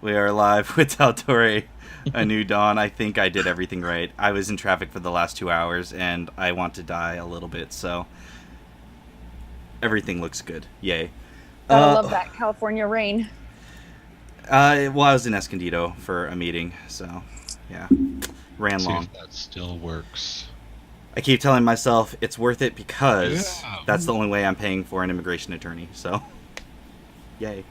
We are live with Tal'Dorei, A New Dawn. I think I did everything right. I was in traffic for the last 2 hours, and I want to die a little bit, so everything looks good. Yay. Gotta love that California rain. Well, I was in Escondido for a meeting, so yeah, ran See long. if that still works. I keep telling myself it's worth it because that's the only way I'm paying for an immigration attorney, so yay.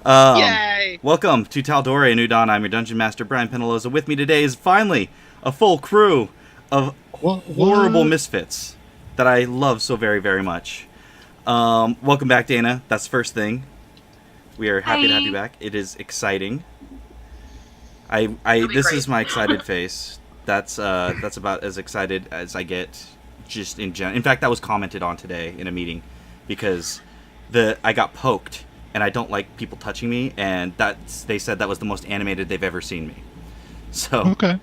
Yay! Welcome to Tal'Dorei, A New Dawn. I'm your Dungeon Master, Brian Penaloza. With me today is finally a full crew of horrible misfits that I love so very, very much. Welcome back, Dana. That's the first thing. We are happy to have you back. It is exciting. This is my excited face. That's about as excited as I get just in general. In fact, that was commented on today in a meeting because I got poked. And I don't like people touching me, and they said that was the most animated they've ever seen me. So, okay.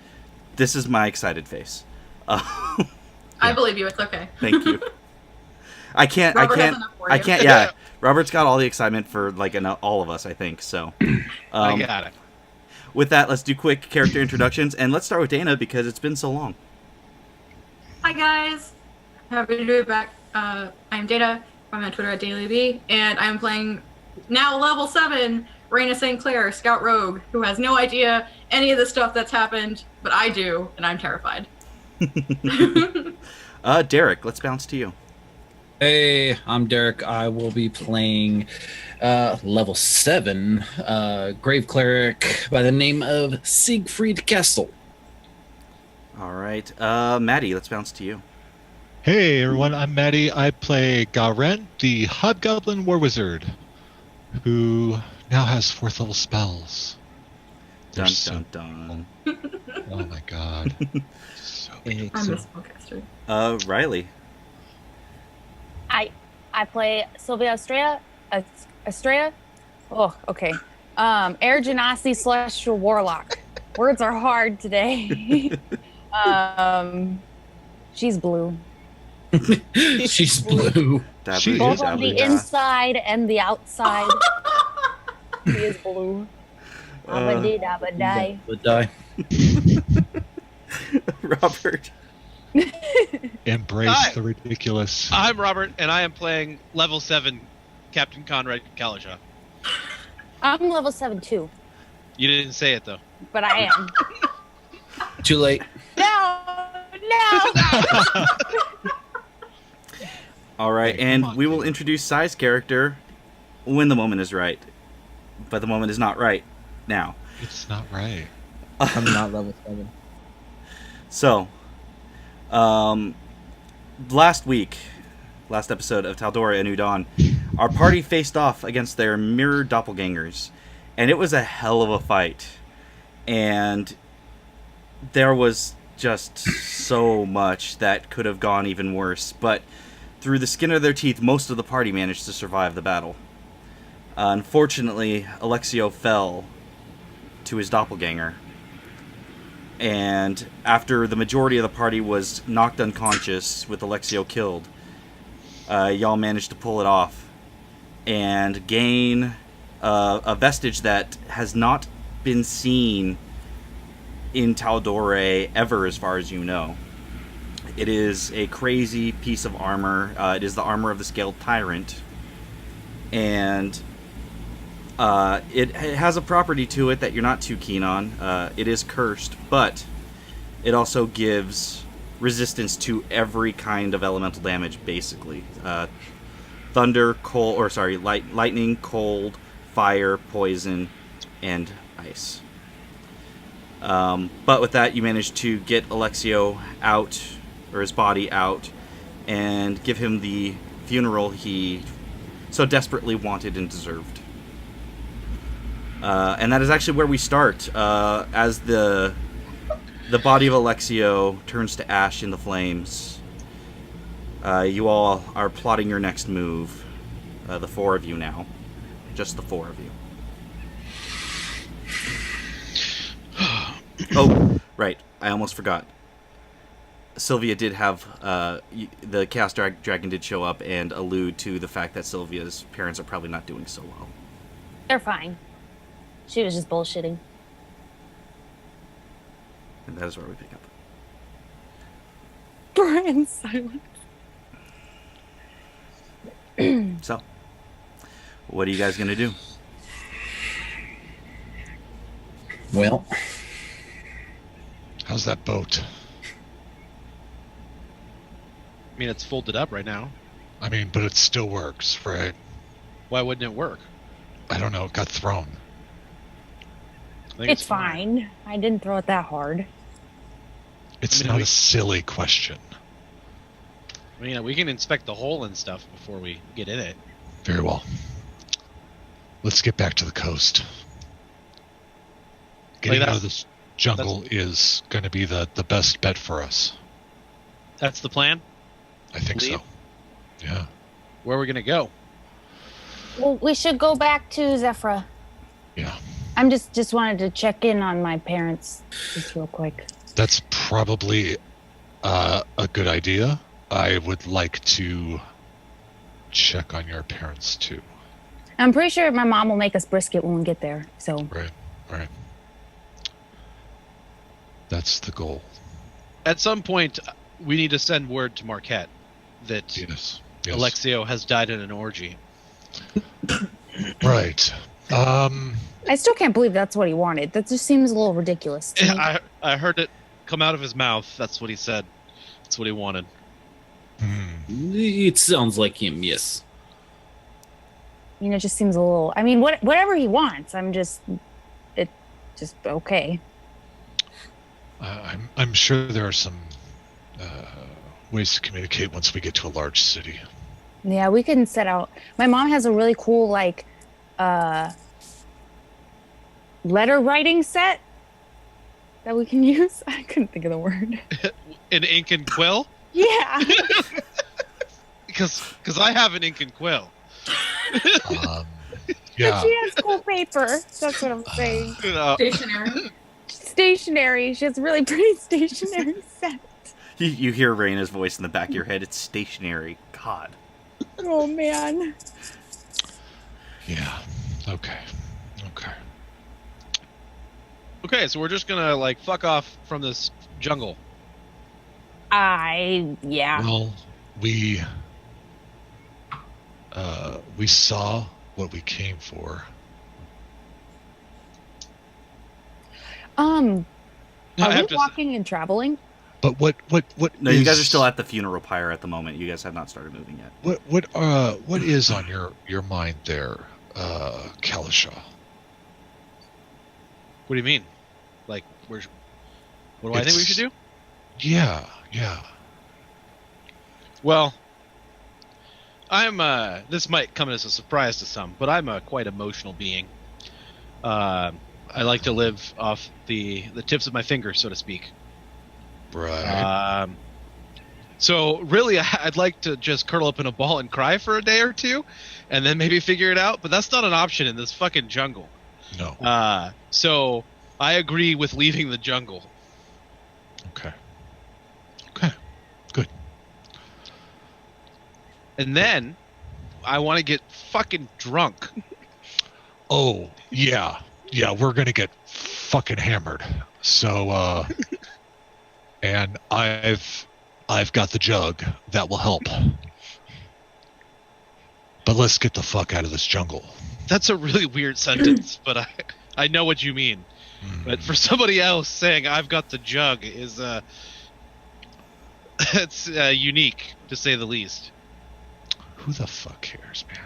This is my excited face. I believe you. It's okay. Thank you. I can't. Yeah, Robert's got all the excitement for all of us, I think. So, I got it. With that, let's do quick character introductions, and let's start with Dana because it's been so long. Hi guys, happy to be back. I'm Dana. I'm on Twitter at DailyB, and I'm playing. Now level 7, Reina St. Clair, Scout Rogue, who has no idea any of the stuff that's happened, but I do, and I'm terrified. Derek, let's bounce to you. Hey, I'm Derek. I will be playing level 7 Grave Cleric by the name of Siegfried Kessel. All right. Maddie, let's bounce to you. Hey everyone, I'm Maddie. I play Garen, the Hobgoblin War Wizard, who now has 4th level spells. Dun dun dun. Oh my god. So I'm the spellcaster. Riley. I play Sylvia Estrella. Oh, okay. Air Genasi Celestial Warlock. Words are hard today. She's blue. She's blue. She Both is on the blue. inside and the outside. She is blue. Abba-dee-dabba-die. Would die. Robert. Embrace Hi. the ridiculous. I'm Robert, and I am playing level 7 Captain Conrad Kalasha. I'm level 7 too, You didn't say it, though. but I am. Too late. No! All right, Hey, and come on, we will dude. introduce Sai's character when the moment is right. But the moment is not right now. It's not right. I'm not level 7. So, last episode of Tal'Dorei, A New Dawn, our party faced off against their mirror doppelgangers, and it was a hell of a fight. And there was just so much that could have gone even worse, but through the skin of their teeth, most of the party managed to survive the battle. Unfortunately, Alexio fell to his doppelganger, and after the majority of the party was knocked unconscious with Alexio killed, y'all managed to pull it off and gain a vestige that has not been seen in Tal'Dorei ever, as far as you know. It is a crazy piece of armor. It is the armor of the Scaled Tyrant, and it has a property to it that you're not too keen on. It is cursed, but it also gives resistance to every kind of elemental damage, basically. Thunder, lightning, cold, fire, poison, and ice. But with that, you managed to get Alexio out, or his body out, and give him the funeral he so desperately wanted and deserved. And that is actually where we start, as the body of Alexio turns to ash in the flames. You all are plotting your next move. The 4 of you now. Just the 4 of you. Oh, right. I almost forgot. Sylvia did have... the Chaos Dragon did show up and allude to the fact that Sylvia's parents are probably not doing so well. They're fine. She was just bullshitting. And that is where we pick up. Brian's silent. So, what are you guys gonna do? Well, How's that boat? I mean, it's folded up right now. I mean, but it still works, right? Why wouldn't it work? I don't know. It got thrown. I think It's fine. I didn't throw it that hard. It's I mean, not we- a silly question. I mean, we can inspect the hole and stuff before we get in it. Very well. Let's get back to the coast. Getting Like out of this jungle is going to be the best bet for us. That's the plan. I think Leave? so. Yeah. Where are we gonna go? Well, we should go back to Zephrah. Yeah. I'm just wanted to check in on my parents just real quick. That's probably a good idea. I would like to check on your parents too. I'm pretty sure my mom will make us brisket when we get there. So Right. That's the goal. At some point, we need to send word to Marquette that Yes. Alexio has died in an orgy. Right. I still can't believe that's what he wanted. That just seems a little ridiculous to me. I heard it come out of his mouth. That's what he said. That's what he wanted. it sounds like him, yes. You know, it just seems a little. I mean, whatever he wants. It just okay. I'm sure there are some ways to communicate once we get to a large city. Yeah, we can set out. My mom has a really cool letter writing set that we can use. I couldn't think of the word. An ink and quill? Yeah. Because I have an ink and quill. Yeah. She has cool paper. That's what I'm saying. Stationary. Stationery. She has a really pretty stationery set. You hear Reina's voice in the back of your head. It's stationary. God. Oh man. Yeah. Okay. Okay, so we're just gonna fuck off from this jungle. Yeah. Well, we saw what we came for. I Are have we to- walking and traveling? But what No, you guys are still at the funeral pyre at the moment. You guys have not started moving yet. what is on your mind there, Kalisha? What do you mean? What do I think we should do? Yeah. Well, I'm this might come as a surprise to some, but I'm a quite emotional being. I like to live off the tips of my fingers, so to speak. Right. So really, I'd like to just curl up in a ball and cry for a day or two, and then maybe figure it out. But that's not an option in this fucking jungle. No. So I agree with leaving the jungle. Okay. Good. And then I want to get fucking drunk. Oh, yeah. We're gonna get fucking hammered. So, and I've got the jug that will help. But let's get the fuck out of this jungle. That's a really weird sentence, but I know what you mean. But for somebody else saying I've got the jug is it's unique to say the least. Who the fuck cares, man?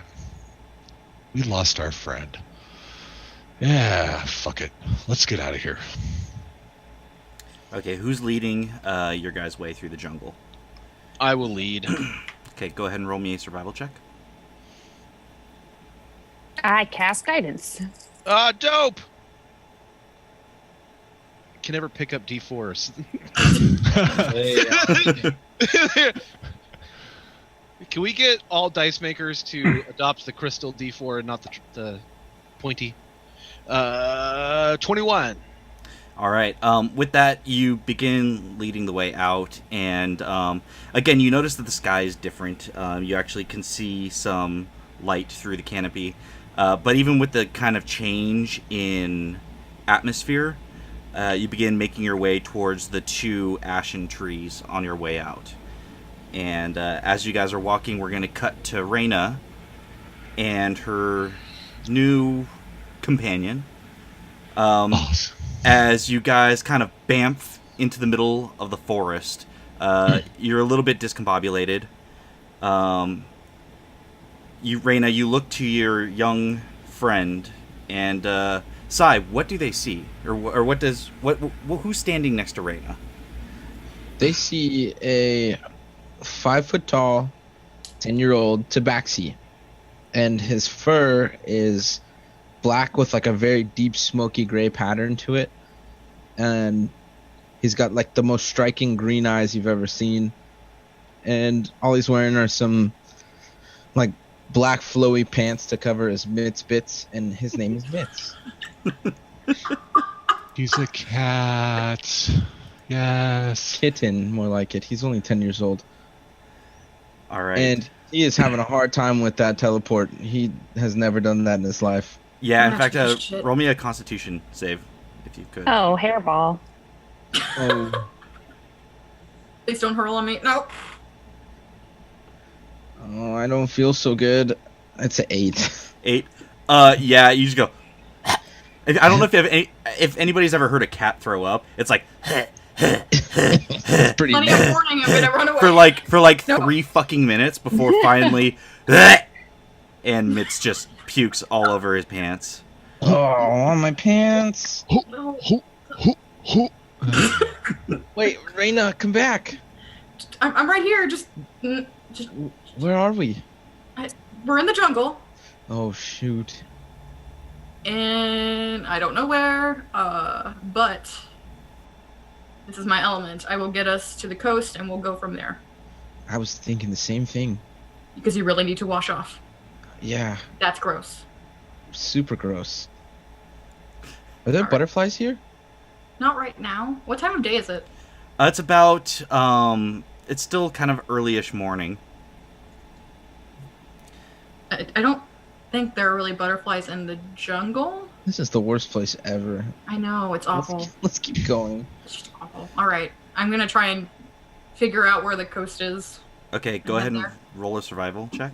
We lost our friend. Yeah, fuck it. Let's get out of here. Okay, who's leading your guys' way through the jungle? I will lead. Okay, go ahead and roll me a survival check. I cast guidance. Dope. Can never pick up D4s. Can we get all dice makers to adopt the crystal D4 and not the pointy? 21. All right. With that, you begin leading the way out, and again, you notice that the sky is different. You actually can see some light through the canopy. But even with the kind of change in atmosphere, you begin making your way towards the 2 ashen trees on your way out. And as you guys are walking, we're going to cut to Reina and her new companion. Awesome. As you guys kind of bamf into the middle of the forest, you're a little bit discombobulated. Reina, you look to your young friend, and Sai, what do they see, or who's standing next to Reina? They see a 5-foot-tall, 10-year-old Tabaxi, and his fur is black with like a very deep smoky gray pattern to it, and he's got like the most striking green eyes you've ever seen, and all he's wearing are some like black flowy pants to cover his mitts bits, and his name is Mitts. He's a cat. Yes. Kitten, more like it. He's only 10 years old. All right. And he is having a hard time with that teleport. He has never done that in his life. Yeah, in That's fact, shit. roll me a Constitution save, if you could. Oh, hairball. Oh, Please don't hurl on me. No. oh, I don't feel so good. It's an 8. 8. Yeah, you just go. I don't know if anybody's ever heard a cat throw up. It's like It's pretty Plenty bad. of warning, I'm gonna run away. for like Nope. 3 fucking minutes before finally, and Mitz just pukes all over his pants. Oh, my pants. No. Wait, Reina, come back. I'm right here. Just Where are we? we're in the jungle, Oh, shoot. and I don't know where. But this is my element. I will get us to the coast, and we'll go from there. I was thinking the same thing. Because you really need to wash off. Yeah, That's gross. super gross. Are there Alright. butterflies here? Not right now. What time of day is it? It's about it's still kind of early-ish morning. I don't think there are really butterflies in the jungle. This is the worst place ever. I know, it's awful. Let's keep going. It's just awful. Alright, I'm gonna try and figure out where the coast is. Okay, go I'm ahead and there. roll a survival check.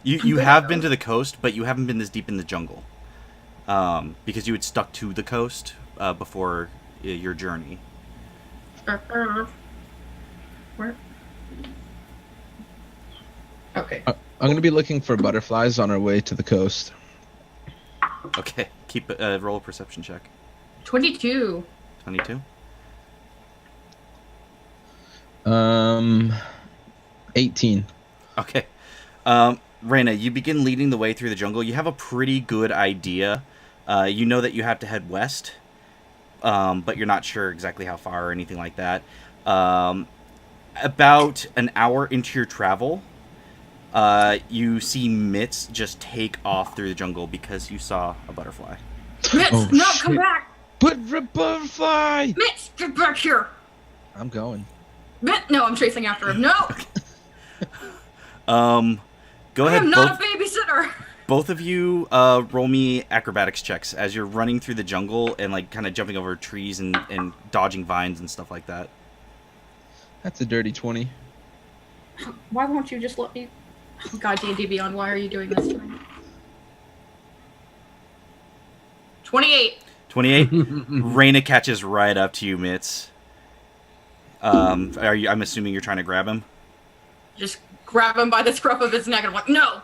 You good have at been those. to the coast, but you haven't been this deep in the jungle, because you had stuck to the coast before your journey. Where? Okay. I'm gonna be looking for butterflies on our way to the coast. Okay, roll a perception check. 22. 22. 18. Okay. Reina, you begin leading the way through the jungle. You have a pretty good idea. You know that you have to head west, but you're not sure exactly how far or anything like that. About an hour into your travel, you see Mitz just take off through the jungle because you saw a butterfly. Mitz, Oh, no, shit. come back! Butterfly! Mitz, get back here! I'm going. No, I'm chasing after him. No! Go I ahead. am not a babysitter! Both of you roll me acrobatics checks as you're running through the jungle and like kind of jumping over trees and dodging vines and stuff like that. That's a dirty 20. Why won't you just let me... Oh, God, D&D Beyond, why are you doing this to me? 28. 28. Reina catches right up to you, Mitz. I'm assuming you're trying to grab him. Just grab him by the scruff of his neck and I'm like, no!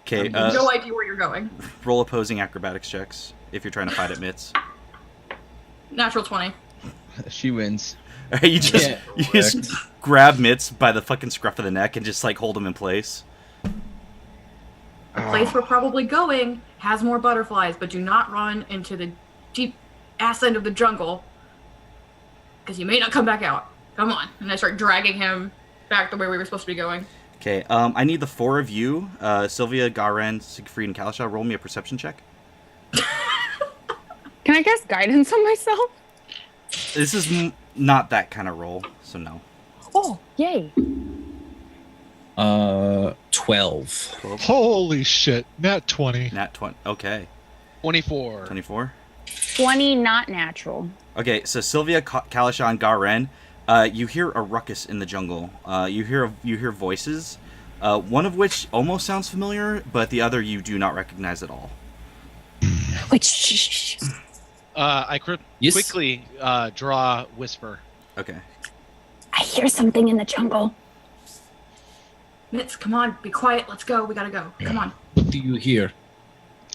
Okay. No idea where you're going. Roll opposing acrobatics checks if you're trying to fight at Mitz. Natural 20. She wins. You just Yeah, you just grab Mitz by the fucking scruff of the neck and just like hold him in place. The place we're probably going has more butterflies, but do not run into the deep ass end of the jungle because you may not come back out. Come on. And I start dragging him back the way we were supposed to be going. Okay. I need the 4 of you, Sylvia, Garen, Siegfried, and Kalisha. Roll me a perception check. Can I cast guidance on myself? This is not that kind of roll, so no. Oh, yay. 12. 12. Holy shit. Nat 20. Nat 20. Okay. 24. 24. 20, not natural. Okay, so Sylvia, Kalashan, Garen, you hear a ruckus in the jungle. You hear voices, one of which almost sounds familiar, but the other you do not recognize at all. Wait, shh. I Yes. quickly draw Whisper. Okay. I hear something in the jungle. Mitz, come on, be quiet. Let's go. We gotta go. Come on. What do you hear?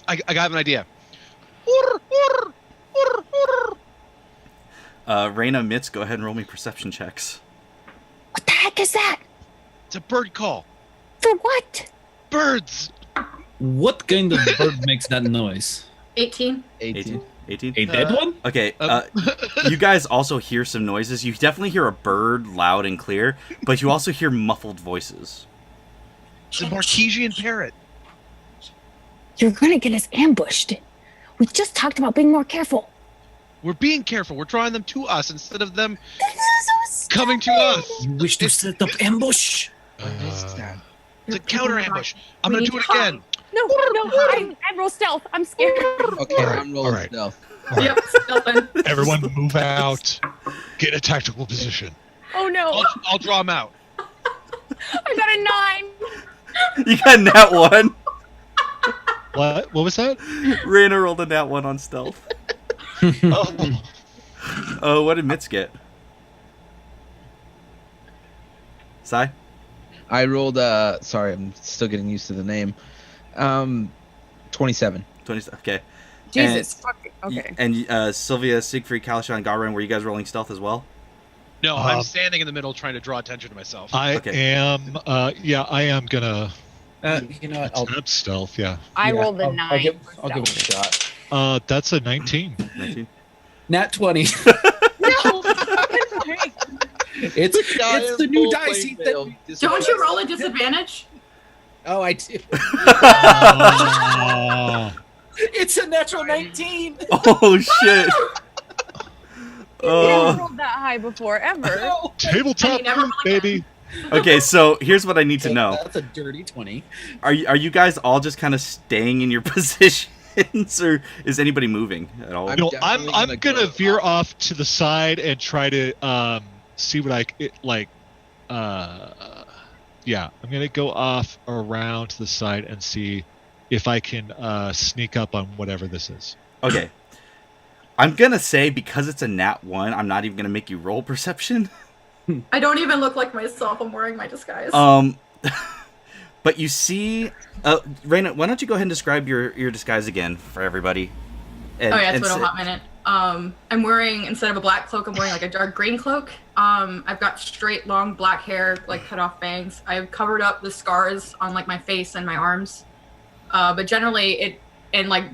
I got an idea. Reina, Mitz, go ahead and roll me perception checks. What the heck is that? It's a bird call. For what? Birds. What kind of bird makes that noise? 18. 18. 18? A dead one? Okay, you guys also hear some noises. You definitely hear a bird loud and clear, but you also hear muffled voices. It's a Marquesian parrot. You're gonna get us ambushed. We just talked about being more careful. We're being careful. We're drawing them to us instead of them This is so coming to us. You wish to set up ambush? It's a counter ambush. I'm We gonna need do it time. again. No, I roll stealth. I'm scared. Okay, I'm rolling Alright. stealth. Yep, stealthing. Everyone move out. Get in a tactical position. Oh no, I'll draw them out. I got a 9. You got a nat 1. What? What was that? Reina rolled a nat 1 on stealth. Oh, Oh, what did Mitz get? Sai? I rolled, sorry, I'm still getting used to the name. 27. 20. Okay. Jesus, fuck. Okay. And Sylvia, Siegfried, Kalashan, Garen, were you guys rolling stealth as well? No, I'm Um, standing in the middle trying to draw attention to myself. I Okay. am, I am gonna You know what? attempt stealth, yeah. I yeah, rolled a 9. I'll give for it a stealth. shot. That's a 19. 19. Nat 20. No. It's the new dice. Don't you roll a disadvantage? Oh, I do. Oh. It's a natural 19. Oh, shit. Never Oh. rolled that high before, ever. Tabletop And you never proof, roll baby. Okay, so here's what I need to know. That's a dirty 20. Are you guys all just kind of staying in your positions, or is anybody moving at all? I'm No, definitely I'm gonna gonna go veer off. off to the side and try to see what yeah, I'm gonna go off around to the side and see if I can sneak up on whatever this is. Okay. I'm gonna say, because it's a nat 1, I'm not even gonna make you roll perception. I don't even look like myself. I'm wearing my disguise. But you see, Reina, why don't you go ahead and describe your disguise again for everybody? And, Oh yeah, it's and been a say- hot minute. I'm wearing, instead of a black cloak, I'm wearing like a dark green cloak. I've got straight, long black hair, like cut off bangs. I've covered up the scars on like my face and my arms. But generally, like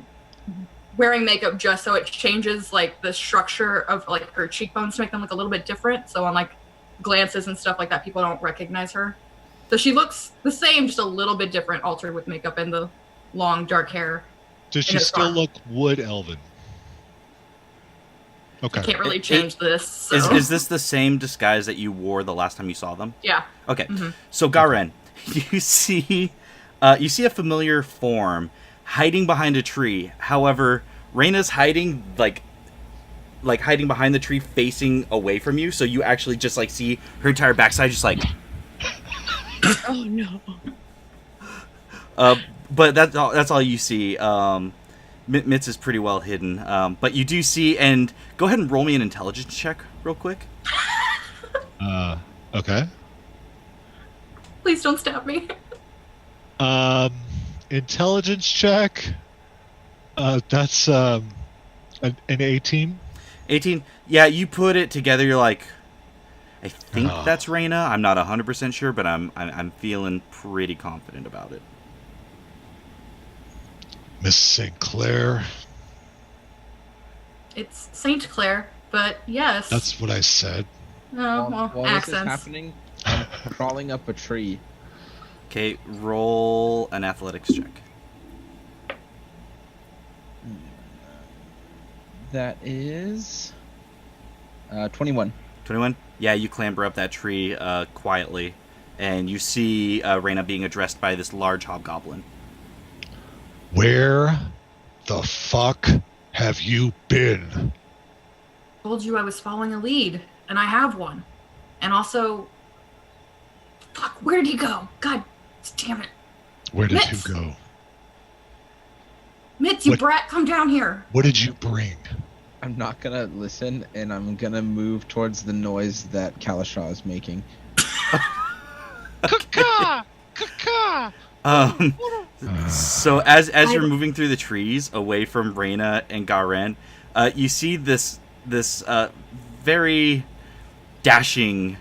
wearing makeup just so it changes like the structure of like her cheekbones to make them look a little bit different. So on like glances and stuff like that, people don't recognize her. So she looks the same, just a little bit different, altered with makeup and the long dark hair. Does she In a still scarf. look wood elven? Okay. Can't really change this. So. Is this the same disguise that you wore the last time you saw them? Yeah. Okay. Mhm. So Garen, you see a familiar form hiding behind a tree. However, Reina's hiding like hiding behind the tree, facing away from you. So you actually just like see her entire backside, just like. Oh no. But that's all you see. Mitz is pretty well hidden. But you do see, and go ahead and roll me an intelligence check real quick. Okay. Please don't stab me. Intelligence check. That's an 18. 18. Yeah, you put it together. You're like, I think Oh. that's Reina. I'm not 100% sure, but I'm feeling pretty confident about it. Miss St. Clair. It's Saint Clair, but yes. That's what I said. Oh, well, While this is accents. happening, I'm crawling up a tree. Okay, roll an athletics check. That is 21. 21. Yeah, you clamber up that tree quietly, and you see Reina being addressed by this large hobgoblin. Where the fuck have you been? Told you I was following a lead, and I have one. And also, fuck, where did he go? God damn it. Where did Mitz! you go? Mitz, you What- brat, come down here. What did you bring? I'm not gonna listen, and I'm gonna move towards the noise that Kalashaw is making. Caw! Caw! So as you're moving through the trees away from Reina and Garen, you see this very dashing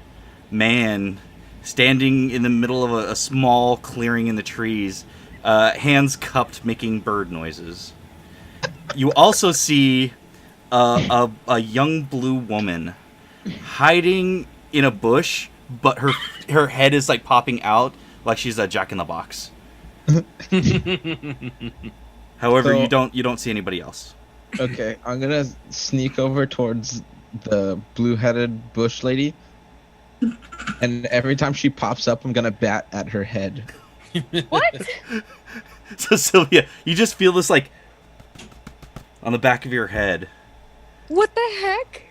man standing in the middle of a small clearing in the trees, hands cupped, making bird noises. You also see a young blue woman hiding in a bush, but her head is like popping out like she's a Jack-in-the-Box. However, So- you don't see anybody else. Okay, I'm gonna sneak over towards the blue-headed bush lady, and every time she pops up, I'm gonna bat at her head. What? So Sylvia, you just feel this like on the back of your head. What the heck?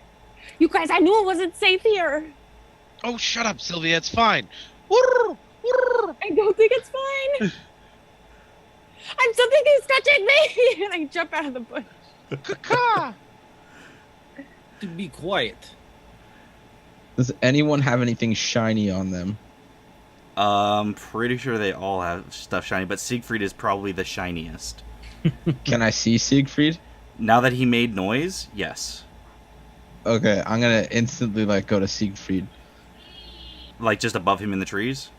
You guys, I knew it wasn't safe here. Oh, shut up, Sylvia. It's fine. I don't think it's fine. Something is touching me, and I jump out of the bush. Caw! To be quiet. Does anyone have anything shiny on them? Pretty sure they all have stuff shiny, but Siegfried is probably the shiniest. Can I see Siegfried? Now that he made noise, yes. Okay, I'm gonna instantly go to Siegfried. Like just above him in the trees.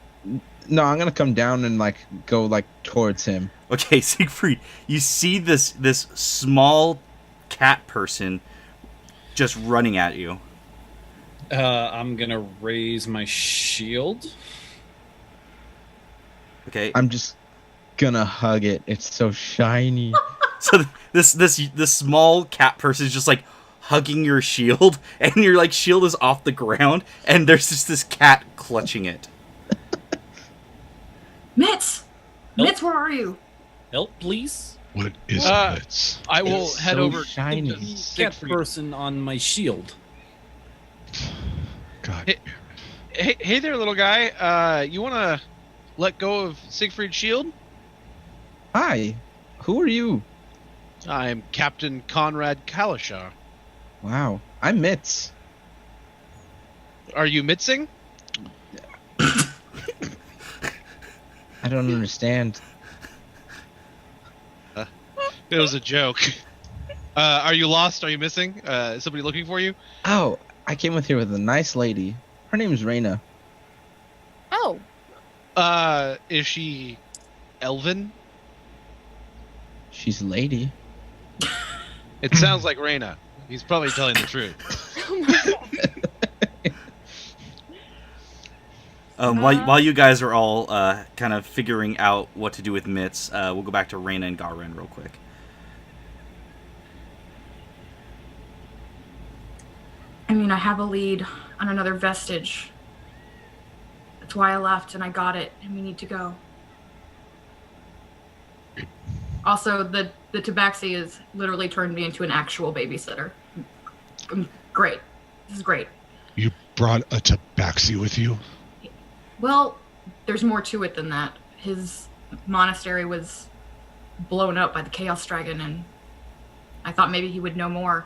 No, I'm gonna come down and go towards him. Okay, Siegfried, you see this small cat person just running at you. I'm gonna raise my shield. Okay, I'm just gonna hug it. It's so shiny. so this small cat person is just like hugging your shield, and your shield is off the ground, and there's just this cat clutching it. Mitz! Nope. Mitz, where are you? Help, please. What is Uh, it? I will It's head so over shiny. to Cat Siegfried. person on my shield. God. Hey there, little guy. You want to let go of Siegfried's shield? Hi, who are you? I'm Captain Conrad Kalashaw. Wow, I'm Mitz. Are you Mitzing? I don't understand. It was a joke. Are you lost? Are you missing? Is somebody looking for you? Oh, I came with here with a nice lady. Her name's Reina. Oh, Is she Elven? She's a lady. It sounds like Reina. He's probably telling the truth. While you guys are all kind of figuring out what to do with Mitz, we'll go back to Reina and Garen real quick. I mean, I have a lead on another vestige. That's why I left, and I got it, and we need to go. Also, the Tabaxi has literally turned me into an actual babysitter. Great. This is great. You brought a tabaxi with you? Well, there's more to it than that. His monastery was blown up by the Chaos Dragon, and I thought maybe he would know more.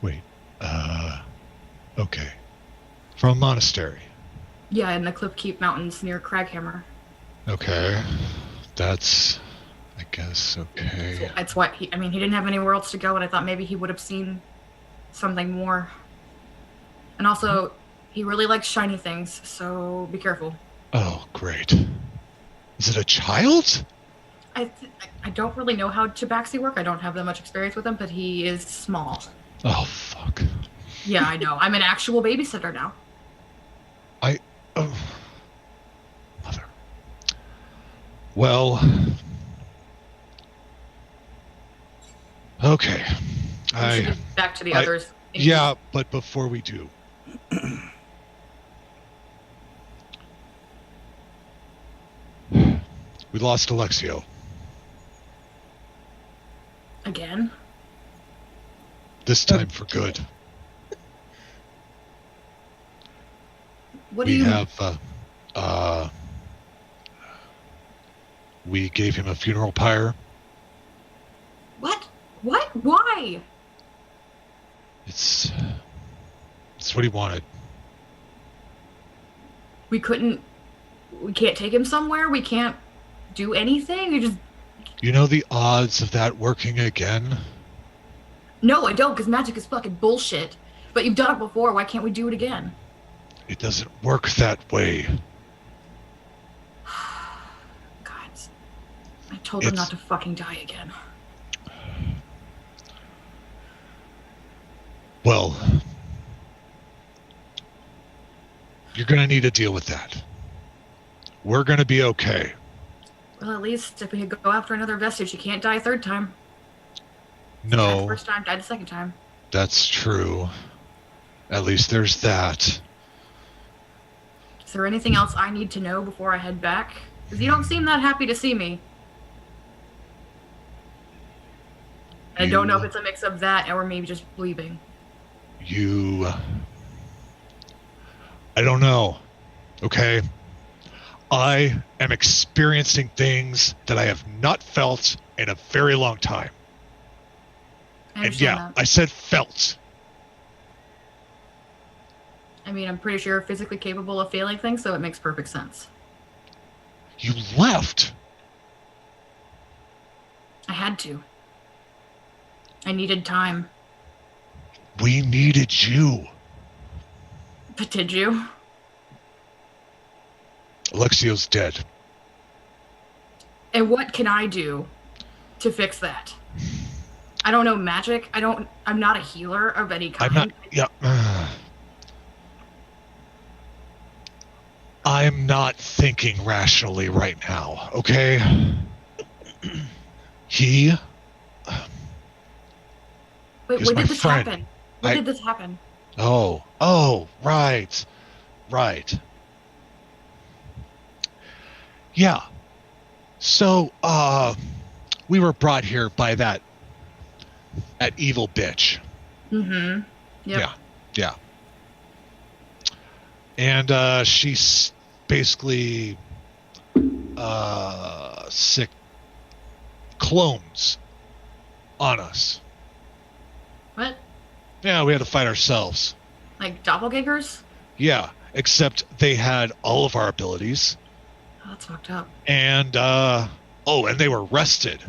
Wait, okay. From a monastery. Yeah, in the Cliffkeep Mountains near Craghammer. Okay. That's, I guess, okay. That's why he didn't have anywhere else to go, and I thought maybe he would have seen something more. And also, he really likes shiny things, so be careful. Oh, great. Is it a child? I don't really know how Tabaxi work. I don't have that much experience with him, but he is small. Oh, fuck. Yeah, I know. I'm an actual babysitter now. Oh. Mother. Well. Okay. We should get back to the others. Yeah, but before we do, We lost Alexio. Again? This time for good. What do We you... have, we gave him a funeral pyre. What? What? Why? It's what he wanted. We can't take him somewhere? We can't do anything? You just... You know the odds of that working again? No, I don't, because magic is fucking bullshit. But you've done it before, why can't we do it again? It doesn't work that way. God. I told him not to fucking die again. Well, you're gonna need to deal with that. We're gonna be okay. Well, at least if we could go after another vestige, you can't die a third time. Died the No, first time, died the second time. that's true. At least there's that. Is there anything else I need to know before I head back? Because you don't seem that happy to see me. I don't know if it's a mix of that or maybe just leaving. I don't know. Okay? I am experiencing things that I have not felt in a very long time. I And understand yeah, that. I said felt. I mean, I'm pretty sure you're physically capable of feeling things, so it makes perfect sense. You left. I had to. I needed time. We needed you. But did you? Alexio's dead. And what can I do to fix that? I don't know magic. I'm not a healer of any kind. I'm not. Yeah. I'm not thinking rationally right now, okay? Wait, He's when my did this friend. happen? When did this happen? Oh, right. Yeah. So, we were brought here by that evil bitch. Mm-hmm. Yep. Yeah. And, she's basically, sick clones on us. What? Yeah, we had to fight ourselves. Like doppelgangers? Yeah, except they had all of our abilities. Oh, that's fucked up. And, and they were rested.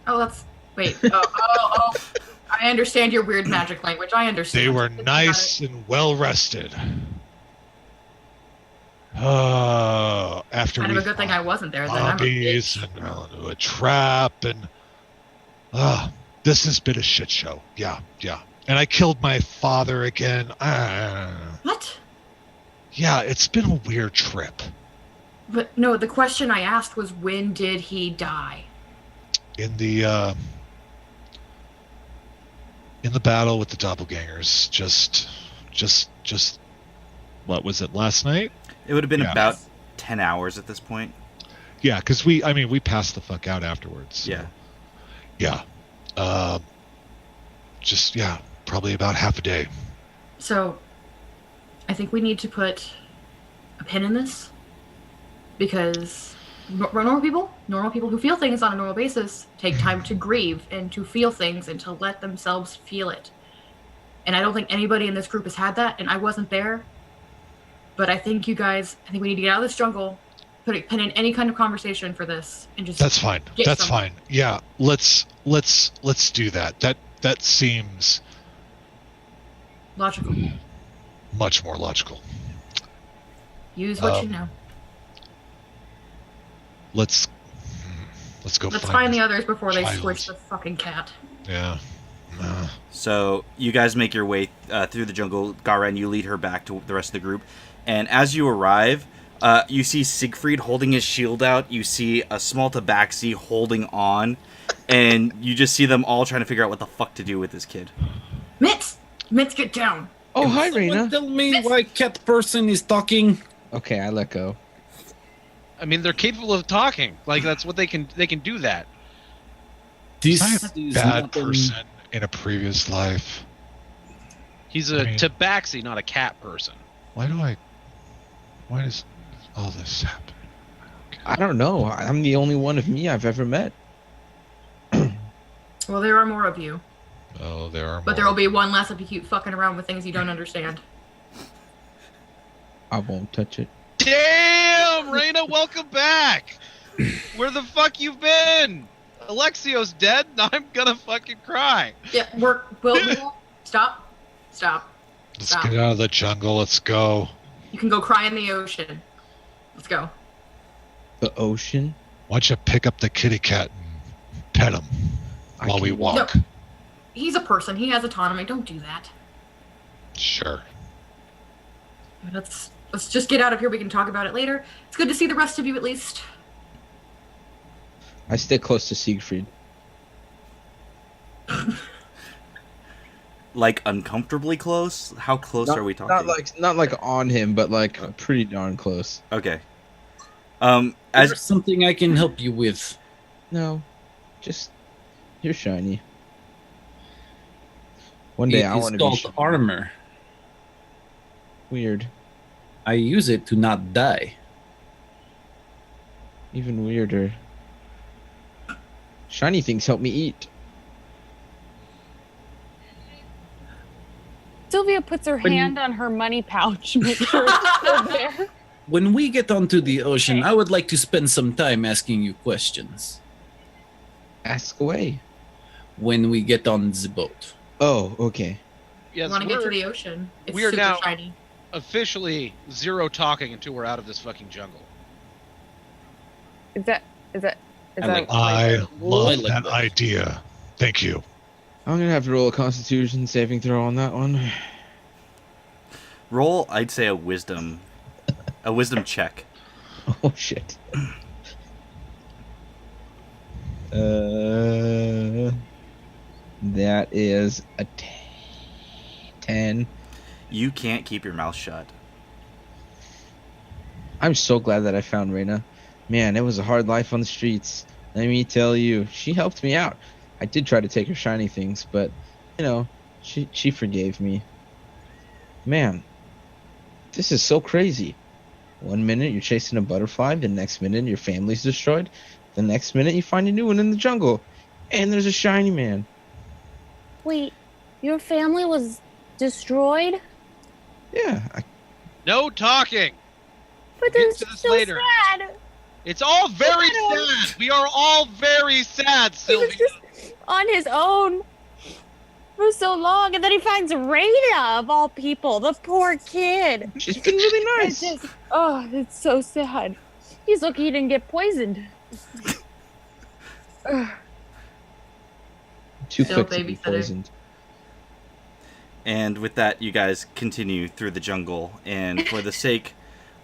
Oh, that's... Wait. Oh. I understand your weird magic language. I understand. They were nice and well rested. After Kind we of a good thing I wasn't there then. I'm a zombies bitch. and fell into a trap and this has been a shit show. Yeah. And I killed my father again. What? Yeah, it's been a weird trip. But no, the question I asked was when did he die? In the battle with the doppelgangers, just what was it, last night? It would have been Yeah. about 10 hours at this point. Yeah, because we passed the fuck out afterwards. So. Yeah. Probably about half a day. So, I think we need to put a pin in this because normal people who feel things on a normal basis take time to grieve and to feel things and to let themselves feel it. And I don't think anybody in this group has had that, and I wasn't there. But I think we need to get out of this jungle, put a pin in any kind of conversation for this, and just... That's fine. That's fine. Yeah, let's do that. That seems logical. Much more logical. Use what you know. Let's go. Let's find the others before they child. squish the fucking cat. Yeah. So you guys make your way through the jungle. Garen, you lead her back to the rest of the group. And as you arrive, you see Siegfried holding his shield out. You see a small Tabaxi holding on. And you just see them all trying to figure out what the fuck to do with this kid. Mitz, get down. Oh, hi, Someone Reina. tell me why cat person is talking. Okay, I let go. I mean, they're capable of talking. Like that's what they can do that. Was I This a is bad nothing- person in a previous life? He's a I mean- tabaxi, not a cat person. Why does all this happen? I don't know. I'm the only one of me I've ever met. Well, there are more of you, Oh, there are but there more. will be one less if you keep fucking around with things you don't understand. I won't touch it. Damn, Reina, welcome back. Where the fuck you been? Alexio's dead. I'm gonna fucking cry. Yeah, Will, stop. Let's Stop. get out of the jungle. Let's go. You can go cry in the ocean. Let's go. The ocean? Why don't you pick up the kitty cat and pet him I while we can't- walk? No. He's a person. He has autonomy. Don't do that. Sure. Let's just get out of here. We can talk about it later. It's good to see the rest of you at least. I stay close to Siegfried. Like uncomfortably close? How close are we talking? Not like on him, but like pretty darn close. Okay. Is As there something I can help you with? No, just you're shiny. One day It I is want to be called armor. weird. I use it to not die. Even weirder. Shiny things help me eat. Sylvia puts her When- hand on her money pouch, make sure it's still there. When we get onto the ocean, I would like to spend some time asking you questions. Ask away. When we get on the boat. Oh, okay. Yes, Want to get to we're the ocean? It's we are super now- shiny. officially zero talking until we're out of this fucking jungle. Is that I like- I love I like that that. idea. Thank you. I'm gonna have to roll a Constitution saving throw on that one. roll, I'd say a wisdom check. Oh shit. That is a 10. You can't keep your mouth shut. I'm so glad that I found Reina. Man, it was a hard life on the streets. Let me tell you, she helped me out. I did try to take her shiny things, but you know, she forgave me. Man, this is so crazy. One minute you're chasing a butterfly, the next minute your family's destroyed, the next minute you find a new one in the jungle, and there's a shiny man. Wait, your family was destroyed? Yeah, No talking. But Get that's to this so later. sad. It's all very No. sad. We are all very sad, He was Sylvia. just on his own for so long, and then he finds Reina of all people, the poor kid. she's been really It's nice. just, oh, it's so sad. He's lucky he didn't get poisoned. Ugh. Too Still quick to be babysitter. poisoned. And with that, you guys continue through the jungle. And for the sake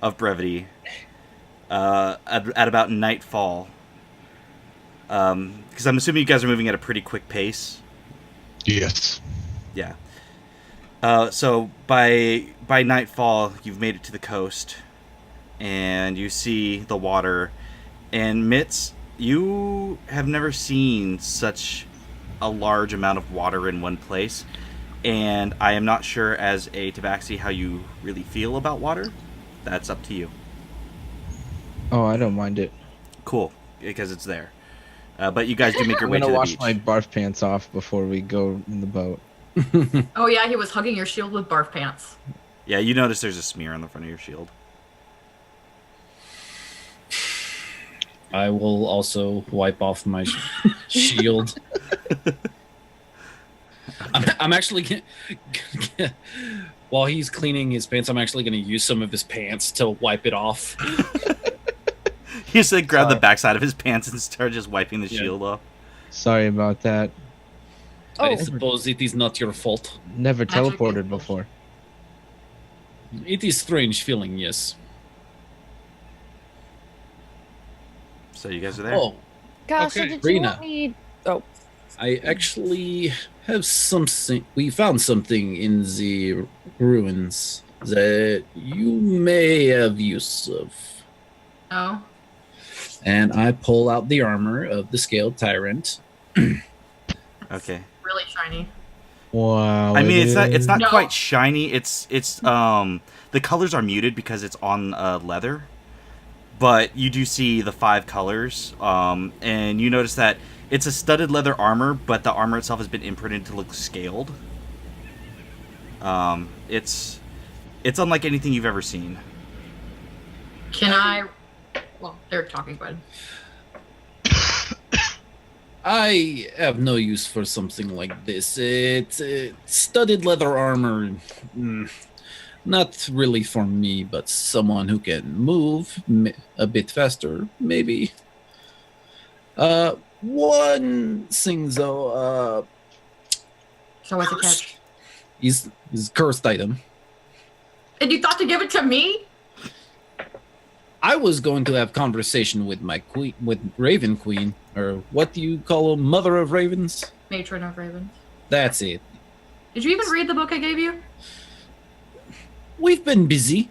of brevity, at about nightfall, because I'm assuming you guys are moving at a pretty quick pace. Yes. Yeah. So by nightfall, you've made it to the coast, and you see the water. And Mitz, you have never seen such a large amount of water in one place. And I am not sure, as a Tabaxi, how you really feel about water. That's up to you. Oh, I don't mind it. Cool, because it's there. But you guys do make your I'm way to gonna the wash beach. my barf pants off before we go in the boat. Oh yeah, he was hugging your shield with barf pants. Yeah, you notice there's a smear on the front of your shield. I will also wipe off my shield. I'm actually while he's cleaning his pants, I'm actually going to use some of his pants to wipe it off. He just grab the backside of his pants and start just wiping the Yeah. shield off. Sorry about that. I Oh. suppose it is not your fault. Never Magic is teleported bullshit. before. It is strange feeling, yes. So you guys are there. Oh, Gosh, so Okay, did you Reina. want me? Oh, I actually have something. We found something in the ruins that you may have use of. Oh, And I pull out the armor of the Scaled Tyrant. Okay. Really shiny. Wow. I mean, it's not No. quite shiny. It's the colors are muted because it's on leather, but you do see the 5 colors. And you notice that it's a studded leather armor, but the armor itself has been imprinted to look scaled. It's unlike anything you've ever seen. Can I? Well, they're talking, bud. I have no use for something like this. It's studded leather armor. Not really for me, but someone who can move a bit faster, maybe. One thing though, So what's the catch? is cursed item. And you thought to give it to me? I was going to have conversation with my queen, with Raven Queen, or what do you call her, Mother of Ravens? Matron of Ravens. That's it. Did you even read the book I gave you? We've been busy.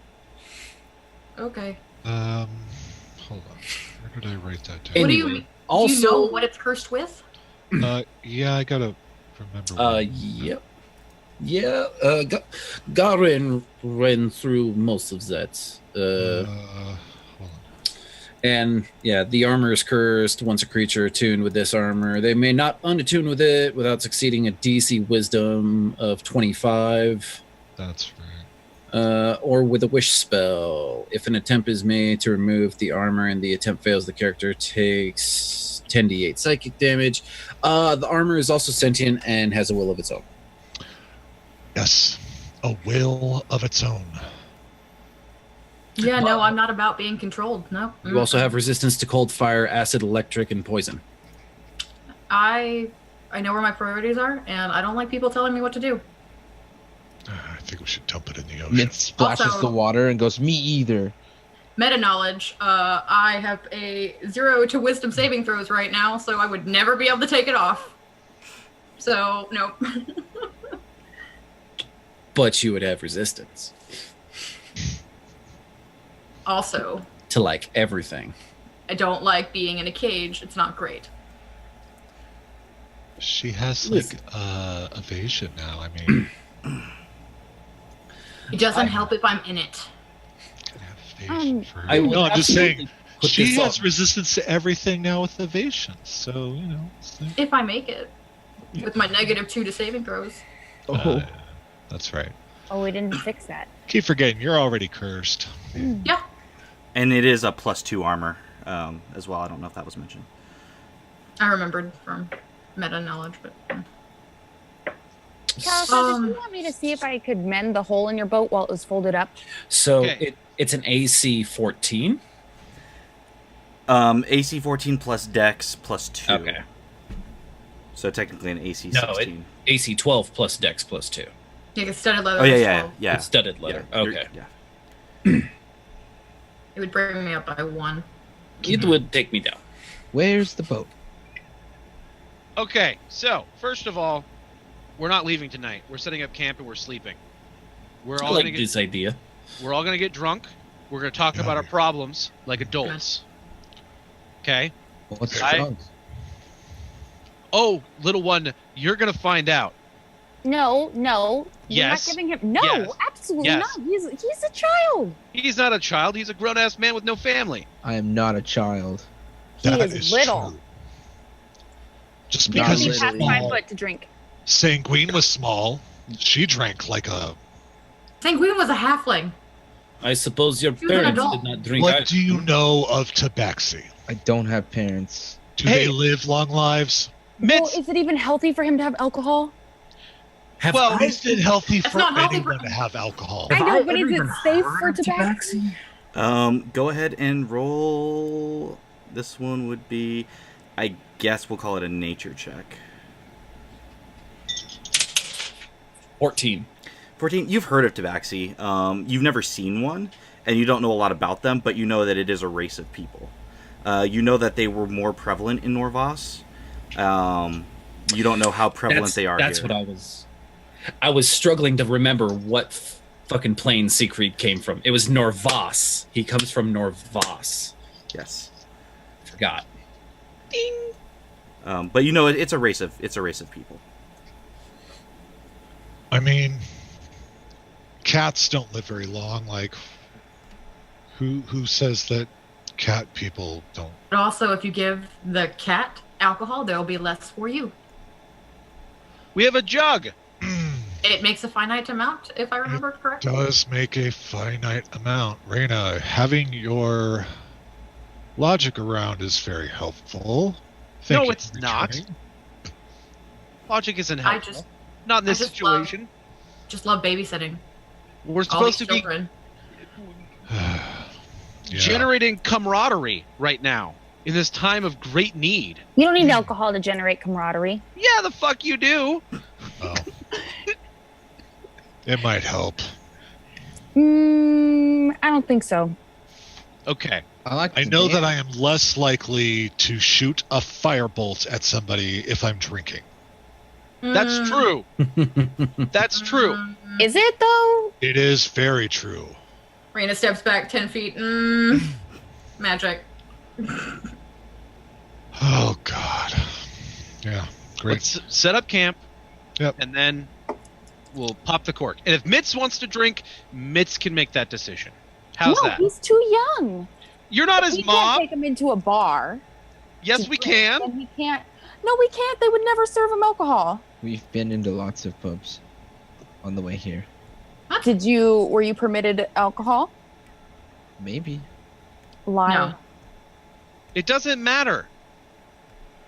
Okay. Hold on. Where did I write that down? What do you Anyway, mean? also, Do you know what it's cursed with? Yeah, I gotta remember. Yep. Yeah, Garen ran through most of that. Hold on. And yeah, the armor is cursed. Once a creature attuned with this armor, they may not unattune with it without succeeding a DC Wisdom of 25. That's right. Or with a wish spell. If an attempt is made to remove the armor and the attempt fails, the character takes 10d8 psychic damage. The armor is also sentient and has a will of its own. Yes, a will of its own. Yeah, no, I'm not about being controlled. No. You also have resistance to cold, fire, acid, electric, and poison. I know where my priorities are, and I don't like people telling me what to do. I think we should dump it in the ocean. It splashes Also- the water and goes, me either. Meta knowledge. I have a 0 to wisdom saving throws right now, so I would never be able to take it off. So, nope. But you would have resistance Also, to like everything. I don't like being in a cage. It's not great. She has Listen. evasion now. I mean, It doesn't help if I'm in it. can have evasion for I would no, I'm just absolutely saying. put She this has on. resistance to everything now with evasion, so it's like- If I make it. With my -2 to saving throws. Oh, that's right. Oh, we didn't fix that. Keep forgetting you're already cursed. Yeah. And it is a +2 armor as well. I don't know if that was mentioned. I remembered from meta knowledge, but Calissa, did you want me to see if I could mend the hole in your boat while it was folded up? So Okay. it's an AC 14. AC 14 plus Dex plus 2. Okay. So technically an AC No, 16. AC 12 plus Dex plus 2. yeah, it's studded leather. Oh yeah, as yeah, well. yeah. It's studded leather. Yeah, you're- Okay. Yeah. It would bring me up by 1. It would take me down. where's the boat? Okay, so first of all, we're not leaving tonight. We're setting up camp and we're sleeping. We're I all like gonna this idea. we're all gonna get drunk. We're gonna talk about our problems like adults. Okay. What's I- wrong? Oh, little one, you're gonna find out. No, no. You're Yes. not giving him. No, Yes. absolutely Yes. not. He's a child. He's not a child. He's a grown-ass man with no family. I am not a child. He That is little. true. Just Not because He he's has literally. 5 small. foot to drink. Sanguine was small. She drank like a. Sanguine was a halfling. I suppose your He was an parents adult. did not drink. What either. do you know of Tabaxi? I don't have parents. Do Hey. they live long lives? Well, is it even healthy for him to have alcohol? Have Well, I- Is it healthy That's for not healthy anyone for- to have alcohol? I have know, but ever is it even safe heard for of Tabaxi? Go ahead and roll. This one would be, I guess we'll call it a nature check. 14. 14. You've heard of Tabaxi. You've never seen one, and you don't know a lot about them, but you know that it is a race of people. You know that they were more prevalent in Norvas. You don't know how prevalent they are That's here. what I was struggling to remember what fucking plane Siegfried came from. It was Norvas. He comes from Norvas. Yes. Got. But you know, it's a race of people. I mean, cats don't live very long. Like, who says that cat people don't? But also, if you give the cat alcohol, there will be less for you. We have a jug. It makes a finite amount, if I remember correctly. Does make a finite amount. Reina, having your logic around is very helpful. Thank No, you it's for not. returning. Logic isn't I helpful. just- Not in this I just situation. Just love babysitting. We're All these supposed to be children. Yeah. generating camaraderie right now in this time of great need. You don't need alcohol to generate camaraderie. Yeah, the fuck you do. Well, it might help. I don't think so. Okay. I know that I am less likely to shoot a firebolt at somebody if I'm drinking. That's true. That's true. Is it though? It is very true. Reina steps back 10 feet. Magic. Oh, God. Yeah, great. Let's set up camp. Yep. And then we'll pop the cork. And if Mitz wants to drink, Mitz can make that decision. How's no, that? he's too young. You're not We his can't mom. take him into a bar. Yes, to we drink, can. and he can't. No, we can't. They would never serve him alcohol. We've been into lots of pubs on the way here. Were you permitted alcohol? Maybe. Lie. No. It doesn't matter.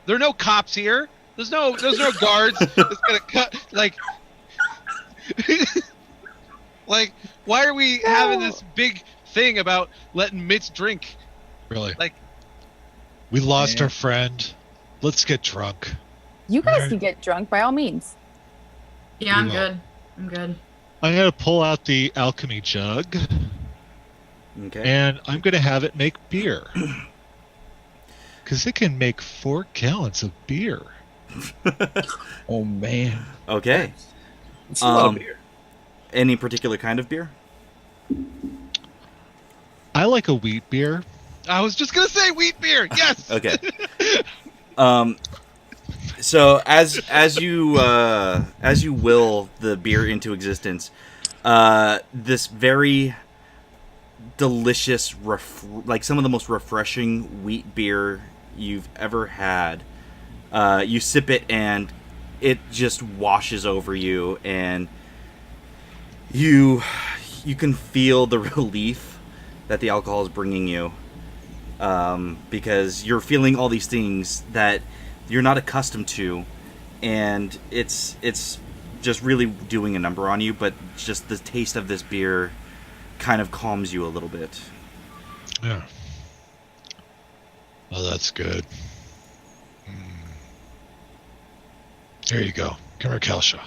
There are no cops here. There's no guards that's gonna cut like like why are we having this big thing about letting Mitz drink? Really. Like We lost Yeah. our friend. Let's get drunk. You guys Alright. can get drunk by all means. Yeah, I'm We will. good. I'm good. I'm going to pull out the alchemy jug, Okay. and I'm going to have it make beer. Because it can make 4 gallons of beer. Oh, man. Okay. It's a lot of beer. Any particular kind of beer? I like a wheat beer. I was just gonna say wheat beer. Yes. Okay. So as you will the beer into existence, this very delicious, like some of the most refreshing wheat beer you've ever had. You sip it and it just washes over you, and you can feel the relief that the alcohol is bringing you. Because you're feeling all these things that you're not accustomed to, and it's just really doing a number on you, but just the taste of this beer kind of calms you a little bit. Yeah. Oh, that's good. There you go. Come here, Kelshaw.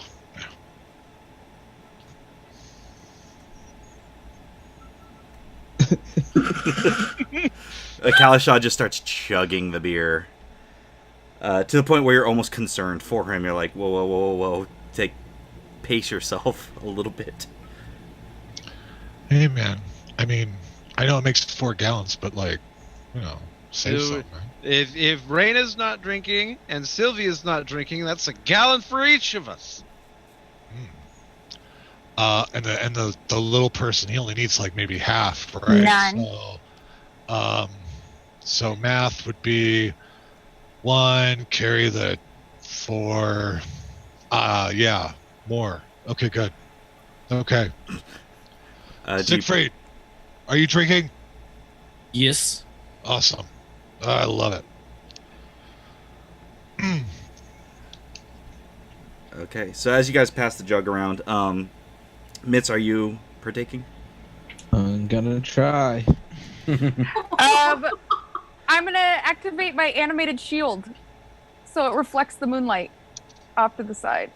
Kalishaw just starts chugging the beer to the point where you're almost concerned for him. You're like, whoa, whoa, whoa, whoa, whoa. Pace yourself a little bit. Hey, man. I mean, I know it makes 4 gallons, but, like, save Dude, some, man. If Reina's not drinking and Sylvia's not drinking, that's a gallon for each of us. And the little person, he only needs, like, maybe half, right? None. So math would be 1, carry the 4. Yeah, more. Okay, good. Okay. Do you- Siegfried, are you drinking? Yes. Awesome. I love it. Okay, so as you guys pass the jug around, Mitz, are you partaking? I'm gonna try. I'm gonna activate my animated shield, so it reflects the moonlight off to the side.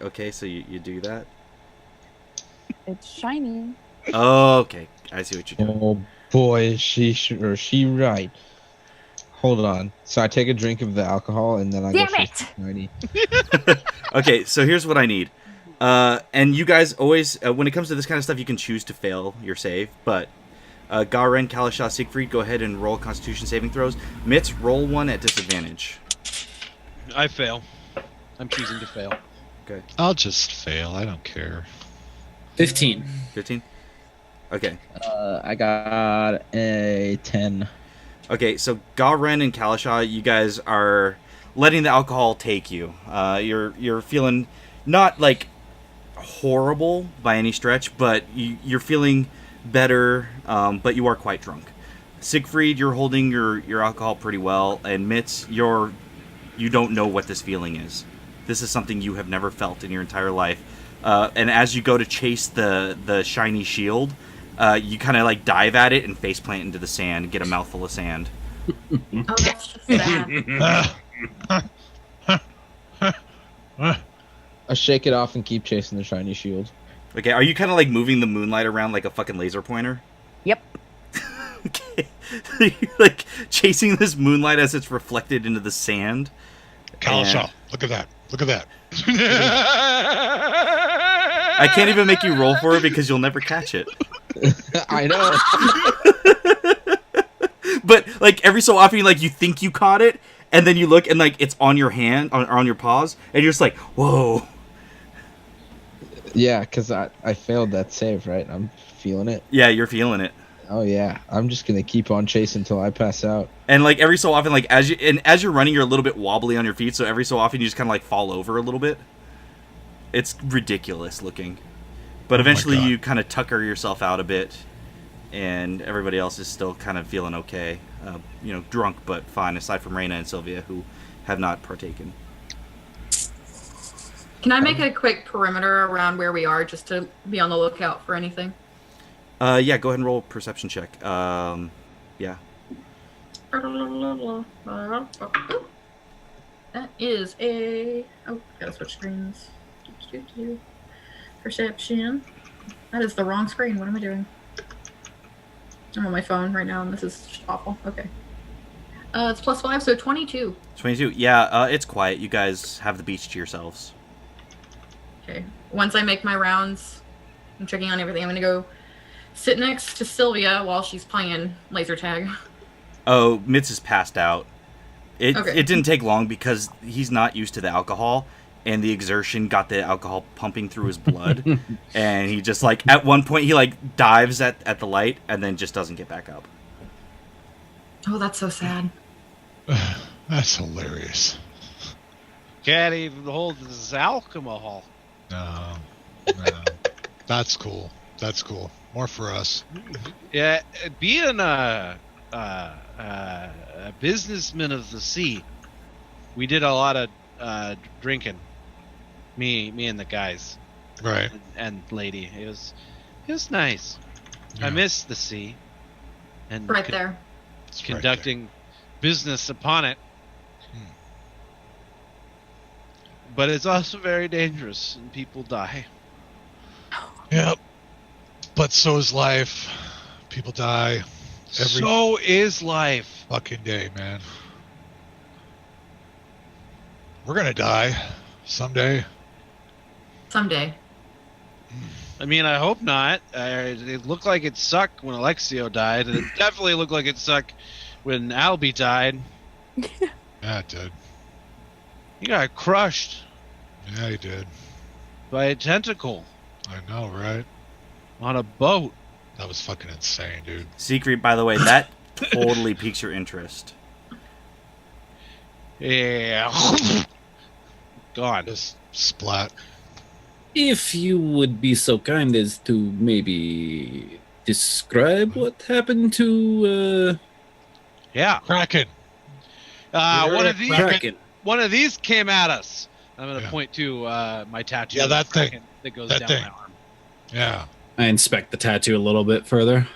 Okay, so you do that. It's shiny. Okay, I see what you're doing. Oh boy, is she right. Hold on. So I take a drink of the alcohol and then I Damn go it! for 90. Okay, so here's what I need. And you guys always, when it comes to this kind of stuff, you can choose to fail your save, but Garen, Kalashah, Siegfried, go ahead and roll Constitution saving throws. Mitz, roll one at disadvantage. I fail. I'm choosing to fail. Okay. I'll just fail. I don't care. 15. 15? Okay. I got a 10. Okay, so Garen and Kalashah, you guys are letting the alcohol take you. You're feeling not like horrible by any stretch, but you're feeling better, but you are quite drunk. Siegfried, you're holding your alcohol pretty well, and Mitz, you don't know what this feeling is. This is something you have never felt in your entire life. And as you go to chase the shiny shield, you kind of like dive at it and faceplant into the sand, get a mouthful of sand. Oh, that's just sad. I shake it off and keep chasing the shiny shield. Okay, are you kind of like moving the moonlight around like a fucking laser pointer? Yep. Okay. You're like chasing this moonlight as it's reflected into the sand. Kalashah, look at that. Look at that. I can't even make you roll for it because you'll never catch it. I know. But like every so often, like you think you caught it, and then you look and like it's on your hand, on your paws, and you're just like, whoa. Yeah, because I failed that save, right? I'm feeling it. Yeah, you're feeling it. Oh yeah, I'm just gonna keep on chasing until I pass out. And like every so often, like as you're running, you're a little bit wobbly on your feet, so every so often you just kind of like fall over a little bit. It's ridiculous looking, but eventually you kind of tucker yourself out a bit, and everybody else is still kind of feeling okay. Drunk but fine, aside from Reina and Sylvia, who have not partaken. Can I make a quick perimeter around where we are just to be on the lookout for anything? Yeah, go ahead and roll a perception check. Yeah. That is a... Oh, gotta switch screens. Perception. That is the wrong screen. What am I doing? I'm on my phone right now, and this is just awful. Okay. It's +5, so 22. 22. Yeah, it's quiet. You guys have the beach to yourselves. Okay. Once I make my rounds, I'm checking on everything. I'm gonna go sit next to Sylvia while she's playing laser tag. Oh, Mitz is passed out. It didn't take long because he's not used to the alcohol, and the exertion got the alcohol pumping through his blood. And he just like at one point he like dives at the light and then just doesn't get back up. Oh, that's so sad. That's hilarious. Can't even hold this alcohol. No. That's cool. That's cool. More for us. Yeah, being a businessman of the sea, we did a lot of drinking. Me and the guys, Right. and lady. It was nice. Yeah. I miss the sea, and Right there. It's right conducting business upon it. But it's also very dangerous, and people die. there. Yep. But so is life. People die every So is life. fucking day, man. We're gonna die someday. Someday. I mean, I hope not. It looked like it sucked when Alexio died, and it definitely looked like it sucked when Albie died. Yeah, it did. He got crushed Yeah, he did. by a tentacle I know, right? on a boat. That was fucking insane, dude. Secret, by the way, that totally piques your interest. Yeah. Gone. Just splat. If you would be so kind as to maybe describe what happened to Yeah. Kraken. Kraken. One of these came at us. I'm gonna Yeah. point to my tattoo. Yeah, that thing. that goes That down thing. my arm. Yeah. I inspect the tattoo a little bit further.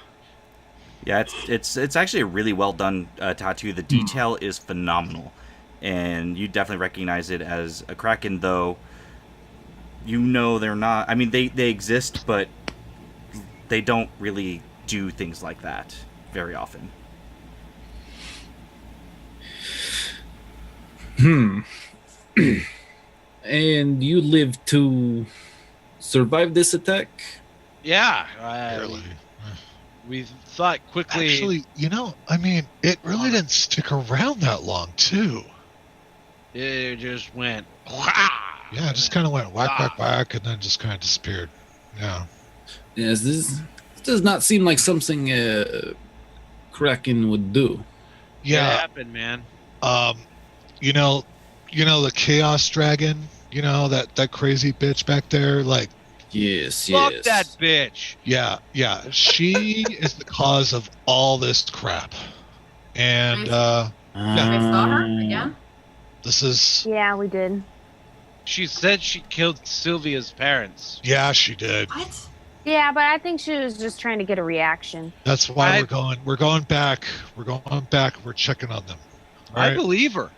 Yeah, it's actually a really well done tattoo. The detail is phenomenal, and you definitely recognize it as a kraken. Though, they're not. I mean, they exist, but they don't really do things like that very often. And you lived to survive this attack? Yeah. Barely. We thought quickly. Actually, I mean, it really didn't stick around that long, too. It just went. Yeah, it just kind of went whack, whack, whack, and then just kind of disappeared. Yeah. Yes, this does not seem like something Kraken would do. It Yeah. happened, man. You know the Chaos Dragon. That crazy bitch back there. Like, Yes, Fuck yes. that bitch. yeah. She is the cause of all this crap. And You guys saw her again? this is, Yeah, we did. She said she killed Sylvia's parents. yeah, she did. What? Yeah, but I think she was just trying to get a reaction. That's why I- we're going back. We're checking on them. All I right? believe her.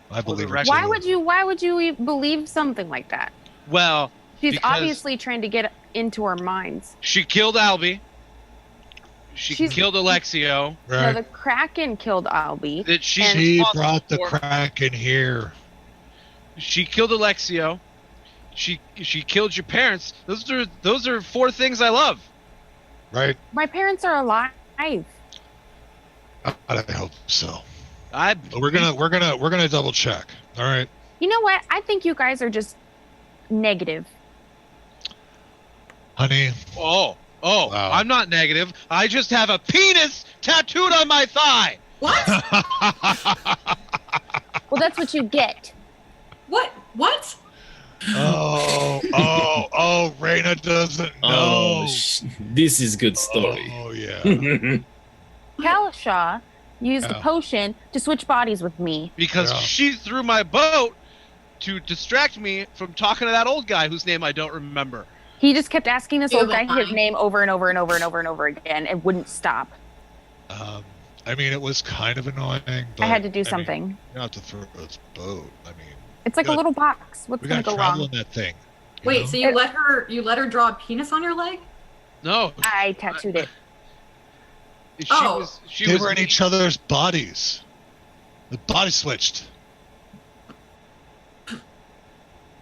I believe her. Why too. Why would you believe something like that? Well, She's Because- obviously trying to get into our minds. she killed Albie. She She's- killed Alexio. No, Right. the Kraken killed Albie. That she's She responsible brought the for. Kraken here. She killed Alexio. She killed your parents. Those are 4 things I love. Right? My parents are alive. I hope so. I. But we're gonna double check. All right. You know what? I think you guys are just negative. Honey. Oh, Wow. I'm not negative. I just have a penis tattooed on my thigh. What? Well, that's what you get. What? Oh, Reina doesn't know. Oh, this is good story. Oh, yeah. Kalasha used the Yeah. potion to switch bodies with me. Because Yeah. she threw my boat to distract me from talking to that old guy whose name I don't remember. He just kept asking this He old was guy his lying. name over and over and over and over and over again and wouldn't stop. I mean, it was kind of annoying. But, I had to do mean, something. you don't have to throw this boat. I mean, It's like a Good. little box. What's we gonna gotta go travel wrong? in that thing. Wait, know? so you let her draw a penis on your leg? No, I tattooed it. she They was were in each other's bodies. The body switched.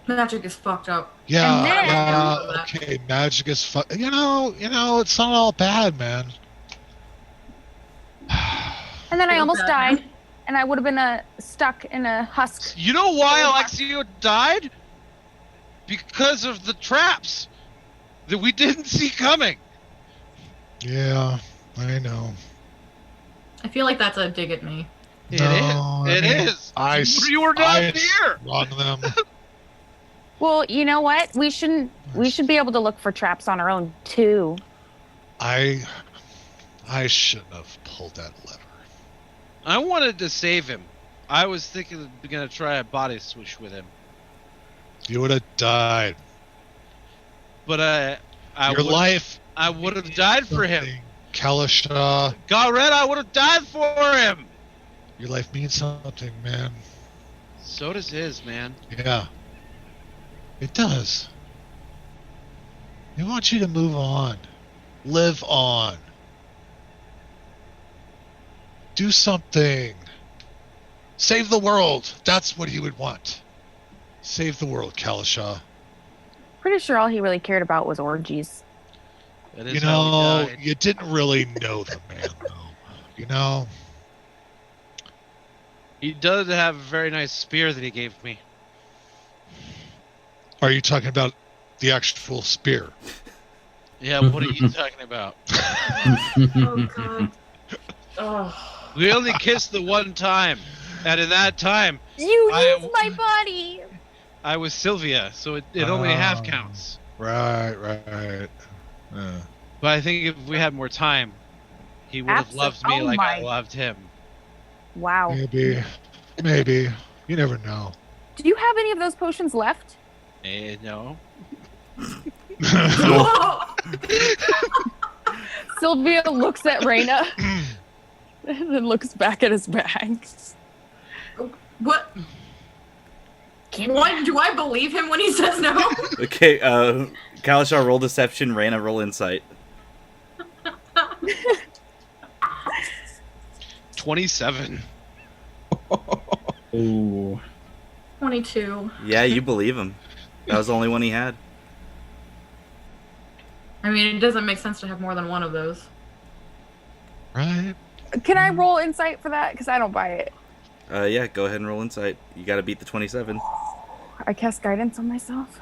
Magic is fucked up. Yeah, And then- yeah, okay, magic is you know, it's not all bad, man. And then I Feel almost bad. died, and I would have been stuck in a husk. You know why Alexio died? Because of the traps that we didn't see coming. Yeah, I know. I feel like that's a dig at me. It No, is. It I mean, is. You were not I here. Run them. Well, you know what? We should be able to look for traps on our own too. I shouldn't have pulled that lever. I wanted to save him. I was thinking of gonna try a body switch with him, You would have died. but Your life. I would have died for him. Kalasha, God, Red, I would have died for him. your life means something, man. So does his, man. Yeah. It does. We want you to move on. Live on. Do something. Save the world. That's what he would want. Save the world, Kalasha. Pretty sure all he really cared about was orgies. That is You how he know, died. you didn't really know the man, though. You know? He does have a very nice spear that he gave me. Are you talking about the actual spear? Yeah, what are you talking about? Oh god. Oh. We only kissed the one time, and in that time, You I- used my body. I was Sylvia, so it only half Oh. counts. Right. But I think if we had more time, he would have loved me Oh like I my- loved him. Wow. Maybe. You never know. Do you have any of those potions left? No. Whoa! Sylvia looks at Reina and then looks back at his bag. What? What? Do I believe him when he says no? Okay, Kalasha, roll deception. Reina, roll insight. 27. Oh. 22. Yeah, you believe him. That was the only one he had. I mean, it doesn't make sense to have more than one of those. Right? Can I roll insight for that? Because I don't buy it. Yeah, go ahead and roll insight. You got to beat the 27. I cast guidance on myself.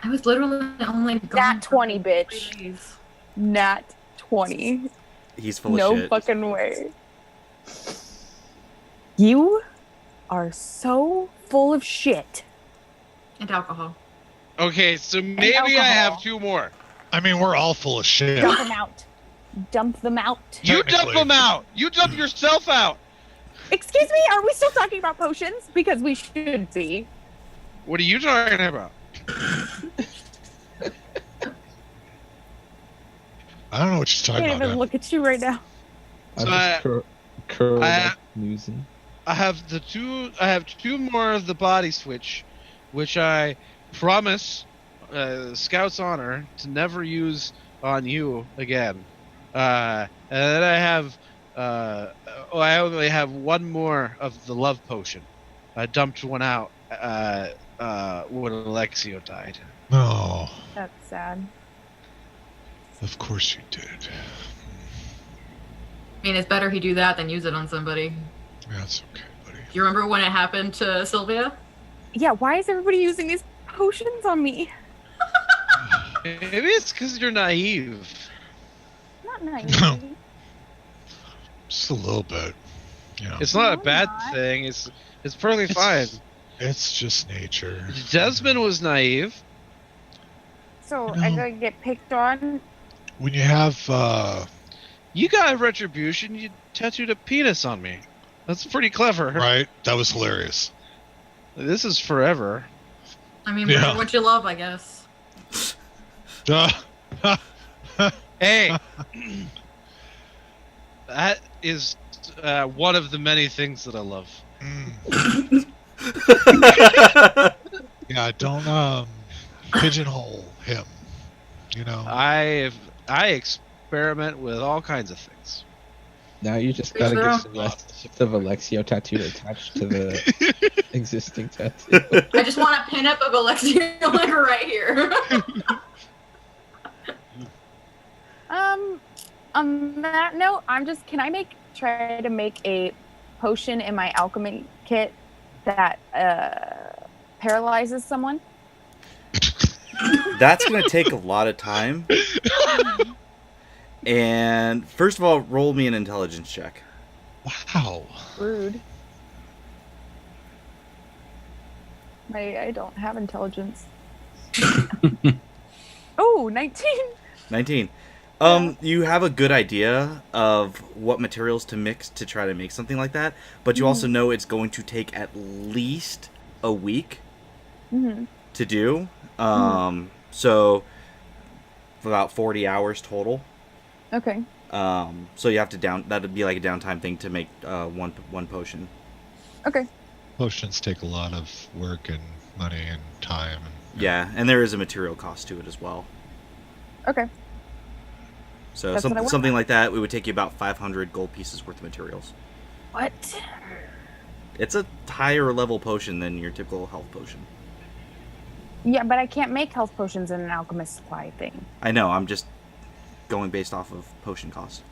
I was literally only gone Nat for 20, 3 bitch. days. Nat 20. He's full of No shit. fucking way. You are so full of shit. And alcohol. Okay, so maybe I have 2 more. I mean, we're all full of shit. Dump them out. Dump them out. You dump Technically. them out. You dump yourself out. Excuse me, are we still talking about potions? Because we should be. What are you talking about? I don't know what she's I talking can't about. even man. look at you right now. I'm So just curled I- up, snoozing. I have 2 more of the body switch, which I promise, Scout's honor, to never use on you again. And then I have, I only have 1 more of the love potion. I dumped one out when Alexio died. No, That's sad. of course you did. I mean, it's better he do that than use it on somebody. That's okay, buddy. Do you remember when it happened to Sylvia? Yeah, why is everybody using these potions on me? Maybe it's because you're naive. Not naive. Just a little bit. You know, It's not a No, bad not. thing. It's perfectly fine. it's just nature. Desmond was naive. So No. I gotta get picked on. When you have, You got retribution. You tattooed a penis on me. That's pretty clever. right? That was hilarious. This is forever. I mean, Yeah. what you love, I guess. Hey, that is one of the many things that I love. Mm. Yeah, don't pigeonhole him. You know. I experiment with all kinds of things. Now you just Is gotta there get a- the rest of Alexio tattoo attached to the existing tattoo. I just want a pinup of Alexia like right here. On that note, can I try to make a potion in my alchemy kit that paralyzes someone? That's going to take a lot of time. And first of all, roll me an intelligence check. Wow. Rude. I don't have intelligence. Oh, 19. 19. You have a good idea of what materials to mix to try to make something like that, but you also know it's going to take at least a week Mm-hmm. to do. So about 40 hours total. Okay. So you have to that'd be like a downtime thing to make one potion. Okay. Potions take a lot of work and money and time. And, Yeah, and there is a material cost to it as well. Okay. So That's what I want. something like that, it would take you about 500 gold pieces worth of materials. What? It's a higher level potion than your typical health potion. Yeah, but I can't make health potions in an alchemist supply thing. I know, I'm just going based off of potion cost.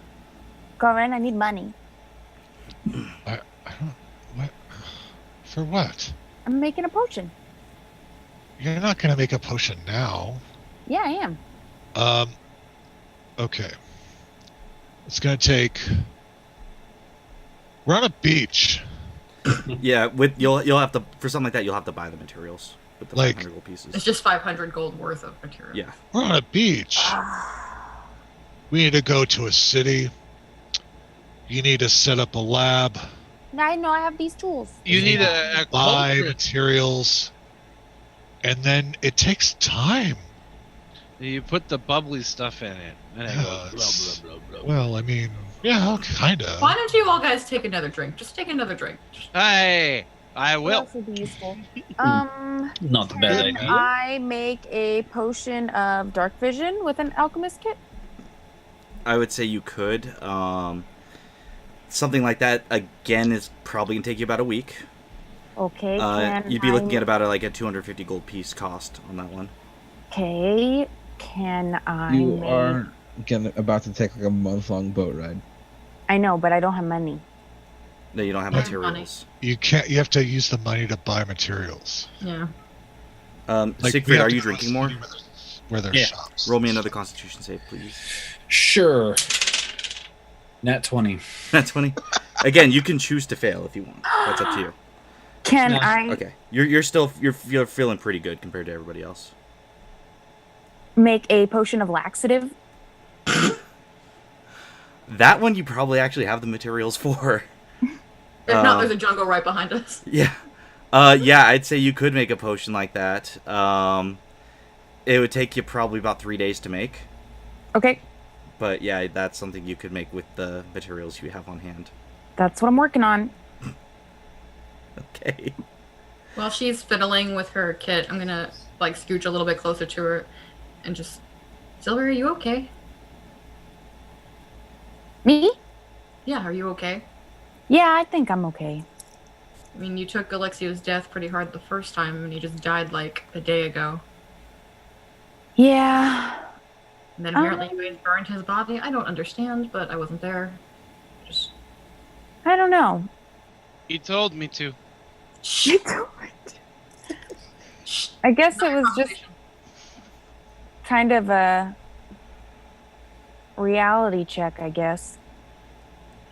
Corinne, I need money. I don't. What? For what? I'm making a potion. You're not gonna make a potion now. Yeah, I am. Okay. It's gonna take. We're on a beach. Yeah, you'll have to, for something like that, you'll have to buy the materials with the Like- 500 gold pieces. It's just 500 gold worth of material. Yeah. We're on a beach. We need to go to a city. You need to set up a lab, Now I know I have these tools. You need a buy culprit. materials, and then it takes time. You put the bubbly stuff in it, and it goes Yes. blah, blah, blah, blah. Well, I mean, yeah, kinda. Why don't you all guys take another drink? Just take another drink. Hey, I What will. else would be useful? Not a bad Can idea. I make a potion of dark vision with an alchemist kit? I would say you could. Something like that, again, is probably going to take you about a week. Okay. You'd be looking at about like a 250 gold piece cost on that one. Okay. Can I You make... are about to take like a month-long boat ride. I know, but I don't have money. No, you don't have Money. materials. You can't. You have to use the money to buy materials. Yeah. Like, we Siegfried, have are to you go to drinking more? city Where there's Yeah. shops. Roll me another Constitution save, please. Sure. Nat 20. That's 20. Again, you can choose to fail if you want. That's up to you. Can No. I Okay, you're still you're feeling pretty good compared to everybody else. make a potion of laxative? That one you probably actually have the materials for. If not, there's a jungle right behind us. Yeah. Yeah, I'd say you could make a potion like that. It would take you probably about 3 days to make. Okay, But yeah, that's something you could make with the materials you have on hand. that's what I'm working on. Okay. While she's fiddling with her kit, I'm gonna like scooch a little bit closer to her and just, Silver, are you okay? Me? Yeah, are you okay? Yeah, I think I'm okay. I mean, you took Alexio's death pretty hard the first time, and he just died like a day ago. Yeah. And then apparently you guys burned his body. I don't understand, but I wasn't there. Just I don't know. He told me to. I guess it was just kind of a reality check, I guess.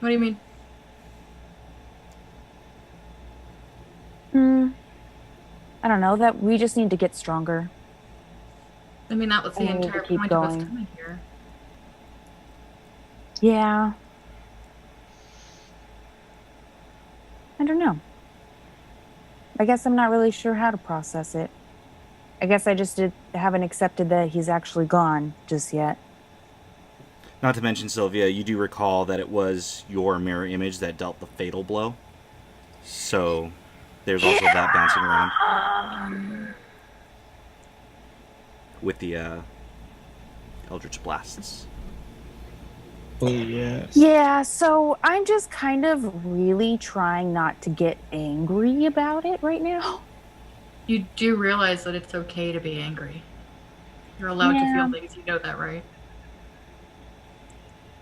What do you mean? I don't know, that we just need to get stronger. I mean, that was the I need to entire keep point of us going. coming here. Yeah. I don't know. I guess I'm not really sure how to process it. I guess I just haven't accepted that he's actually gone just yet. Not to mention, Sylvia, you do recall that it was your mirror image that dealt the fatal blow. So there's also that bouncing around. With the Eldritch Blasts. Oh yes. Yeah, so I'm just kind of really trying not to get angry about it right now. You do realize that it's okay to be angry. You're allowed to Yeah. feel things, you know that, right?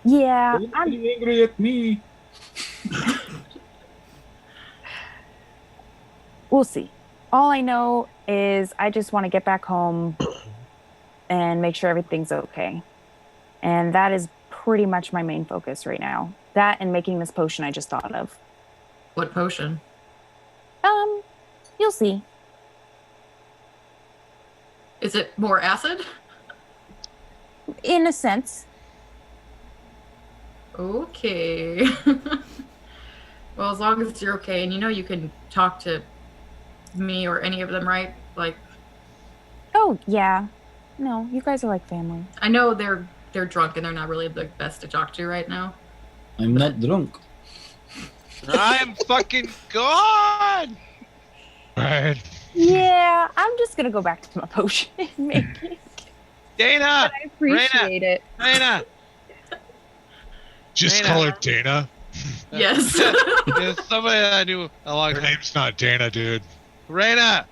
Yeah, Are you angry at me? we'll see. All I know is I just want to get back home and make sure everything's okay. And that is pretty much my main focus right now. That and making this potion I just thought of. What potion? You'll see. Is it more acid? In a sense. Okay. Well, as long as you're okay, and you know you can talk to me or any of them, right? Like, Oh, yeah. No, you guys are like family. I know they're drunk and they're not really the best to talk to right now. I'm not drunk. I'm fucking gone! Right. Yeah, I'm just gonna go back to my potion and make it. Dana! I appreciate it. Reina! Just Reina. call her Dana. Yes. There's somebody that I knew a long Her time. name's not Dana, dude. Reina!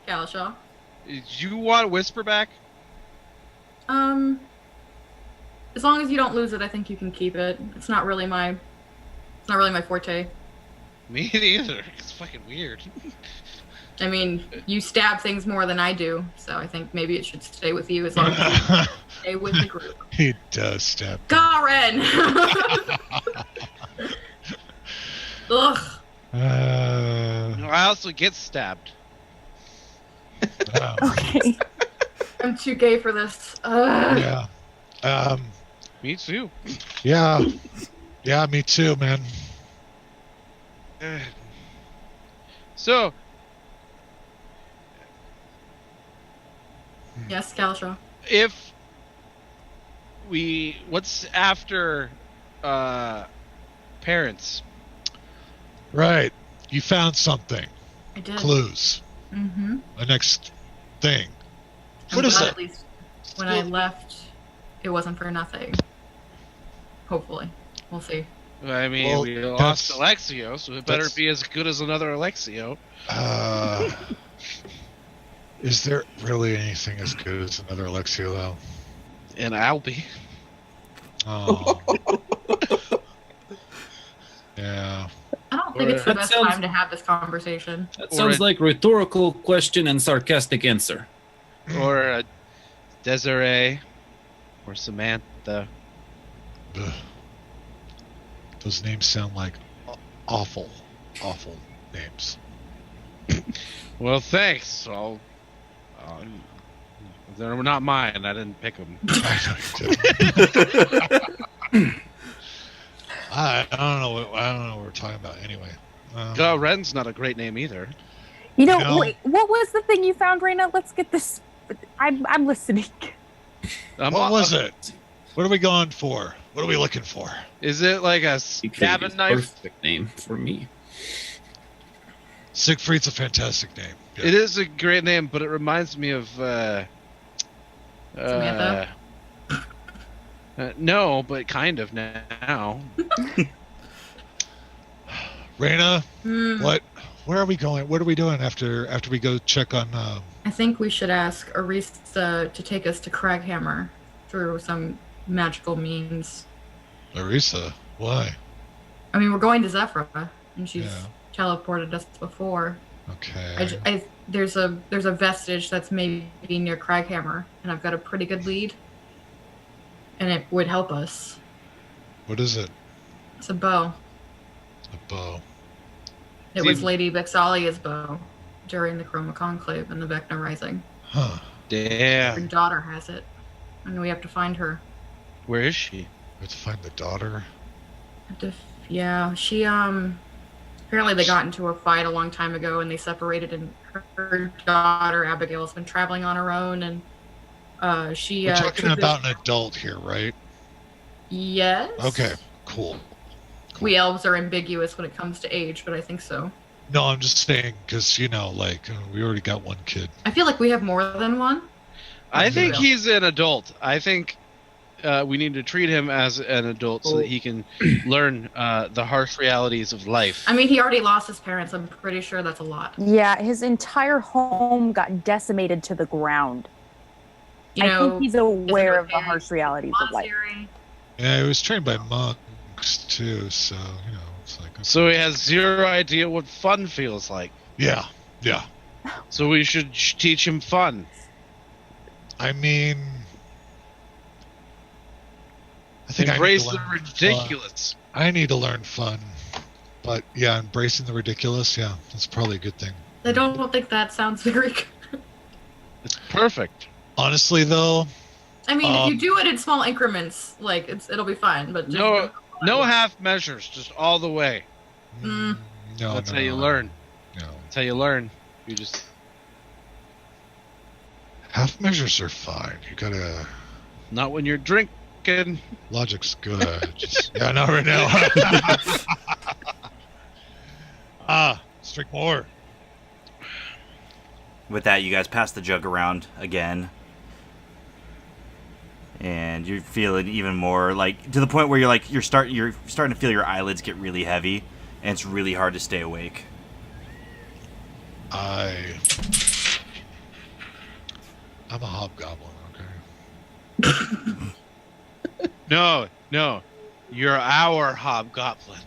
Kalishaw. You want Whisper back? As long as you don't lose it, I think you can keep it. It's not really my forte. Me neither. It's fucking weird. I mean, you stab things more than I do, so I think maybe it should stay with you as long as you stay with the group. He does step. Garen! Ugh. I also get stabbed. Okay. I'm too gay for this. Ugh. Yeah. Me too. Yeah. Yeah, me too, man. So, Yes, Kalishaw. if what's after parents? Right. You found something. I did. Clues. Mm-hmm. The next thing. I'm What is glad it? At least when I left, it wasn't for nothing. Hopefully. We'll see. I mean, Well, we lost that's- Alexio, so it better that's- be as good as another Alexio. Is there really anything as good as another Alexio, though? And I'll be. Oh. Yeah. I don't think it's the That best sounds- time to have this conversation. That Or sounds a- like rhetorical question and sarcastic answer. Or Desiree. Or Samantha. Ugh. Those names sound like awful names. Well, thanks. They're not mine. I didn't pick them. I know you did. I don't know what we're talking about anyway. Ren's not a great name either. You know, No. wait, what was the thing you found, Reina? Let's get this. I'm listening. What was it? What are we going for? What are we looking for? Is it like a Siegfried stabbing is knife? Perfect name for me. Siegfried's a fantastic name. Yeah. It is a great name, but it reminds me of Samantha? No, but kind of now. Raina, Hmm. where are we going? What are we doing after we go check on I think we should ask Arisa to take us to Craghammer through some magical means. Larissa? Why? I mean, we're going to Zephrah, and she's Yeah. teleported us before. Okay. There's a vestige that's maybe near Craghammer, and I've got a pretty good lead, and it would help us. What is it? It's a bow. A bow. It See- was Lady Vexalia's bow during the Chroma Conclave and the Vecna Rising. Huh. Her Damn. daughter has it, and we have to find her. Where is she? We have to find the daughter. Yeah, she apparently they got into a fight a long time ago and they separated, and her daughter Abigail has been traveling on her own, and she We're talking took about an adult here, right? yes. Okay. Cool. We elves are ambiguous when it comes to age, but I think so. No, I'm just saying because we already got one kid. I feel like we have more than one. I think Yeah. he's an adult. I think we need to treat him as an adult so that he can learn the harsh realities of life. I mean, he already lost his parents. I'm pretty sure that's a lot. Yeah, his entire home got decimated to the ground. You I know, think he's aware of the very harsh realities of life. monastery. Yeah, he was trained by monks too, so it's like. So he has zero idea what fun feels like. Yeah. So we should teach him fun. I mean, I think Embrace I the need to learn ridiculous. Fun. I need to learn fun, but yeah, embracing the ridiculous. Yeah, that's probably a good thing. I don't think that sounds very good. It's perfect. Honestly, though, I mean, if you do it in small increments, like it'll be fine. But just No half measures, just all the way. Mm. No, That's no, how you no, learn. No, That's how you learn. You just half measures are fine. You gotta. not when you're drinking. Logic's good. Yeah, not right now. Let's drink more. With that, you guys pass the jug around again. And you're feeling even more like to the point where you're starting to feel your eyelids get really heavy, and it's really hard to stay awake. I'm a hobgoblin, okay? No. You're our hobgoblin.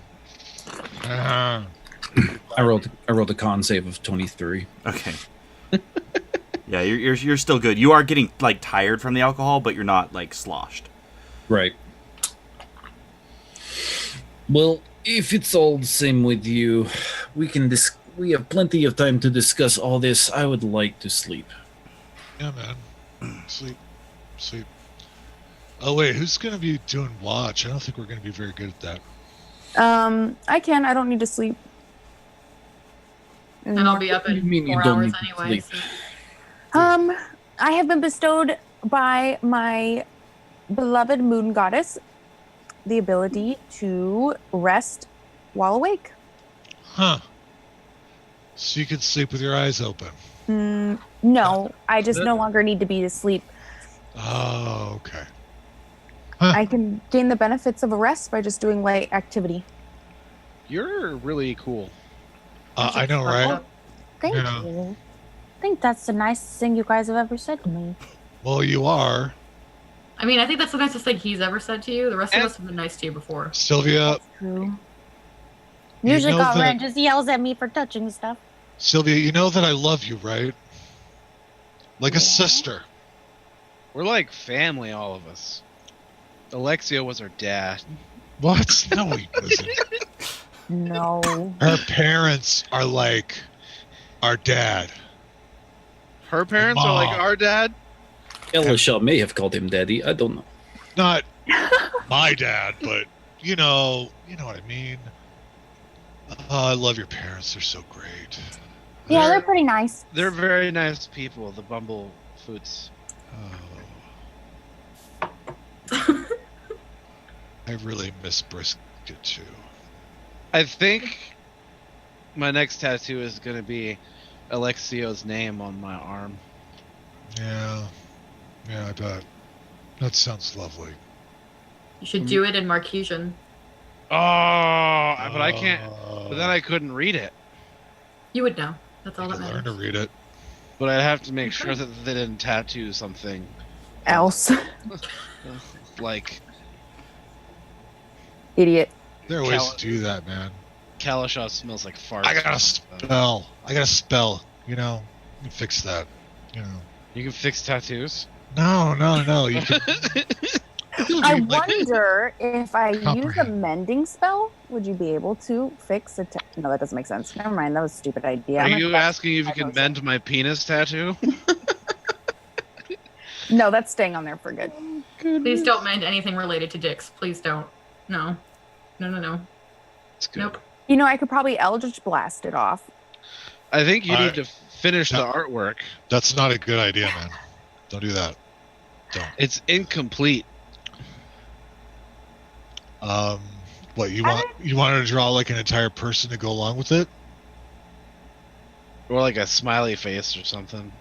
Uh-huh. I rolled a con save of 23. Okay. Yeah, you're still good. You are getting tired from the alcohol, but you're not sloshed. Right. Well, if it's all the same with you, we have plenty of time to discuss all this. I would like to sleep. Yeah, man. Sleep. Oh, wait, who's going to be doing watch? I don't think we're going to be very good at that. I can. I don't need to sleep. and I'll be up What do in you mean you 4 don't hours need to anyway. sleep? So. I have been bestowed by my beloved moon goddess the ability to rest while awake. Huh. So you can sleep with your eyes open. No, I just no longer need to be asleep. Oh, okay. I can gain the benefits of a rest by just doing light activity. You're really cool. I know, right? Thank Yeah. you. I think that's the nicest thing you guys have ever said to me. Well, you are. I mean, I think that's the nicest thing he's ever said to you. The rest of And- us have been nice to you before. Sylvia, True. You Usually know Galren that- just yells at me for touching stuff. Sylvia, you know that I love you, right? Like Yeah. a sister. We're like family, all of us. Alexia was her dad. What? No, he wasn't. No. Her parents are like our dad. Her parents are like Mom. our dad. Elisha may have called him daddy. I don't know. Not my dad, but you know what I mean. I love your parents. They're so great. Yeah, they're pretty nice. They're very nice people, the Bumblefoots. Oh. I really miss brisket too. I think my next tattoo is going to be Alexio's name on my arm. Yeah, I bet. That sounds lovely. You should do it in Marquesian. Oh, but I can't. But then I couldn't read it. You would know. That's all You that can learn to matters. read it. But I'd have to make sure that they didn't tattoo something Else. like Idiot. There are ways to do that, man. Kalasha smells like fart. I got a spell. You know, you can fix that. You know. You can fix tattoos. No. You can. I wonder if I use a Comprehend. mending spell, would you be able to fix a No, that doesn't make sense. Never mind, that was a stupid idea. Are I'm gonna you stop. asking if you can mend my penis tattoo? No, that's staying on there for good. Please don't mend anything related to dicks. Please don't. No. It's good. Nope. You know, I could probably Eldritch Blast it off. I think you I- need to finish the No. artwork. That's not a good idea, man. Don't do that. Don't. It's incomplete. What you want? You wanted to draw like an entire person to go along with it? Or like a smiley face or something.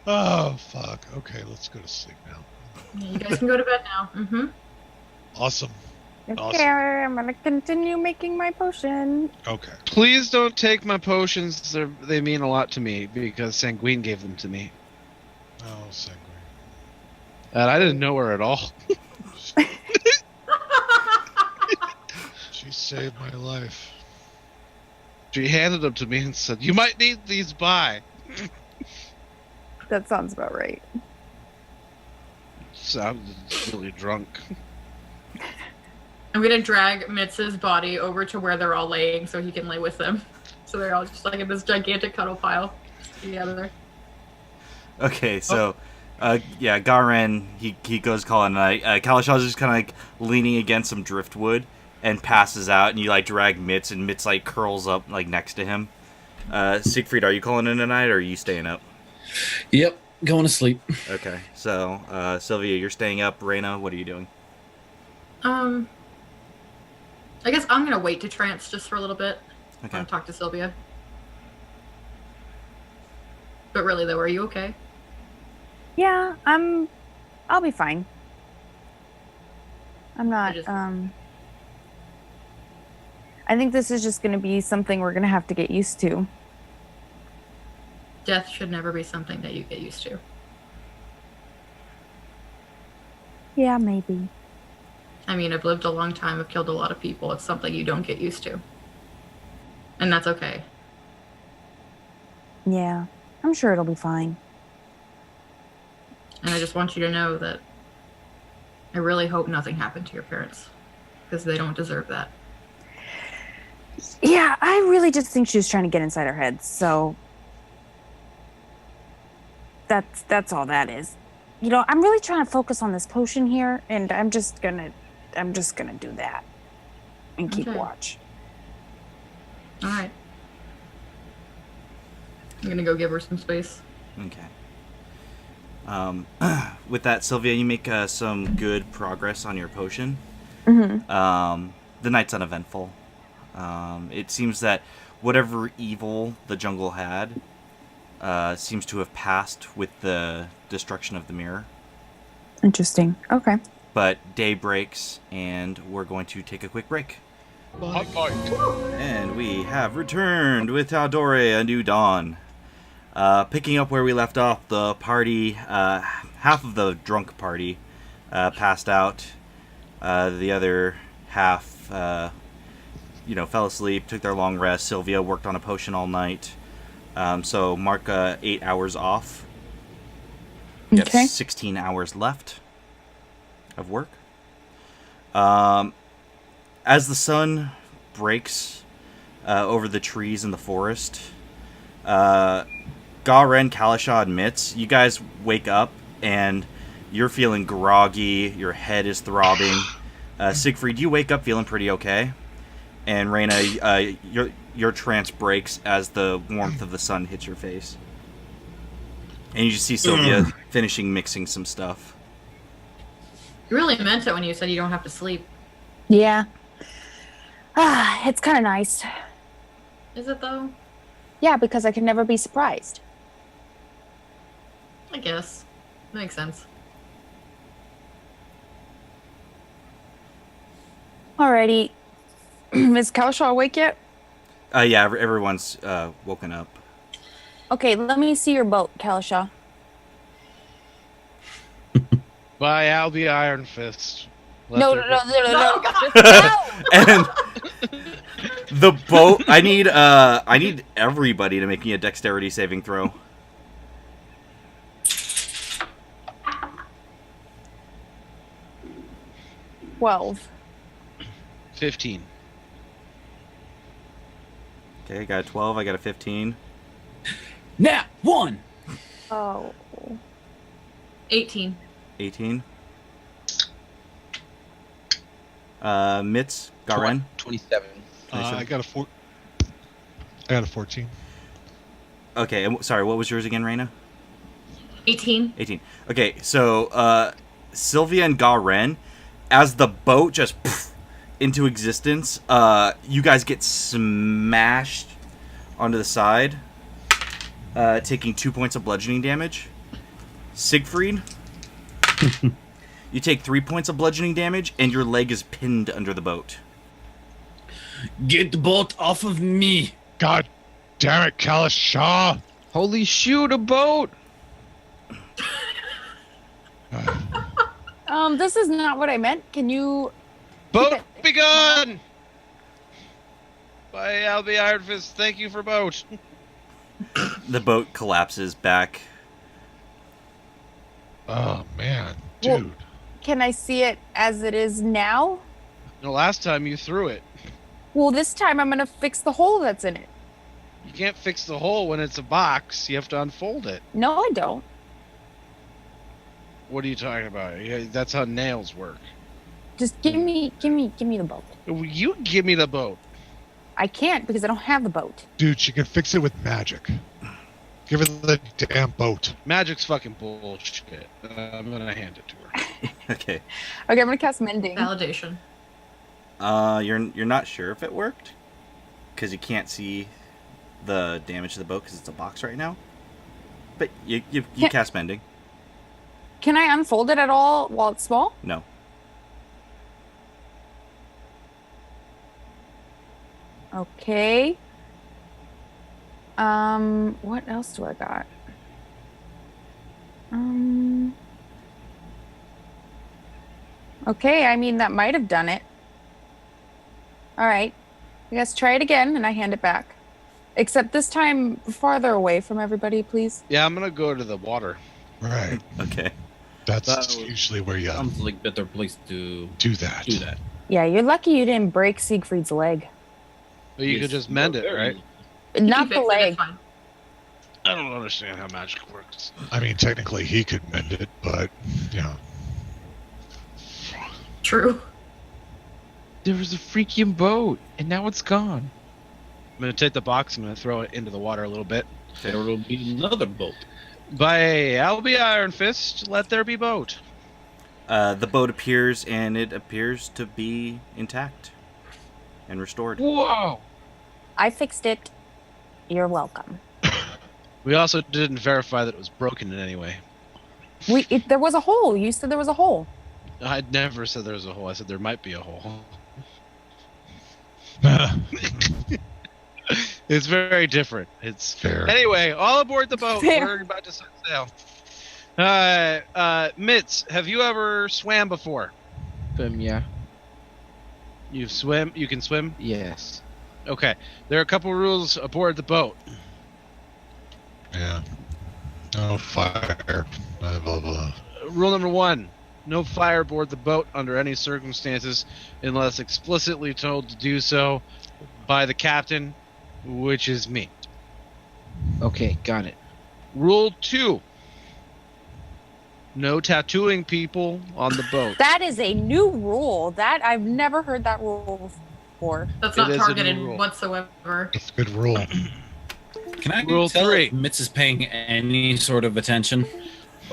Oh fuck. Okay, let's go to sleep now. Yeah, you guys can go to bed now. Mm-hmm. Awesome. Okay, Awesome. I'm gonna continue making my potion. Okay. Please don't take my potions. They mean a lot to me because Sanguine gave them to me. Oh, sanguine. And I didn't know her at all. She saved my life. She handed them to me and said, "You might need these by." That sounds about right. Sounded really drunk. I'm gonna drag Mitz's body over to where they're all laying so he can lay with them. So they're all just like in this gigantic cuddle pile together. Okay, so, yeah, Garen, he goes calling night. Kalashaw's just kind of like leaning against some driftwood and passes out, and you like drag Mitz, and Mitz like curls up like next to him. Siegfried, are you calling in tonight, or are you staying up? Yep, going to sleep. Okay, so Sylvia, you're staying up. Reina, what are you doing? I guess I'm gonna wait to trance just for a little bit. Okay. And talk to Sylvia. But really though, are you okay? Yeah, I'll be fine. I'm not, just- I think this is just gonna be something we're gonna have to get used to. Death should never be something that you get used to. Yeah, maybe. I mean, I've lived a long time, I've killed a lot of people. It's something you don't get used to. And that's okay. Yeah, I'm sure it'll be fine. And I just want you to know that I really hope nothing happened to your parents. Because they don't deserve that. Yeah, I really just think she was trying to get inside our heads, so that's all that is. You know, I'm really trying to focus on this potion here, and I'm just gonna do that and keep Okay. watch. Alright. I'm gonna go give her some space. Okay. With that, Sylvia, you make some good progress on your potion. Mm-hmm. The night's uneventful. It seems that whatever evil the jungle had seems to have passed with the destruction of the mirror. Interesting. Okay. But day breaks, and we're going to take a quick break. Hot fight. And we have returned with Tal'Dorei, A New Dawn. Picking up where we left off, the party, half of the drunk party passed out. The other half, fell asleep, took their long rest. Sylvia worked on a potion all night. So mark 8 hours off. You Okay. have 16 hours left of work. As the sun breaks over the trees in the forest, Garen Kalasha admits, you guys wake up and you're feeling groggy, your head is throbbing. Siegfried, you wake up feeling pretty okay. And Reina, your trance breaks as the warmth of the sun hits your face. And you just see Sylvia finishing mixing some stuff. You really meant it when you said you don't have to sleep. Yeah. It's kind of nice. Is it though? Yeah, because I can never be surprised. I guess. Makes sense. Alrighty. Is Kalasha awake yet? Yeah, everyone's woken up. Okay, let me see your boat, Kalasha. By Albie Iron Fist. No. No, God. No! And the boat, I need everybody to make me a dexterity saving throw. Twelve. 15. Okay, I got a 12, I got a 15. Nat 1. Oh. 18. 18. Mitz, Garen. 27. I got a 14. Okay, sorry, what was yours again, Reina? 18. 18. Okay, so Sylvia and Garen, as the boat just into existence, you guys get smashed onto the side, taking 2 points of bludgeoning damage. Siegfried, you take 3 points of bludgeoning damage, and your leg is pinned under the boat. Get the boat off of me. God damn it, Kalasha! Holy shoot, a boat! This is not what I meant. Can you... Boat begun! By Albie Iron Fist, thank you for boat. The boat collapses back. Oh, man. Well- Dude. Can I see it as it is now? The last time you threw it. Well, this time I'm gonna fix the hole that's in it. You can't fix the hole when it's a box. You have to unfold it. No, I don't. What are you talking about? Yeah, that's how nails work. Just give me the boat. You give me the boat. I can't because I don't have the boat. Dude, she can fix it with magic. Give her the damn boat. Magic's fucking bullshit. I'm gonna hand it to her. Okay. Okay, I'm gonna cast Mending. Validation. You're not sure if it worked, because you can't see the damage to the boat because it's a box right now. But you Can't- cast mending. Can I unfold it at all while it's small? No. Okay. What else do I got? Okay, I mean, that might have done it. All right. I guess try it again, and I hand it back. Except this time farther away from everybody, please. Yeah, I'm gonna go to the water. Right. Okay. That's That was- usually where you Sounds like better place to do that. do that. Yeah, you're lucky you didn't break Siegfried's leg. But you could just mend it, right? You Not can the fix it, leg. it's fine. I don't understand how magic works. I mean, technically he could mend it, but, yeah. True. There was a freaking boat, and now it's gone. I'm gonna take the box. I'm gonna throw it into the water a little bit. There will be another boat. By Albie Iron Fist, let there be boat. The boat appears, and it appears to be intact and restored. Whoa! I fixed it. You're welcome. We also didn't verify that it was broken in any way. There was a hole. You said there was a hole. I never said there was a hole. I said there might be a hole. It's very different. It's Fair. Anyway, all aboard the boat. Fair. We're about to set sail. Mitz, have you ever swam before? Yeah. You swim? You can swim? Yes. Okay. There are a couple rules aboard the boat. Yeah. No fire. Blah, blah, blah. Rule number 1. No fire aboard the boat under any circumstances unless explicitly told to do so by the captain, which is me. Okay, got it. Rule 2. No tattooing people on the boat. That is a new rule. That I've never heard that rule before. That's It not is a targeted new rule. whatsoever. That's a good rule. Can I Rule tell 3. if Mitz is paying any sort of attention?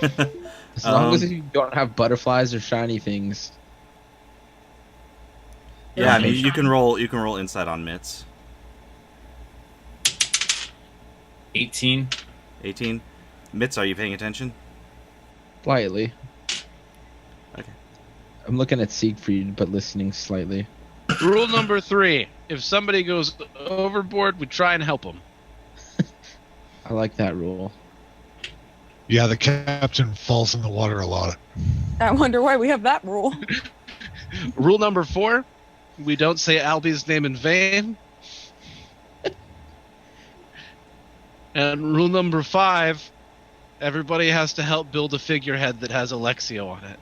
As long as you don't have butterflies or shiny things. Yeah, I mean, you can roll insight on Mitz. 18. 18. Mitz, are you paying attention? Slightly. Okay. I'm looking at Siegfried, but listening slightly. Rule number 3. If somebody goes overboard, we try and help them. I like that rule. Yeah, the captain falls in the water a lot. I wonder why we have that rule. Rule number 4. We don't say Albie's name in vain. And rule number 5. Everybody has to help build a figurehead that has Alexio on it.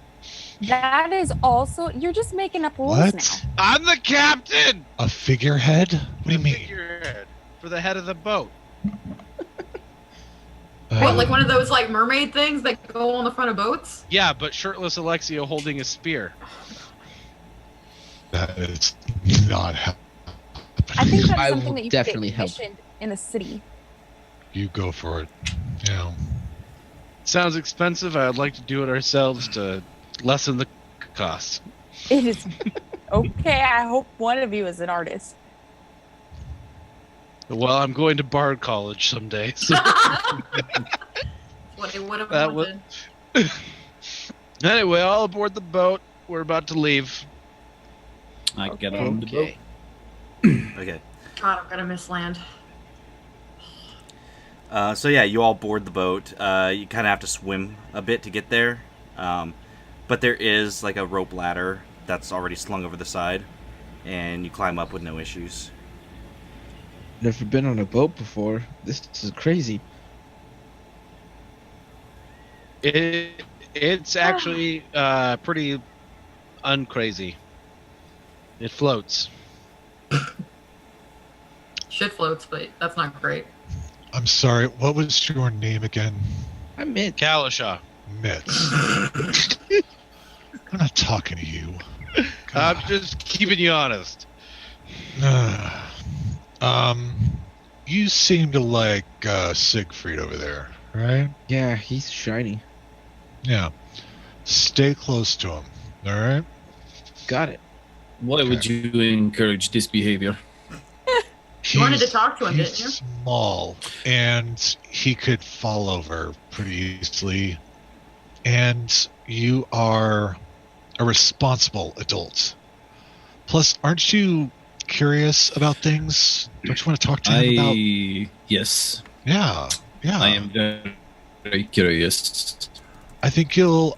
That is also, you're just making up rules What? now. I'm the captain! A figurehead? What do you The mean? figurehead for the head of the boat. What, like one of those like mermaid things that go on the front of boats? Yeah, but shirtless Alexio holding a spear. That is not happening. I think that's I something will that you definitely get help. commissioned in the city. You go for it. Yeah. Sounds expensive. I'd like to do it ourselves to lessen the cost. It is okay. I hope one of you is an artist. Well, I'm going to Bard College someday. So What they would have That would- wanted. anyway, all aboard the boat. We're about to leave. I get Okay. on the boat. Okay. God, I'm gonna miss land. So yeah, you all board the boat. You kind of have to swim a bit to get there, but there is like a rope ladder that's already slung over the side, and you climb up with no issues. Never been on a boat before. This is crazy. It's actually pretty uncrazy. It floats. Shit floats, but that's not great. I'm sorry, what was your name again? I'm in. Kalasha. Mitz. I'm not talking to you. I'm just keeping you honest. You seem to like Siegfried over there, right? Yeah, he's shiny. Yeah. Stay close to him, alright? Got it. Why would you encourage this behavior? You wanted to talk to him, he's didn't you? small, and he could fall over pretty easily. And you are a responsible adult. Plus, aren't you curious about things? Don't you want to talk to him about? Yes, Yeah, yeah. I am very curious. I think it'll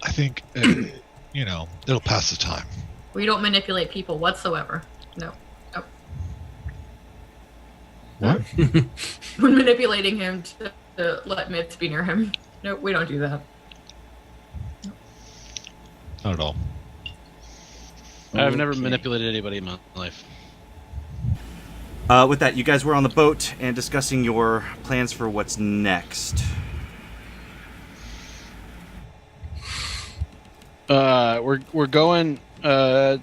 pass the time. We don't manipulate people whatsoever. No. Nope. What? When manipulating him to let Mitz be near him. Nope, we don't do that. Not at all. I've never Okay. manipulated anybody in my life. With that, you guys were on the boat and discussing your plans for what's next. We're going to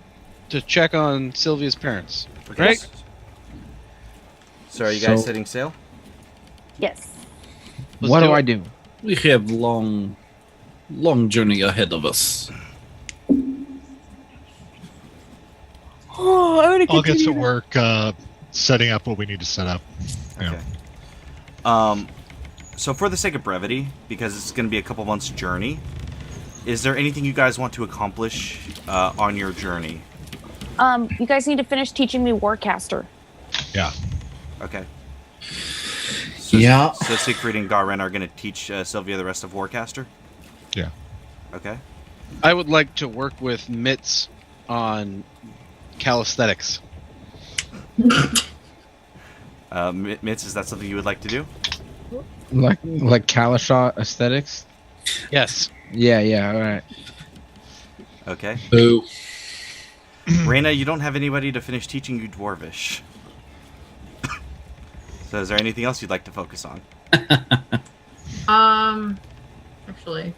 check on Sylvia's parents. Okay. Right? So are you guys So- setting sail? Yes. Let's What do do it. I do? We have long journey ahead of us. Oh, I want to I'll get to work setting up what we need to set up. Yeah. Okay. So for the sake of brevity, because it's going to be a couple months' journey, is there anything you guys want to accomplish on your journey? You guys need to finish teaching me Warcaster. Yeah. Okay. So, Yeah. So Siegfried and Garen are going to teach Sylvia the rest of Warcaster? Yeah. Okay. I would like to work with Mitz on calisthenics. Mitz, is that something you would like to do? Like Kalashot aesthetics? Yes. Yeah, alright. Okay. Boo. Reina, you don't have anybody to finish teaching you Dwarvish. So is there anything else you'd like to focus on? Actually.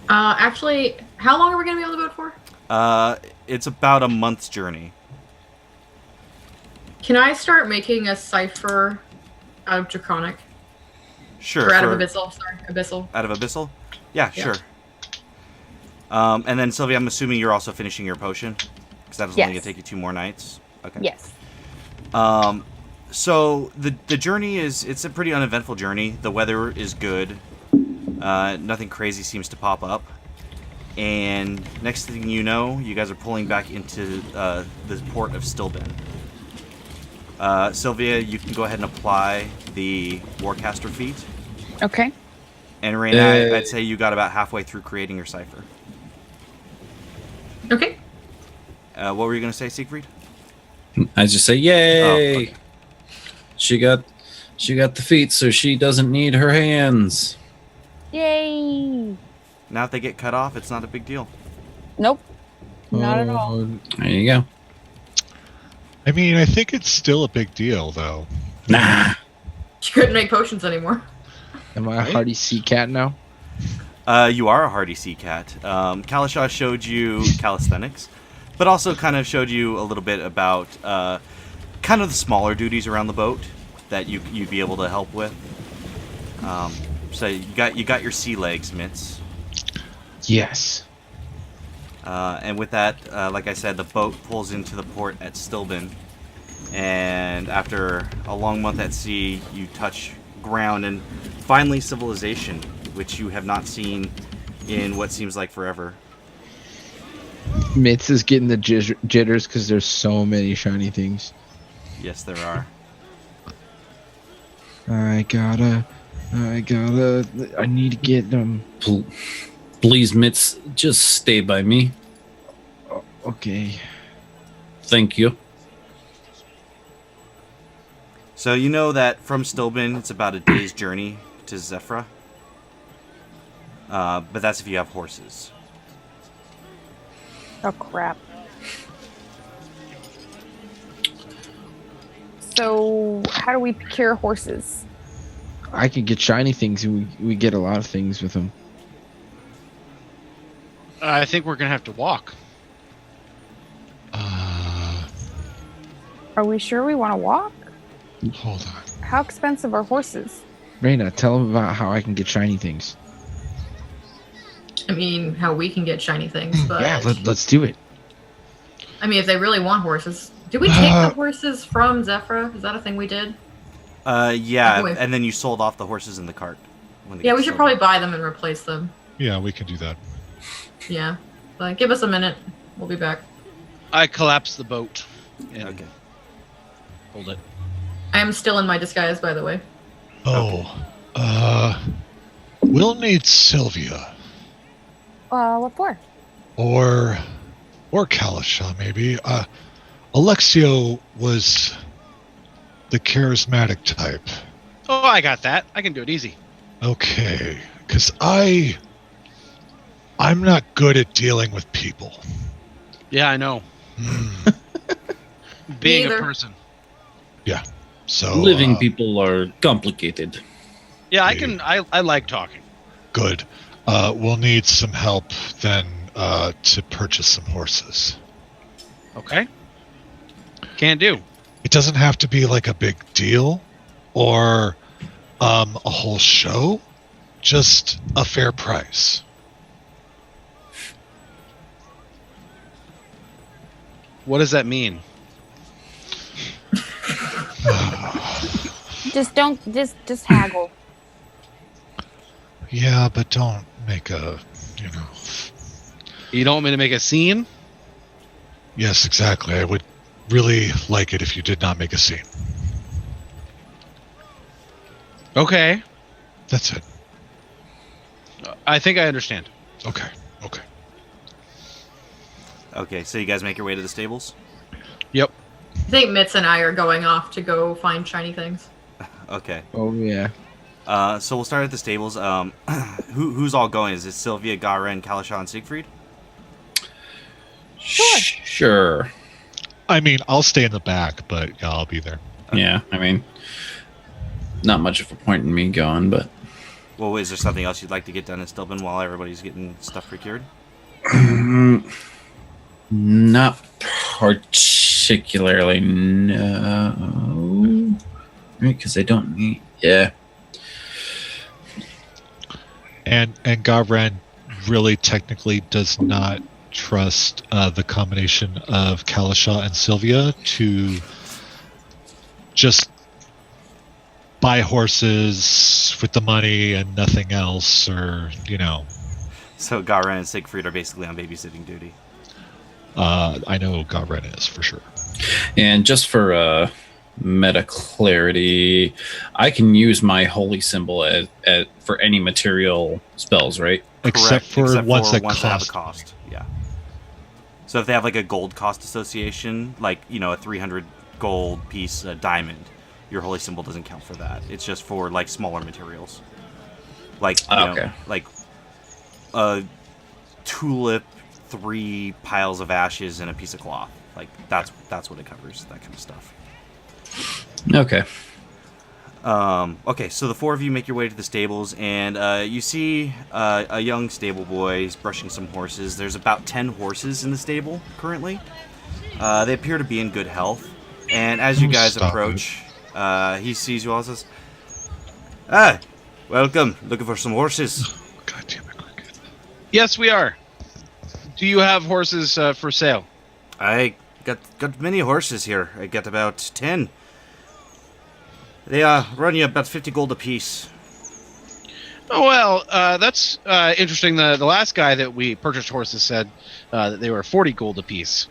Actually, how long are we gonna be able to vote for? It's about a month's journey. Can I start making a cipher out of Draconic? Sure. Or out of Abyssal, sorry. Abyssal. Out of Abyssal? Yeah, Yeah. sure. And then, Sylvia, I'm assuming you're also finishing your potion? Because that was only going to take you 2 more nights? Okay. Yes. So, the journey it's a pretty uneventful journey. The weather is good. Nothing crazy seems to pop up. And next thing you know, you guys are pulling back into the port of Stilben. Sylvia, you can go ahead and apply the Warcaster feat. Okay. And Reina, I'd say you got about halfway through creating your cipher. Okay. What were you going to say, Siegfried? I just say, yay! Oh, okay. She got the feet, so she doesn't need her hands. Yay! Now if they get cut off, it's not a big deal. Nope. Not at all. There you go. I mean, I think it's still a big deal, though. Nah. She couldn't make potions anymore. Am I a hardy sea cat now? You are a hardy sea cat. Kalashaw showed you calisthenics, but also kind of showed you a little bit about kind of the smaller duties around the boat that you'd be able to help with. So you got your sea legs, Mitz. Yes. And with that, like I said, the boat pulls into the port at Stilben, and after a long month at sea, you touch ground and finally civilization, which you have not seen in what seems like forever. Mitz is getting the jitters because there's so many shiny things. Yes, there are. I need to get them. Please, Mitz, just stay by me. Okay. Thank you. So you know that from Stilben, it's about a day's journey to Zephrah. But that's if you have horses. Oh, crap. So, how do we procure horses? I can get shiny things, and we get a lot of things with them. I think we're gonna have to walk. Are we sure we want to walk? Hold on. How expensive are horses? Reina, tell them about how I can get shiny things. I mean, how we can get shiny things, but Yeah, let's do it. I mean, if they really want horses, did we take the horses from Zephrah? Is that a thing we did? Yeah, Wait. and then you sold off the horses in the cart. When they Yeah, get we should sold. probably buy them and replace them. Yeah, we can do that. Yeah, but give us a minute. We'll be back. I collapse the boat and Okay. hold it. I am still in my disguise, by the way. We'll need Sylvia What for? or Kalasha maybe. Alexio was the charismatic type. Oh, I got that. I can do it easy. Okay, because I'm not good at dealing with people. Yeah, I know. Being a Neither. person. Yeah. So Living people are complicated. Yeah, I can. I like talking. Good. We'll need some help then to purchase some horses. Okay. Can do. It doesn't have to be like a big deal or a whole show. Just a fair price. What does that mean? Just haggle. Yeah, but don't make a, You don't want me to make a scene? Yes, exactly. I would really like it if you did not make a scene. Okay. That's it. I think I understand. Okay. Okay, so you guys make your way to the stables? Yep. I think Mitz and I are going off to go find shiny things. Okay. Oh yeah. So we'll start at the stables. Who's all going? Is it Sylvia, Garen, Kalasha, and Siegfried? Sure. I mean, I'll stay in the back, but yeah, I'll be there. Yeah, I mean, not much of a point in me going, but Well, is there something else you'd like to get done in Stilben while everybody's getting stuff procured? not particularly. No, right? Because I don't need. Yeah. And Gavran really technically does not trust the combination of Kalasha and Sylvia to just buy horses with the money and nothing else, or So Garen and Siegfried are basically on babysitting duty. I know Gavran is for sure. And just for meta clarity, I can use my holy symbol for any material spells, right? Except for ones that have a cost. cost. Yeah. So if they have like a gold cost association, like a 300 gold piece diamond, your holy symbol doesn't count for that. It's just for like smaller materials, like like a tulip, 3 piles of ashes, and a piece of cloth. Like that's what it covers. That kind of stuff. Okay. Okay, so the 4 of you make your way to the stables, and you see a young stable boy. He's brushing some horses. There's about 10 horses in the stable currently. They appear to be in good health. And as you guys approach, he sees you all and says, "Ah, welcome. Looking for some horses?" God damn it, Cricket. Yes, we are. Do you have horses for sale? I got many horses here. I got about 10. They run you about 50 gold apiece. Oh, well, that's interesting. The last guy that we purchased horses said that they were 40 gold apiece.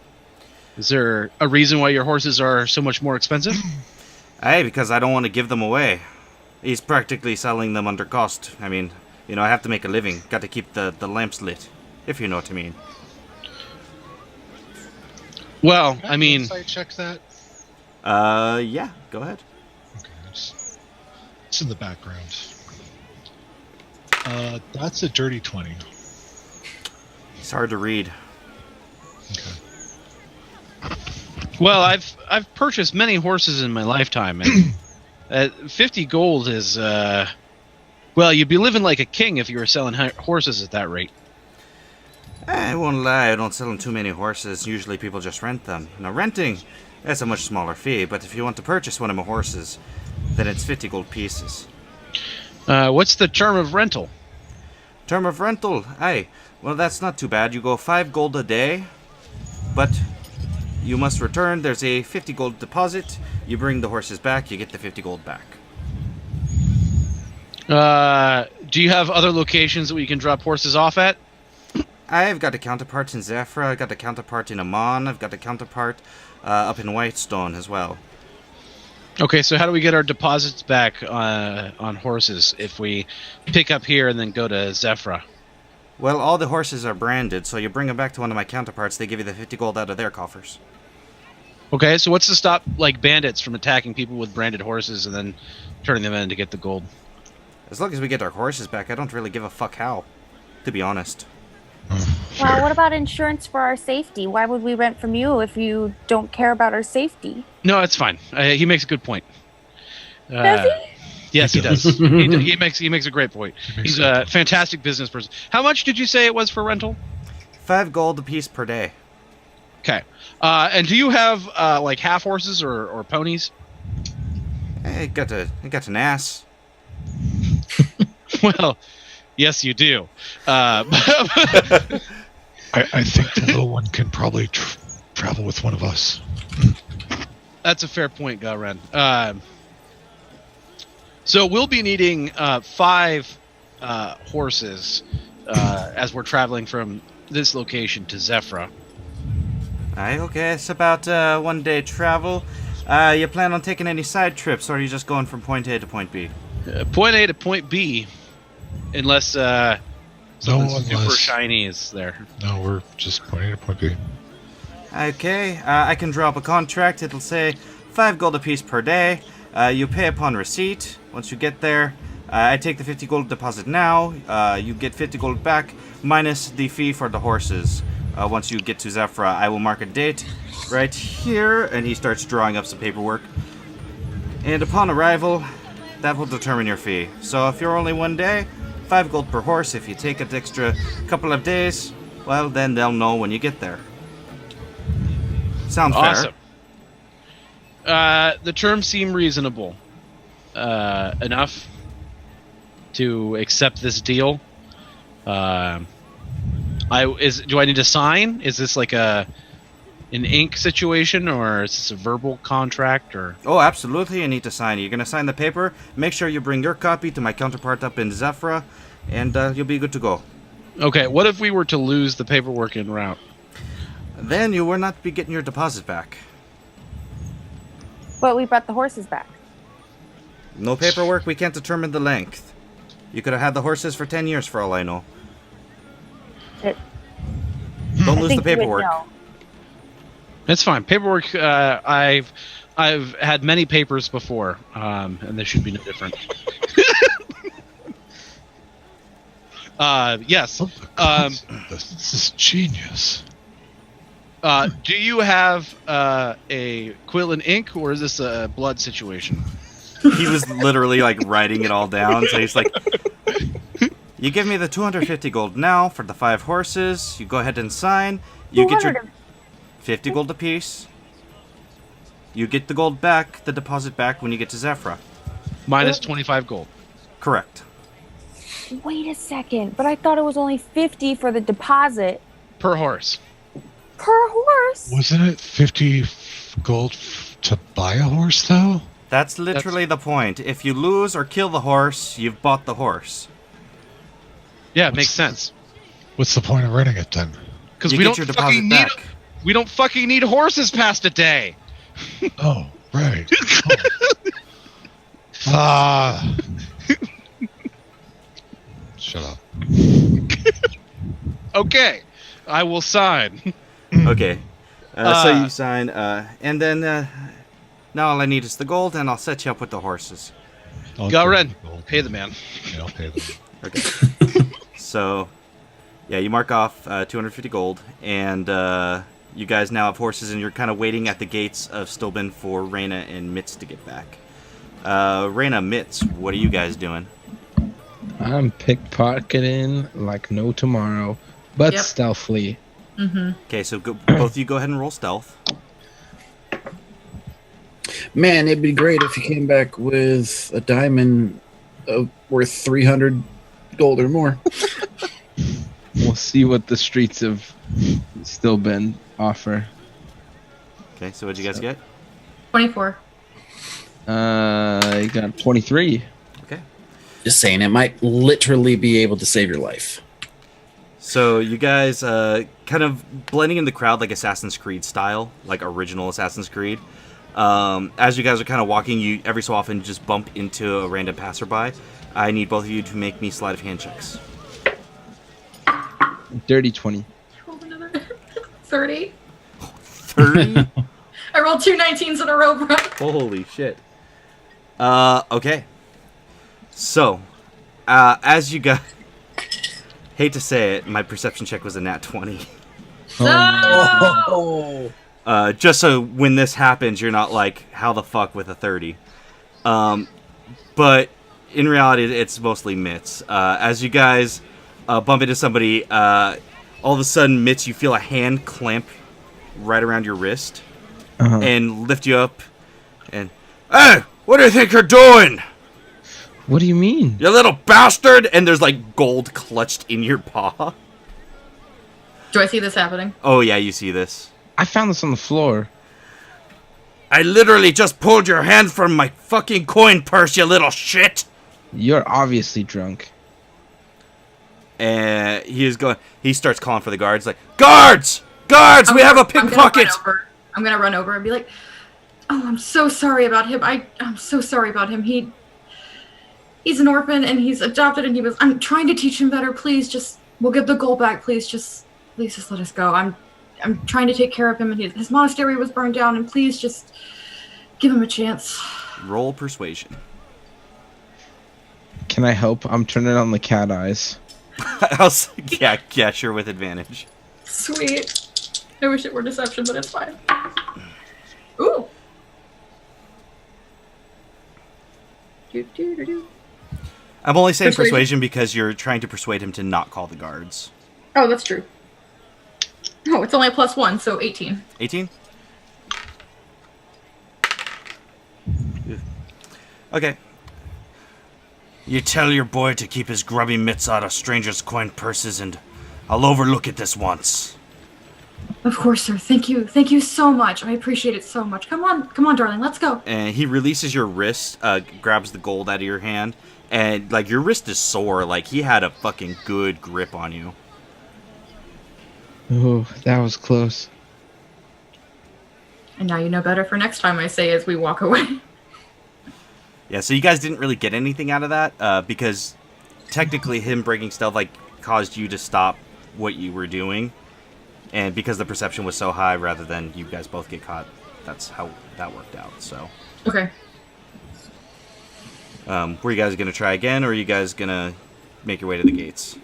Is there a reason why your horses are so much more expensive? Aye, because I don't want to give them away. He's practically selling them under cost. I mean, I have to make a living. Got to keep the lamps lit, if you know what I mean. Well, Can I mean, insight check that? Yeah, go ahead. Okay, it's in the background. That's a dirty 20. It's hard to read. Okay. well, I've purchased many horses in my lifetime, and 50 gold is well, you'd be living like a king if you were selling horses at that rate. I won't lie, I don't sell them too many horses. Usually people just rent them. Now, renting, that's a much smaller fee, but if you want to purchase one of my horses, then it's 50 gold pieces. What's the term of rental? Term of rental? Aye. Well, that's not too bad. You go 5 gold a day, but you must return. There's a 50 gold deposit. You bring the horses back, you get the 50 gold back. Do you have other locations that we can drop horses off at? I've got a counterpart in Zephrah, I've got a counterpart in Amon, I've got a counterpart up in Whitestone as well. Okay, so how do we get our deposits back on horses if we pick up here and then go to Zephrah? Well, all the horses are branded, so you bring them back to one of my counterparts, they give you the 50 gold out of their coffers. Okay, so what's to stop bandits from attacking people with branded horses and then turning them in to get the gold? As long as we get our horses back, I don't really give a fuck how, to be honest. Well, what about insurance for our safety? Why would we rent from you if you don't care about our safety? No, it's fine. He makes a good point. Does he? Yes, he does. he makes a great point. He's a fantastic business person. How much did you say it was for rental? 5 gold apiece per day. Okay. And do you have like half horses or ponies? I got an ass. Well, yes, you do. I think the little one can probably travel with one of us. That's a fair point, Garen. So we'll be needing 5 horses as we're traveling from this location to Zephrah. Aye, okay, it's about 1 day travel. You plan on taking any side trips, or are you just going from point A to point B? Point A to point B, unless something super unless- shiny is there. No, we're just pointing to point B. Okay, I can draw up a contract. It'll say 5 gold apiece per day. You pay upon receipt. Once you get there, I take the 50 gold deposit now. You get 50 gold back, minus the fee for the horses. Once you get to Zephrah, I will mark a date right here, and he starts drawing up some paperwork. And upon arrival, that will determine your fee. So if you're only 1 day, 5 gold per horse. If you take an extra couple of days, well, then they'll know when you get there. Sounds Awesome. fair. The terms seem reasonable enough to accept this deal. Do I need to sign? Is this like an ink situation, or is this a verbal contract, or? Oh, absolutely, you need to sign. You're going to sign the paper. Make sure you bring your copy to my counterpart up in Zephrah, and you'll be good to go. Okay, what if we were to lose the paperwork en route? Then you will not be getting your deposit back. But we brought the horses back. No paperwork, we can't determine the length. You could have had the horses for 10 years for all I know. Don't I lose the think you would paperwork. know. It's fine. Paperwork. I've had many papers before, and this should be no different. Yes. Oh, the concept of this is genius. Do you have a quill and ink, or is this a blood situation? He was literally like writing it all down, so he's like, you give me the 250 gold now for the 5 horses. You go ahead and sign. You get your 50 gold apiece. You get the gold back, the deposit back when you get to Zephrah. Minus 25 gold. Correct. Wait a second, but I thought it was only 50 for the deposit Per horse. per horse. Wasn't it 50 gold to buy a horse, though? That's literally the point. If you lose or kill the horse, you've bought the horse. Yeah, it makes sense. What's the point of renting it then? Because You we get don't your deposit fucking need back. we don't fucking need horses past a day. Oh, right. Ah. Shut up. Okay, I will sign. Okay. So you sign, and then now all I need is the gold, and I'll set you up with the horses. I'll Go, give Ren. you gold. Pay the man. Yeah, I'll pay them. Okay. So, yeah, you mark off 250 gold, and you guys now have horses, and you're kind of waiting at the gates of Stilben for Reina and Mitz to get back. Reina, Mitz, what are you guys doing? I'm pickpocketing like no tomorrow, but Yep. stealthily. Mm-hmm. Okay, so both of you go ahead and roll stealth. Man, it'd be great if you came back with a diamond worth 300 gold or more. We'll see what the streets of Stilben offer. Okay, so what'd you guys get? 24. I got 23. Okay. Just saying, it might literally be able to save your life. So you guys kind of blending in the crowd like Assassin's Creed style, like original Assassin's Creed. As you guys are kind of walking, you every so often just bump into a random passerby. I need both of you to make me sleight of hand checks. Dirty 20. Rolled another 30. 30? I rolled 2 19s in a row, bro. Holy shit. Okay. So, as you guys... Hate to say it, my perception check was a nat 20. No! Just so when this happens, you're not like, how the fuck with a 30. But in reality, it's mostly Mitz. As you guys bump into somebody, all of a sudden, Mitz, you feel a hand clamp right around your wrist and lift you up. And, hey, what do you think you're doing? What do you mean? You little bastard! And there's like gold clutched in your paw. Do I see this happening? Oh yeah, you see this. I found this on the floor. I literally just pulled your hand from my fucking coin purse, you little shit! You're obviously drunk. And he starts calling for the guards, like, Guards! Guards! We have a pickpocket! I'm gonna run over and be like, oh, I'm so sorry about him. I'm so sorry about him. He's an orphan and he's adopted and I'm trying to teach him better. Please we'll give the gold back. Please just let us go. I'm trying to take care of him and his monastery was burned down and please just give him a chance. Roll persuasion. Can I help? I'm turning on the cat eyes. Yeah, sure, with advantage. Sweet. I wish it were deception, but it's fine. Ooh. I'm only saying persuasion because you're trying to persuade him to not call the guards. Oh, that's true. Oh, it's only a +1, so 18. 18? Okay. You tell your boy to keep his grubby mitts out of strangers' coin purses, and I'll overlook it this once. Of course, sir. Thank you. Thank you so much. I appreciate it so much. Come on, darling. Let's go. And he releases your wrist, grabs the gold out of your hand, and, like, your wrist is sore. Like, he had a fucking good grip on you. Oh, that was close. And now you know better for next time, I say as we walk away. Yeah, so you guys didn't really get anything out of that, because technically him breaking stealth, like, caused you to stop what you were doing. And because the perception was so high, rather than you guys both get caught, that's how that worked out, so. Okay. Were you guys going to try again, or are you guys going to make your way to the gates?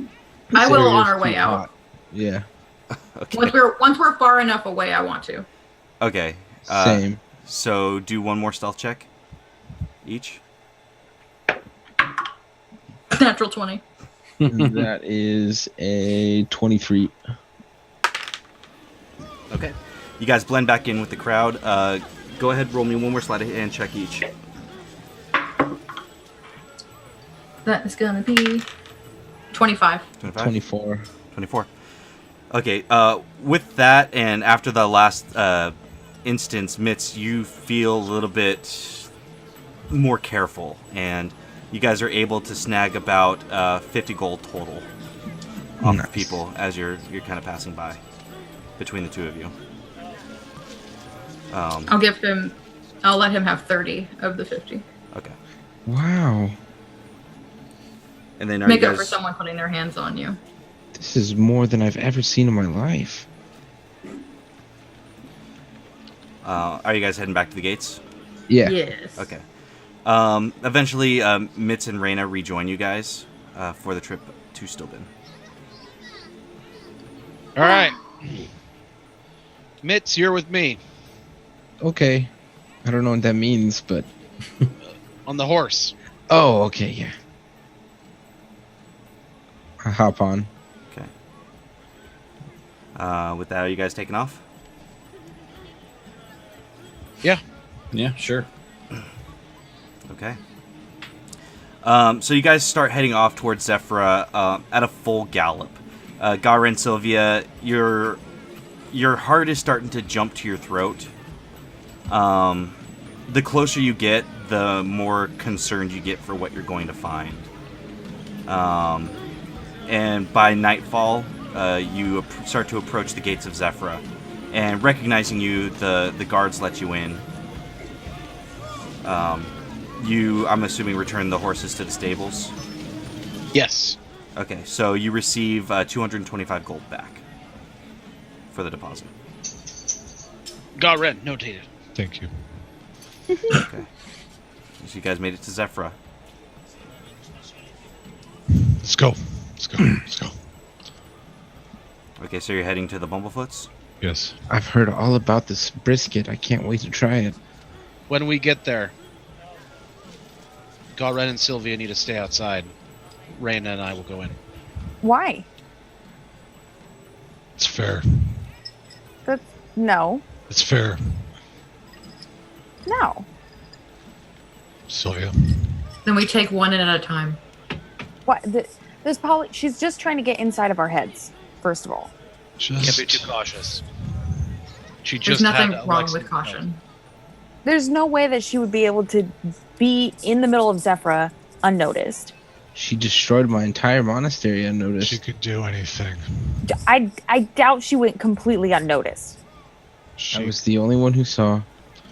I will on our way out. Yeah. Okay. Once we're far enough away, I want to. Okay. Same. So do one more stealth check each. Natural 20. That is a 23. Okay. You guys blend back in with the crowd. Go ahead, roll me one more sleight of hand check each. That is going to be 25. 25? 24. 24. Okay, with that, and after the last instance, Mitz, you feel a little bit more careful, and you guys are able to snag about 50 gold total off of people as you're kind of passing by between the two of you. I'll let him have 30 of the 50. Okay. Wow. And then Make up for someone putting their hands on you. This is more than I've ever seen in my life. Are you guys heading back to the gates? Yeah. Yes. Okay. Eventually, Mitz and Reina rejoin you guys for the trip to Stilben. All right. Mitz, you're with me. Okay. I don't know what that means, but... On the horse. Oh, okay, yeah. I hop on. Okay. With that, are you guys taking off? Yeah. Yeah, sure. Okay. So you guys start heading off towards Zephrah at a full gallop. Gara and Sylvia, your heart is starting to jump to your throat. The closer you get, the more concerned you get for what you're going to find. And by nightfall, you start to approach the gates of Zephrah. And recognizing you, the guards let you in. I'm assuming, return the horses to the stables? Yes. Okay, so you receive 225 gold back for the deposit. Got red, notated. Thank you. Okay. So you guys made it to Zephrah. Let's go. Let's go. Let's go. Okay, so you're heading to the Bumblefoots? Yes. I've heard all about this brisket. I can't wait to try it. When we get there, Garen and Sylvia need to stay outside. Reina and I will go in. Why? It's fair. No. It's fair. No. Sylvia. Then we take one at a time. What? This Polly, she's just trying to get inside of our heads, first of all. Just... Can't be too cautious. She There's just nothing had wrong Alexa with caution. There's no way that she would be able to be in the middle of Zephrah unnoticed. She destroyed my entire monastery unnoticed. She could do anything. I doubt she went completely unnoticed. She, I was the only one who saw.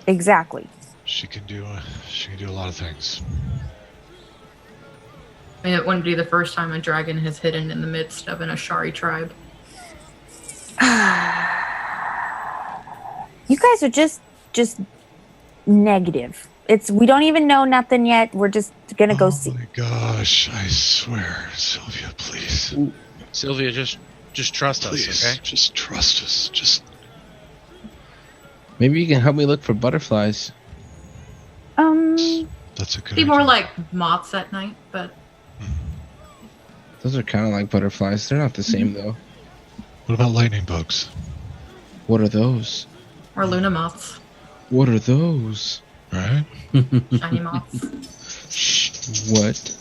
Exactly. she can do a lot of things. I mean, it wouldn't be the first time a dragon has hidden in the midst of an Ashari tribe. You guys are just negative. We don't even know nothing yet. We're just gonna go see. Oh my gosh, I swear, Sylvia, please. Sylvia, just trust Please, us, okay? just trust us. Just Maybe you can help me look for butterflies. that's a good Be idea. more like moths at night, but Those are kind of like butterflies. They're not the same though. What about lightning bugs? What are those? or Luna moths, What are those? Right? shiny moths. What?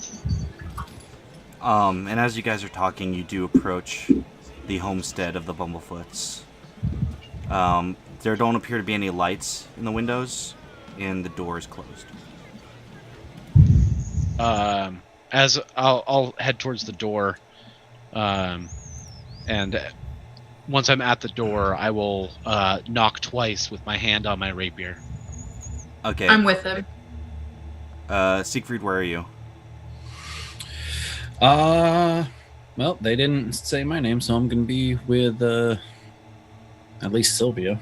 And as you guys are talking, you do approach the homestead of the Bumblefoots. There don't appear to be any lights in the windows, and the door is closed. As I'll head towards the door, and once I'm at the door, I will knock twice with my hand on my rapier. Okay. I'm with him. Siegfried, where are you? Well, they didn't say my name, so I'm gonna be with at least Sylvia.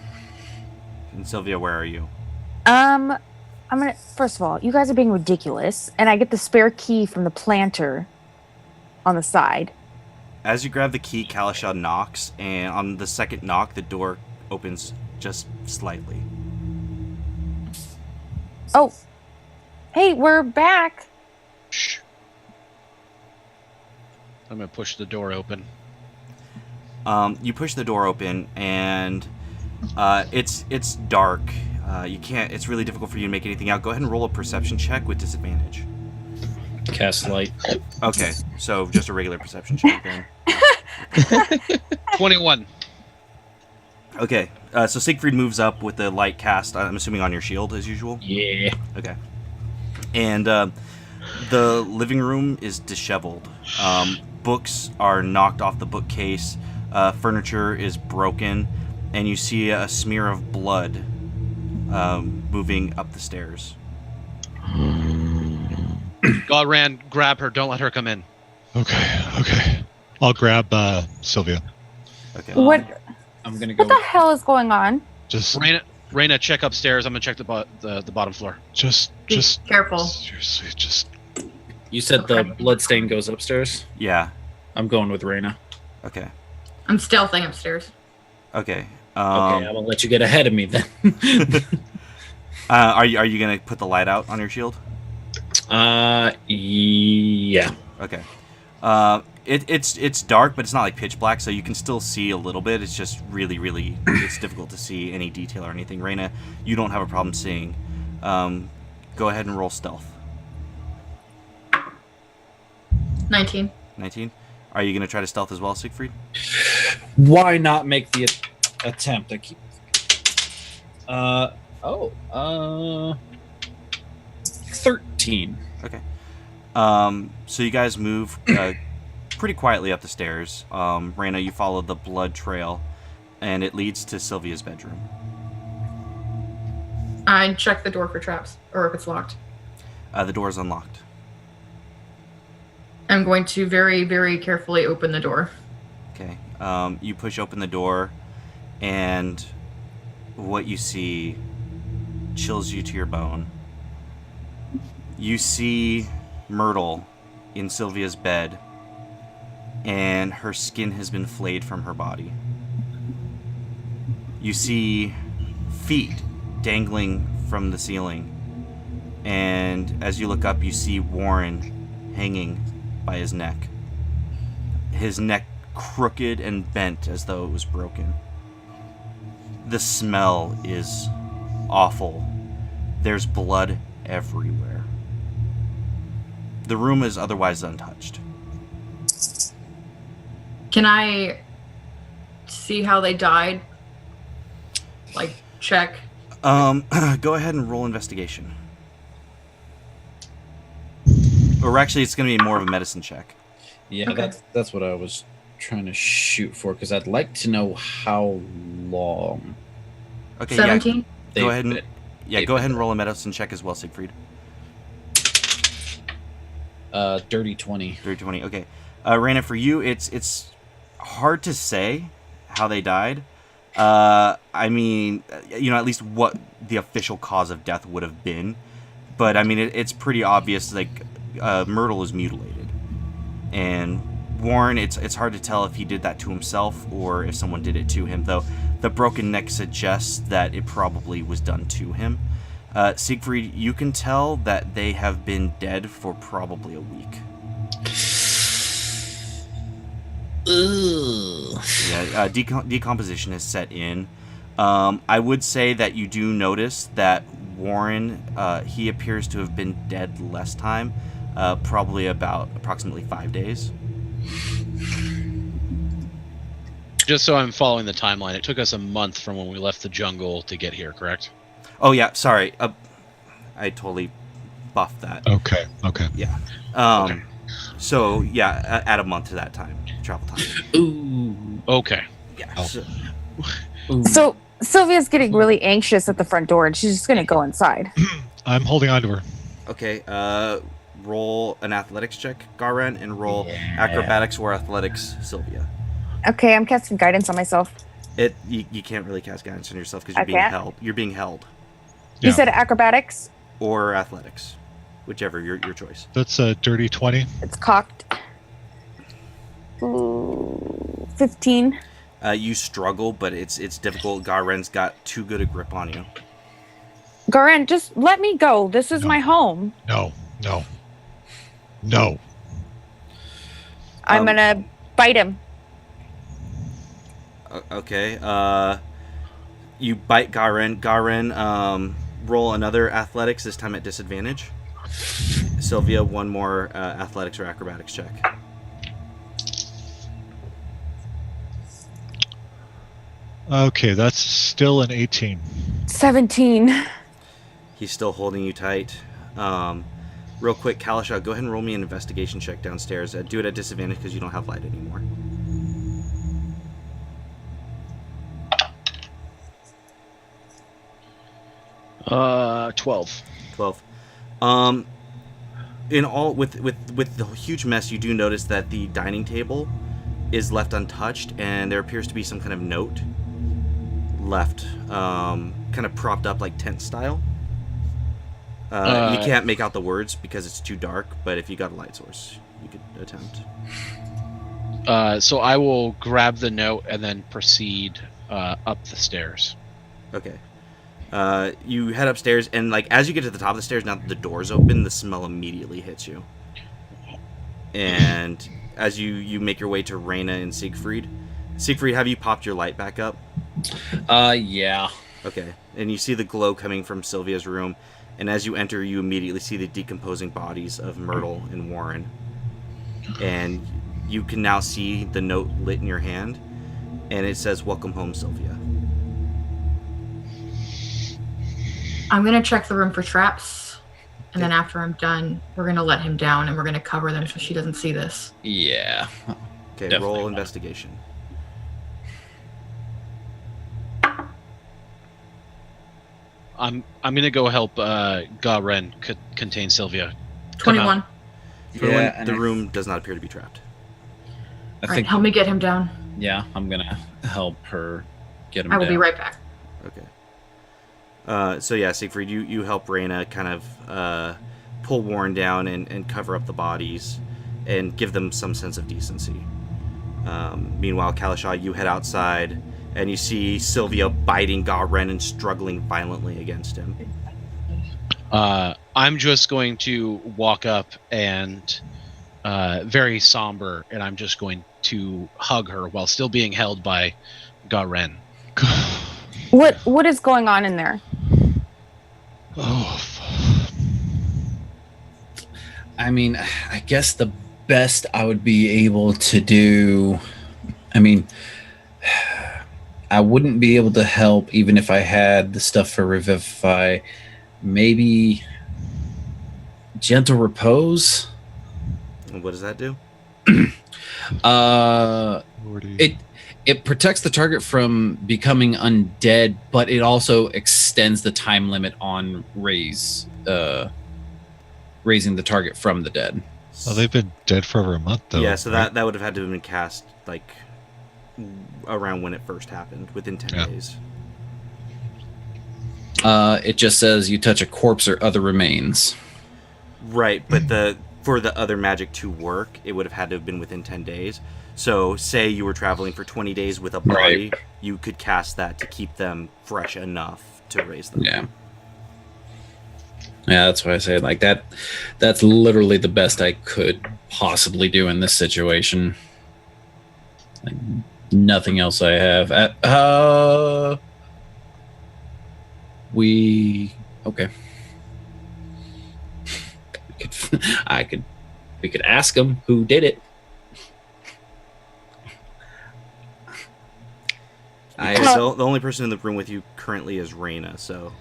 And Sylvia, where are you? I'm gonna. First of all, you guys are being ridiculous, and I get the spare key from the planter on the side. As you grab the key, Kalashah knocks, and on the second knock, the door opens just slightly. Oh, hey, we're back. Shh. I'm gonna push the door open. You push the door open, and it's dark. You can't. It's really difficult for you to make anything out. Go ahead and roll a perception check with disadvantage. Cast light. Okay, so just a regular perception check then. 21. Okay, so Siegfried moves up with the light cast. I'm assuming on your shield as usual. Yeah. Okay, and the living room is disheveled. Books are knocked off the bookcase. Furniture is broken, and you see a smear of blood moving up the stairs. Godran, grab her. Don't let her come in. Okay. I'll grab Sylvia. Okay. What? I'm gonna go. What the hell is going on? Just Reina, check upstairs. I'm gonna check the bottom floor. just Be careful. seriously, just You said the bloodstain goes upstairs. Yeah. I'm going with Reina. Okay. I'm stealthing upstairs. Okay. Okay, I will let you get ahead of me then. Are you gonna put the light out on your shield? Yeah. Okay. It's dark, but it's not like pitch black, so you can still see a little bit. It's just really it's difficult to see any detail or anything. Reina, you don't have a problem seeing. Go ahead and roll stealth. 19. 19. Are you gonna try to stealth as well, Siegfried? Why not make the attempt? I keep. 13. Okay. So you guys move pretty quietly up the stairs. Reina, you follow the blood trail, and it leads to Sylvia's bedroom. I check the door for traps, or if it's locked. The door is unlocked. I'm going to very, very carefully open the door. Okay. You push open the door, and what you see chills you to your bone. You see Myrtle in Sylvia's bed, and her skin has been flayed from her body. You see feet dangling from the ceiling, and as you look up, you see Warren hanging by his neck. His neck crooked and bent as though it was broken. The smell is awful. There's blood everywhere. The room is otherwise untouched. Can I see how they died? Like, check. Go ahead and roll investigation. Or actually, it's going to be more of a medicine check. Yeah, Okay. that's what I was trying to shoot for, because I'd like to know how long. Okay, 17. yeah. Go ahead and they've go ahead been- and roll a medicine check as well, Siegfried. Dirty 20. 320. Okay, Reina, for you, it's hard to say how they died. I mean, at least what the official cause of death would have been. But I mean, it's pretty obvious. Like, Myrtle is mutilated, and Warren, it's hard to tell if he did that to himself or if someone did it to him. Though the broken neck suggests that it probably was done to him. Siegfried, you can tell that they have been dead for probably a week. Ugh. Yeah, decomposition has set in. I would say that you do notice that Warren, he appears to have been dead less time, probably approximately 5 days. Just so I'm following the timeline, it took us a month from when we left the jungle to get here, correct? Oh yeah, sorry, I totally buffed that. Okay. Yeah. Okay. So yeah, add a month to that time, travel time. Ooh. Okay. Yeah. Oh. So, Ooh. So Sylvia's getting really anxious at the front door, and she's just gonna go inside. I'm holding on to her. okay. Roll an athletics check, Garen, and roll Yeah. acrobatics or athletics, Sylvia. Okay, I'm casting guidance on myself. You can't really cast guidance on yourself because I you're being can't? held. You're being held, You Yeah. said acrobatics. or athletics, whichever your choice. That's a dirty 20. It's cocked. Ooh, 15. You struggle, but it's difficult. Garen's got too good a grip on you. Garen, just let me go. This is No. my home. No. I'm Um, gonna bite him. Okay. You bite Garen. Garen, roll another athletics, this time at disadvantage. Sylvia, one more athletics or acrobatics check. Okay, that's still an 18. 17. He's still holding you tight. Real quick, Kalisha, go ahead and roll me an investigation check downstairs. Do it at disadvantage because you don't have light anymore. Uh, 12. 12. In all, with the huge mess, you do notice that the dining table is left untouched, and there appears to be some kind of note left, kind of propped up like tent style. You can't make out the words because it's too dark, but if you got a light source, you could attempt. So I will grab the note and then proceed up the stairs. Okay. You head upstairs, and like as you get to the top of the stairs, now that the door's open, the smell immediately hits you. And as you make your way to Reina and Siegfried, have you popped your light back up? Yeah. Okay. And you see the glow coming from Sylvia's room, and as you enter, you immediately see the decomposing bodies of Myrtle and Warren. And you can now see the note lit in your hand, and it says, "Welcome home, Sylvia." I'm gonna check the room for traps, and then after I'm done, we're gonna let him down and we're gonna cover them so she doesn't see this. Yeah. Okay, Definitely roll not. investigation. I'm gonna go help Garen contain Sylvia. Come 21. out. Yeah, and The I- room does not appear to be trapped. I All right, think. help me get him down. Yeah, I'm gonna help her get him I will down. be right back. Okay. So yeah, Siegfried, you help Reina kind of pull Warren down and cover up the bodies and give them some sense of decency. Meanwhile, Kalisha, you head outside and you see Sylvia biting Garen and struggling violently against him. I'm just going to walk up and very somber, and I'm just going to hug her while still being held by Garen. What is going on in there? Oh, I mean, I guess the best I would be able to do. I mean, I wouldn't be able to help even if I had the stuff for Revivify. Maybe Gentle Repose? And what does that do? It protects the target from becoming undead, but it also extends the time limit on raising the target from the dead. Oh, they've been dead for over a month, though. Yeah, so right? that would have had to have been cast like around when it first happened, within 10 days. It just says you touch a corpse or other remains. Right, but for the other magic to work, it would have had to have been within 10 days. So, say you were traveling for 20 days with a body, you could cast that to keep them fresh enough to raise them. Yeah. Yeah, that's why I say like that. That's literally the best I could possibly do in this situation. Like, nothing else I have. Okay. We could ask him who did it. The only person in the room with you currently is Reina, so...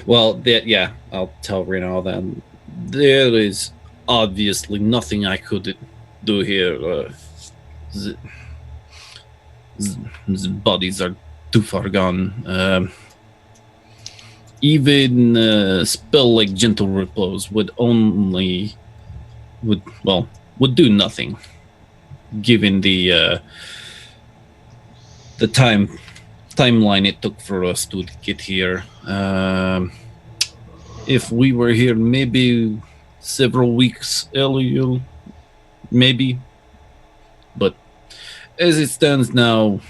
Well, yeah, I'll tell Reina all that. There is obviously nothing I could do here. The bodies are too far gone. Even a spell like Gentle Repose would do nothing, given the timeline it took for us to get here. If we were here maybe several weeks earlier, maybe. But as it stands now,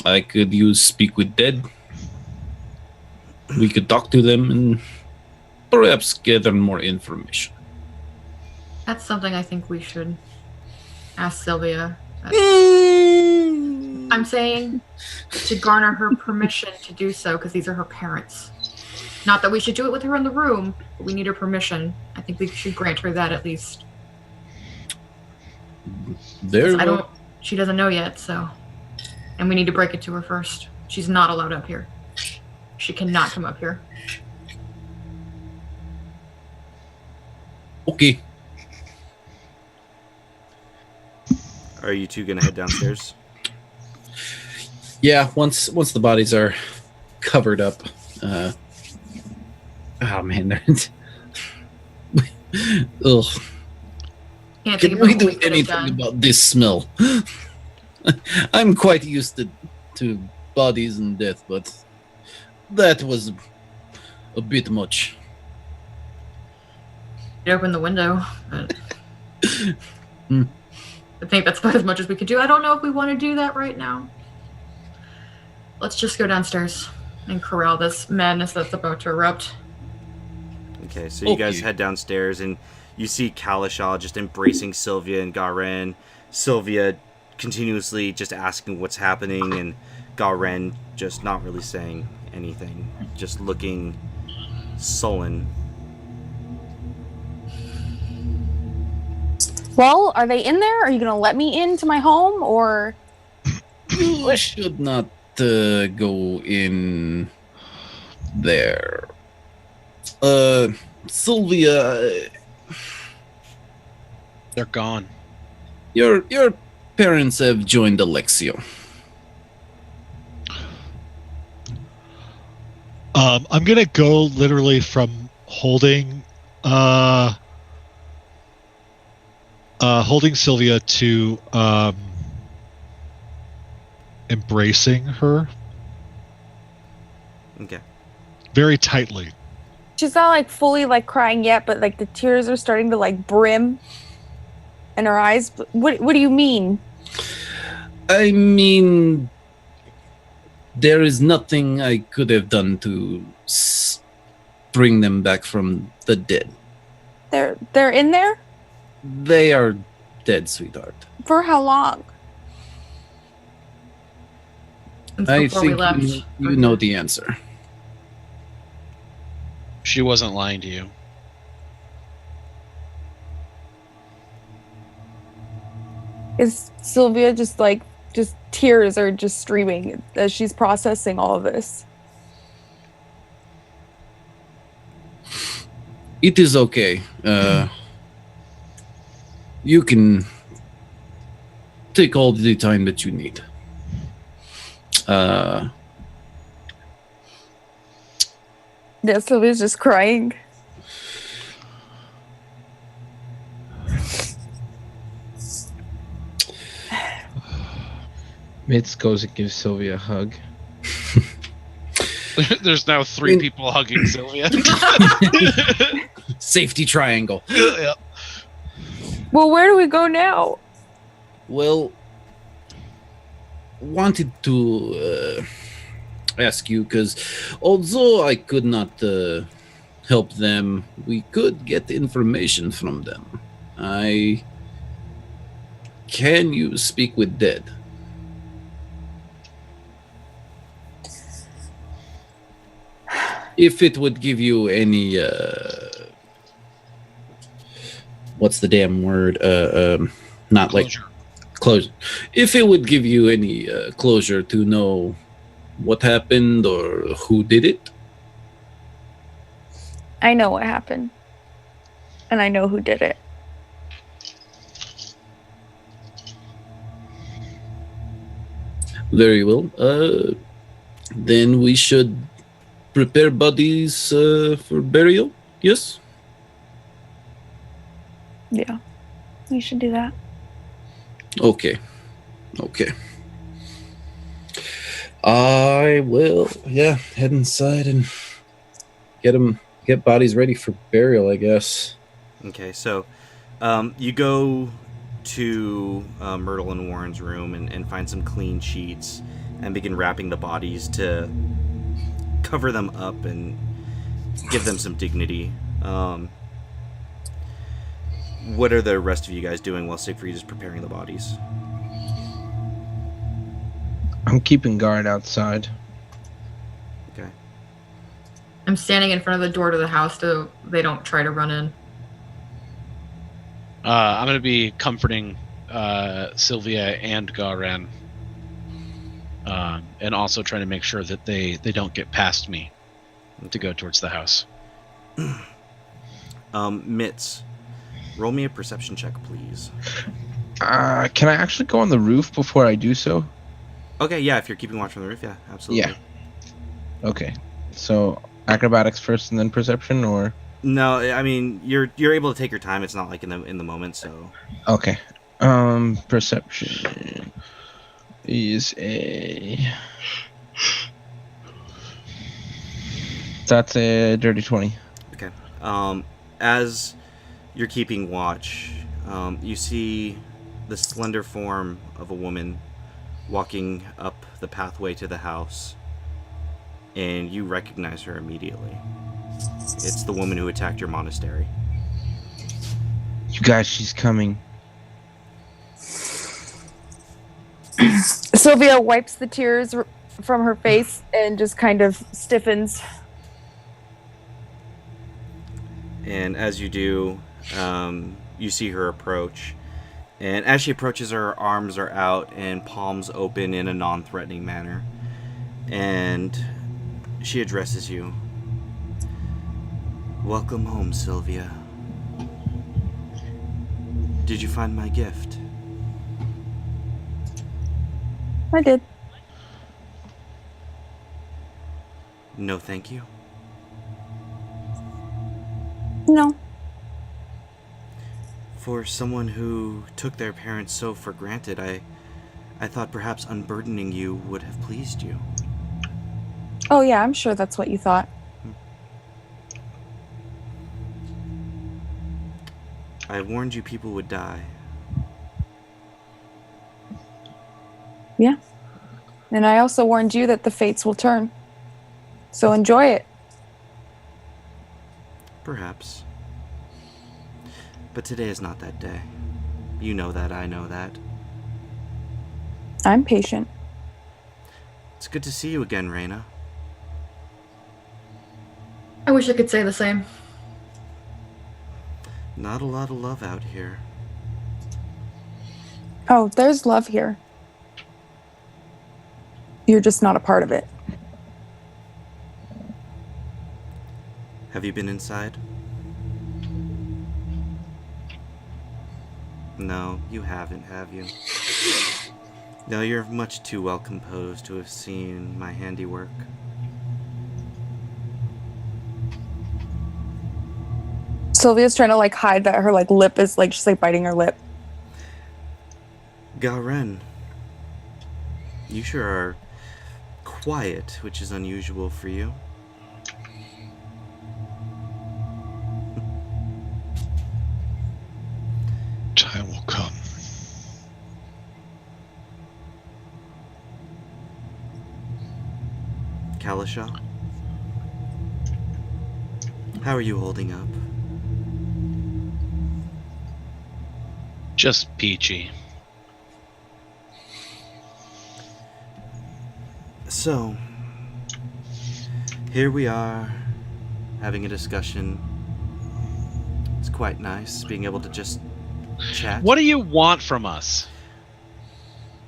I could use Speak with Dead. We could talk to them and perhaps gather more information. That's something I think we should ask Sylvia. I'm saying to garner her permission to do so, because these are her parents. Not that we should do it with her in the room, but we need her permission. I think we should grant her that at least. She doesn't know yet, so. And we need to break it to her first. She's not allowed up here. She cannot come up here. Okay. Are you two gonna head downstairs? Yeah, once the bodies are covered up. Oh man, they're ugh. Can't Can we do anything about this smell? I'm quite used to bodies and death, but that was a bit much. You open the window, but I think that's about as much as we could do. I don't know if we want to do that right now. Let's just go downstairs and corral this madness that's about to erupt. Okay, so you guys head downstairs and you see Kalashaw just embracing Sylvia and Garen. Sylvia continuously just asking what's happening, and Garen just not really saying anything, just looking sullen. Well, are they in there? Are you going to let me into my home, or... You should not go in there. Sylvia... They're gone. Your parents have joined Alexio. I'm gonna go literally from holding Sylvia to embracing her. Okay. Very tightly. She's not like fully like crying yet, but like the tears are starting to like brim in her eyes. What do you mean? I mean, there is nothing I could have done to bring them back from the dead. They're in there? They are dead, sweetheart. For how long? I think you know the answer. She wasn't lying to you. Is Sylvia just tears are just streaming as she's processing all of this? It is okay. You can take all the time that you need. Yeah, Sylvia's just crying. Mitz goes and gives Sylvia a hug. There's now 3 people hugging Sylvia. Safety triangle. Yeah. Well, where do we go now? Well, wanted to ask you, because although I could not help them, we could get information from them. Can you speak with dead? If it would give you any, what's the damn word? Not Closure. like closure. If it would give you any closure to know what happened or who did it. I know what happened. And I know who did it. Very well. Then we should prepare bodies for burial. Yes? Yeah. We should do that. Okay. I will, head inside and get bodies ready for burial, I guess. Okay, so you go to Myrtle and Warren's room and find some clean sheets and begin wrapping the bodies to cover them up and give them some dignity. What are the rest of you guys doing while Siegfried is preparing the bodies? I'm keeping guard outside. Okay. I'm standing in front of the door to the house so they don't try to run in. I'm going to be comforting Sylvia and Garen. And also trying to make sure that they don't get past me to go towards the house. Mitz, roll me a perception check, please. Can I actually go on the roof before I do so? Okay, yeah, if you're keeping watch from the roof, yeah, absolutely. Yeah. Okay. So acrobatics first and then perception, or? No, I mean you're able to take your time. It's not like in the moment, so. Okay. Perception is that's a dirty 20. Okay. As you're keeping watch, you see the slender form of a woman walking up the pathway to the house, and you recognize her immediately. It's the woman who attacked your monastery. You guys, she's coming. Sylvia wipes the tears from her face and just kind of stiffens. And as you do, you see her approach. And as she approaches, her arms are out and palms open in a non-threatening manner. And she addresses you. Welcome home, Sylvia. Did you find my gift? I did. No, thank you. No. For someone who took their parents so for granted, I thought perhaps unburdening you would have pleased you. Oh yeah, I'm sure that's what you thought. I warned you people would die. Yeah. And I also warned you that the fates will turn. So enjoy it. Perhaps. But today is not that day. You know that, I know that. I'm patient. It's good to see you again, Reina. I wish I could say the same. Not a lot of love out here. Oh, there's love here. You're just not a part of it. Have you been inside? No, you haven't, have you? No, you're much too well composed to have seen my handiwork. Sylvia's trying to like hide that her like lip is like she's like biting her lip. Garen, you sure are quiet, which is unusual for you. Time will come. Kalisha, how are you holding up? Just peachy. So, here we are, having a discussion. It's quite nice being able to just chat. What do you want from us?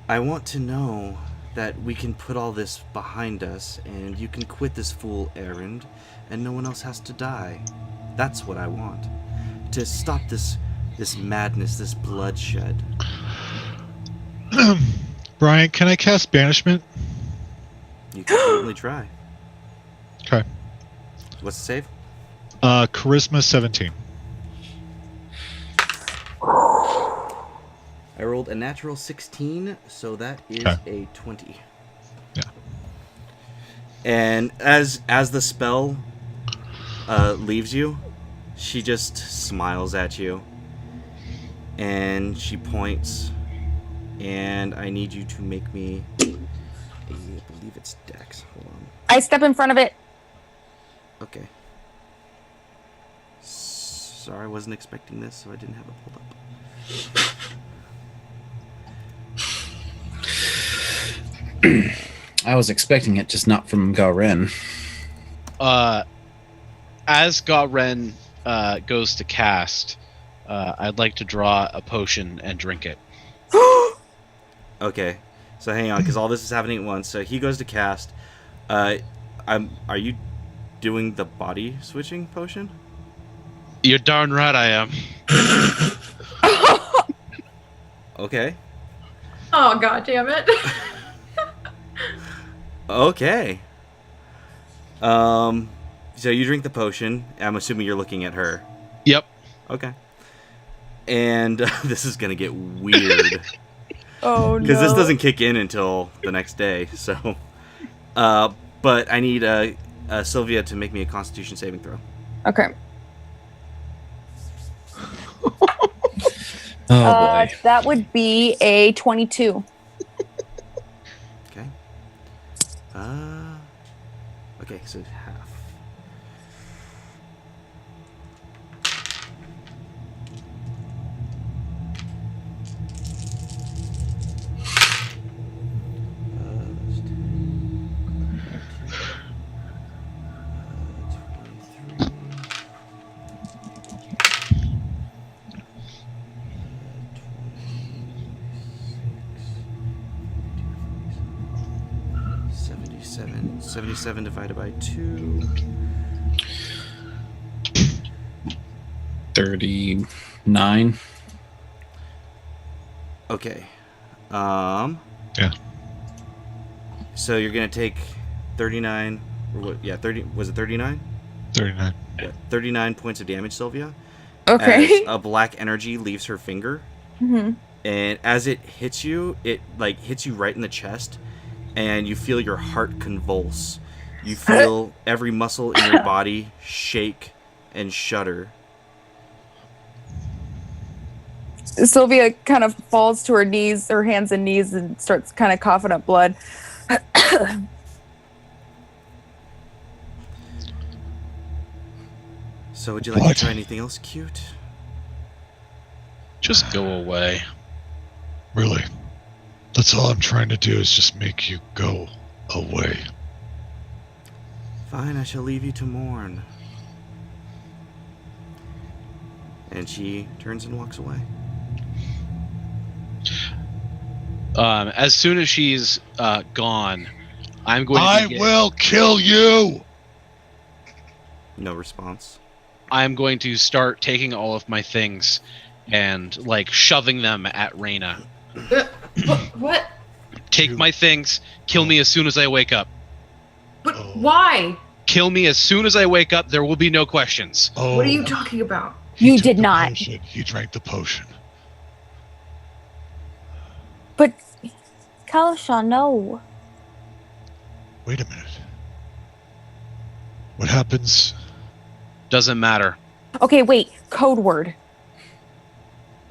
I want to know that we can put all this behind us and you can quit this fool errand and no one else has to die. That's what I want. To stop this madness, this bloodshed. Brian, can I cast Banishment? You can certainly try. Okay. What's the save? Charisma 17. I rolled a natural 16, so that is Okay. a 20. Yeah. And as the spell leaves you, she just smiles at you. And she points. And I need you to make me... I believe it's Dex. Hold on. I step in front of it. Okay. Sorry, I wasn't expecting this, so I didn't have it pulled up. I was expecting it, just not from Garen. As Garen goes to cast, I'd like to draw a potion and drink it. Okay, so hang on, because all this is happening at once. So he goes to cast. Are you doing the body switching potion? You're darn right I am. Okay. Oh, god damn it. Okay. So you drink the potion. I'm assuming you're looking at her. Yep. Okay. And this is gonna get weird. Oh no. Because this doesn't kick in until the next day, so... but I need Sylvia to make me a Constitution saving throw. Okay. Oh boy. That would be a 22. Okay. Okay, so half. That's 10, 23. 77 divided by 2. 39. Okay. Yeah. So you're gonna take 39, or what? Yeah, 30. Was it 39? 39. Yeah, 39 points of damage, Sylvia. Okay. As a black energy leaves her finger, Mhm. and as it hits you hits you right in the chest, and you feel your heart convulse. You feel every muscle in your body shake and shudder. Sylvia kind of falls to her knees, her hands and knees, and starts kind of coughing up blood. So would you like What? to try anything else cute? Just go away. Really? That's all I'm trying to do is just make you go away. Fine, I shall leave you to mourn. And she turns and walks away. As soon as she's gone, I'm going to I will kill you! No response. I'm going to start taking all of my things and like shoving them at Reina. What? Take my things. Kill me as soon as I wake up. But why? Kill me as soon as I wake up. There will be no questions. Oh, What are you talking about? he You took did the not. potion. He drank the potion. But Kalasha, no. Wait a minute. What happens? Doesn't matter. Okay, wait. Code word.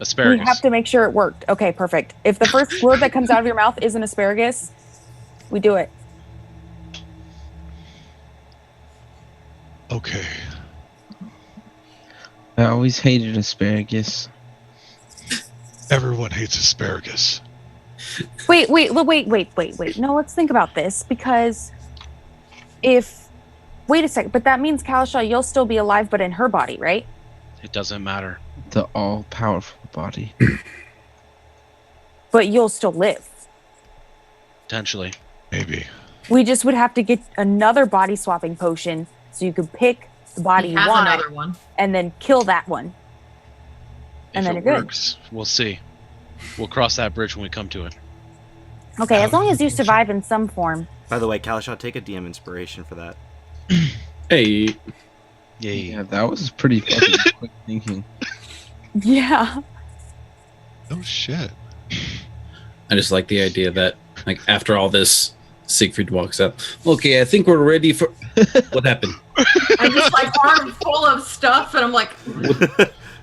Asparagus. We have to make sure it worked. Okay, perfect. If the first word that comes out of your mouth isn't asparagus, we do it. Okay. I always hated asparagus. Everyone hates asparagus. Wait. No, let's think about this because wait a second, but that means Kalasha, you'll still be alive, but in her body, right? It doesn't matter. The all-powerful body. But you'll still live. Potentially. Maybe. We just would have to get another body swapping potion so you could pick the body He you has want another one. and then kill that one. And If then it you're good. works, we'll see. We'll cross that bridge when we come to it. Okay, as long as you survive in some form. By the way, Kalasha, take a DM inspiration for that. Hey, Yay. Yeah, that was pretty fucking quick thinking. Yeah. No shit. I just like the idea that, like, after all this, Siegfried walks up. Okay, I think we're ready for. What happened? I'm just like arm full of stuff, and I'm like,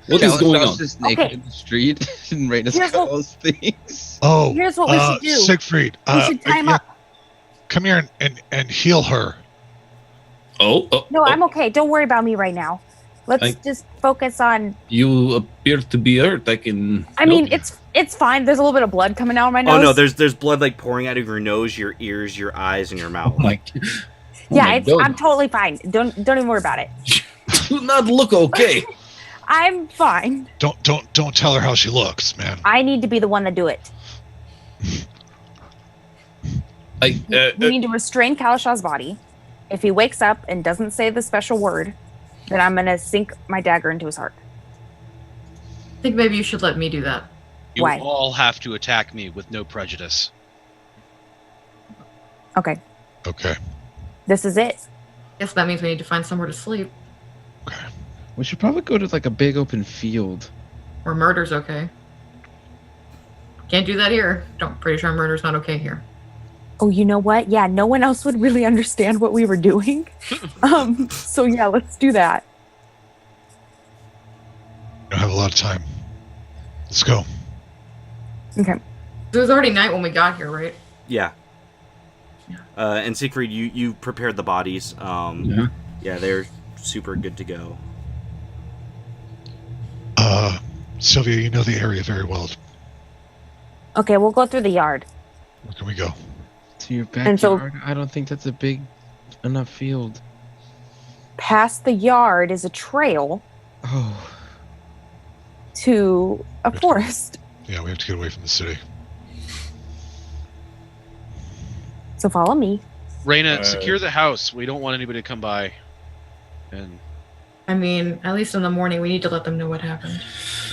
What is going Kalasha's on? just naked Okay. in the street and Reina Here's what- calls things. Oh, Here's what we should do. Siegfried, We should tie him yeah, up. come here and heal her. Oh, No, I'm okay. Don't worry about me right now. Let's just focus on. You appear to be hurt. I can. I mean, it's fine. There's a little bit of blood coming out of my nose. Oh no, there's blood like pouring out of your nose, your ears, your eyes, and your mouth. Like. Yeah, I'm totally fine. Don't even worry about it. Do not look okay. I'm fine. Don't tell her how she looks, man. I need to be the one to do it. I. We need to restrain Kalasha's body. If he wakes up and doesn't say the special word, then I'm gonna sink my dagger into his heart. I think maybe you should let me do that. You Why? all have to attack me with no prejudice. Okay, Okay. this is it. Guess that means we need to find somewhere to sleep. Okay. We should probably go to like a big open field. Or murder's okay. Can't do that here. Pretty sure murder's not okay here. Oh, you know what? Yeah, no one else would really understand what we were doing. So yeah, let's do that. We don't have a lot of time. Let's go. Okay. It was already night when we got here, right? Yeah. Yeah. And Siegfried, you prepared the bodies. Yeah. Yeah, they're super good to go. Sylvia, you know the area very well. Okay, we'll go through the yard. Where can we go? To your And so- backyard? I don't think that's a big enough field. Past the yard is a trail Oh, to a forest. Yeah, we have to get away from the city. So follow me. Reina, secure the house. We don't want anybody to come by. And I mean, at least in the morning, we need to let them know what happened.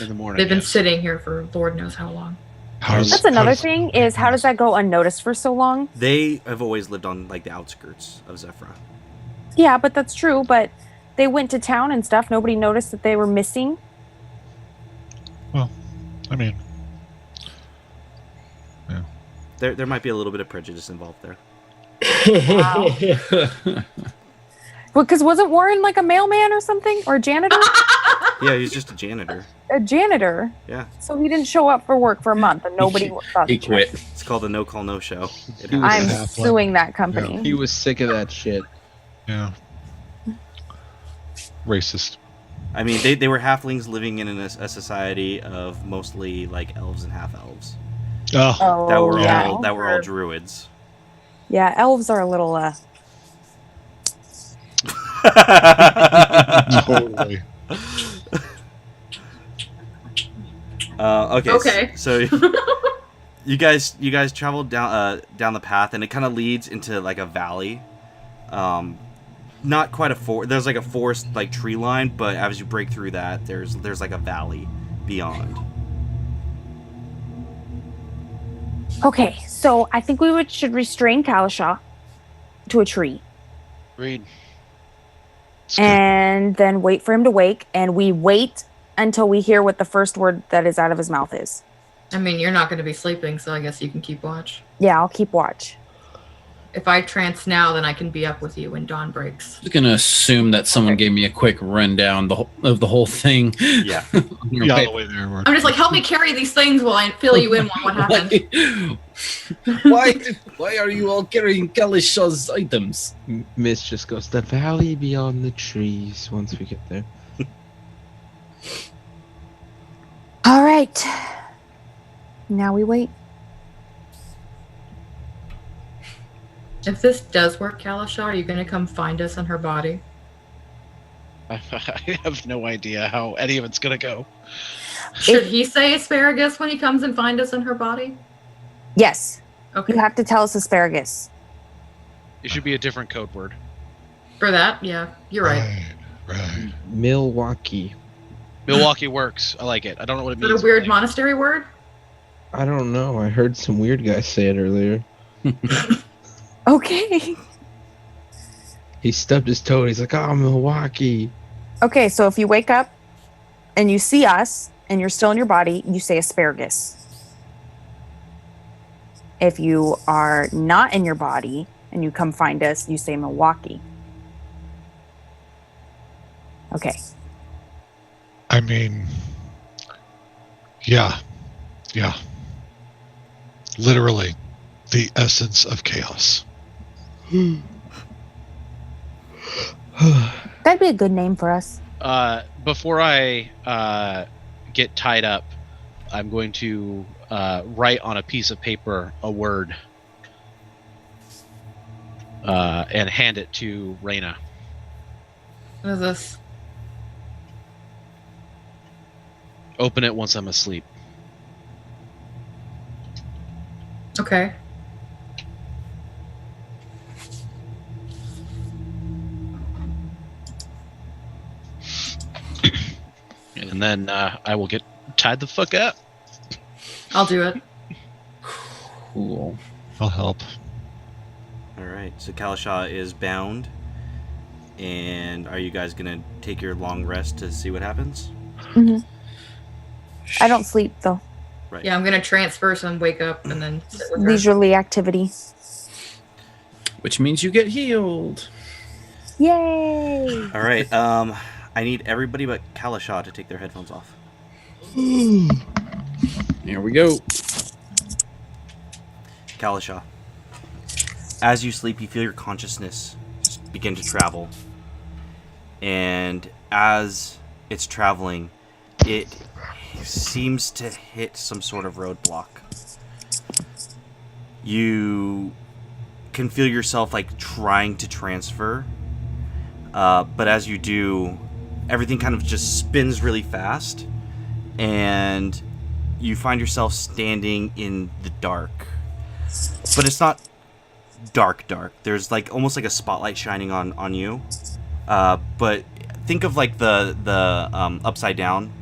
in the morning. They've been yes. sitting here for Lord knows how long. That's another thing is how does that go unnoticed for so long? They have always lived on like the outskirts of Zephrah. Yeah, but that's true. But they went to town and stuff. Nobody noticed that they were missing. I mean, There might be a little bit of prejudice involved there. Because wasn't Warren like a mailman or something? Or a janitor? Yeah, he's just a janitor. A janitor. Yeah, So he didn't show up for work for a month and nobody thought He quit. it's called a no call no show. It He happens. was I'm halfling. suing that company. he was sick of that shit. yeah. Racist. I mean, they were halflings living in a society of mostly like elves and half elves Oh, Oh, that were yeah. all druids. Yeah, elves are a little totally. Okay. Okay. So you guys traveled down the path, and it kind of leads into like a valley. Not quite a forest. There's like a forest like tree line, but as you break through that, there's like a valley beyond. Okay, so I think should restrain Kalisha to a tree. Read. And then wait for him to wake, and we wait until we hear what the first word that is out of his mouth is. I mean, you're not going to be sleeping, so I guess you can keep watch. Yeah, I'll keep watch. If I trance now, then I can be up with you when dawn breaks. I'm just gonna assume that someone gave me a quick rundown of the whole thing. Yeah. Yeah, all the way there. I'm just like, help me carry these things while I fill you in on what happened. Why are you all carrying Kalisha's items? Miss just goes, the valley beyond the trees, once we get there. All right. Now we wait. If this does work, Kalisha, are you going to come find us on her body? I have no idea how any of it's gonna go. Should he say asparagus when he comes and find us in her body? Yes. Okay. You have to tell us asparagus. It should be a different code word. For that, yeah, you're right. Right. Milwaukee. Milwaukee works. I like it. I don't know what it Is means. it a weird but monastery word? I don't know. I heard some weird guy say it earlier. Okay. He stubbed his toe and he's like, oh, Milwaukee. Okay, so if you wake up and you see us and you're still in your body, you say asparagus. If you are not in your body and you come find us, you say Milwaukee. Okay. I mean, yeah. Literally, the essence of chaos. That'd be a good name for us. before I get tied up, I'm going to write on a piece of paper a word and hand it to Reina. What is this? Open it once I'm asleep. Okay. And then I will get tied the fuck up. I'll do it. Cool. I'll help. All right, so Kalisha is bound. And are you guys going to take your long rest to see what happens? Mm-hmm. I don't sleep, though. Right. Yeah, I'm gonna transfer some, wake up, and then sit with her. Leisurely activity. Which means you get healed. Yay! All right, I need everybody but Kalisha to take their headphones off. Here we go. Kalisha, as you sleep, you feel your consciousness just begin to travel. And as it's traveling, it seems to hit some sort of roadblock. You can feel yourself like trying to transfer, but as you do, everything kind of just spins really fast, and you find yourself standing in the dark. But it's not dark. There's like almost like a spotlight shining on you. But think of like the Upside Down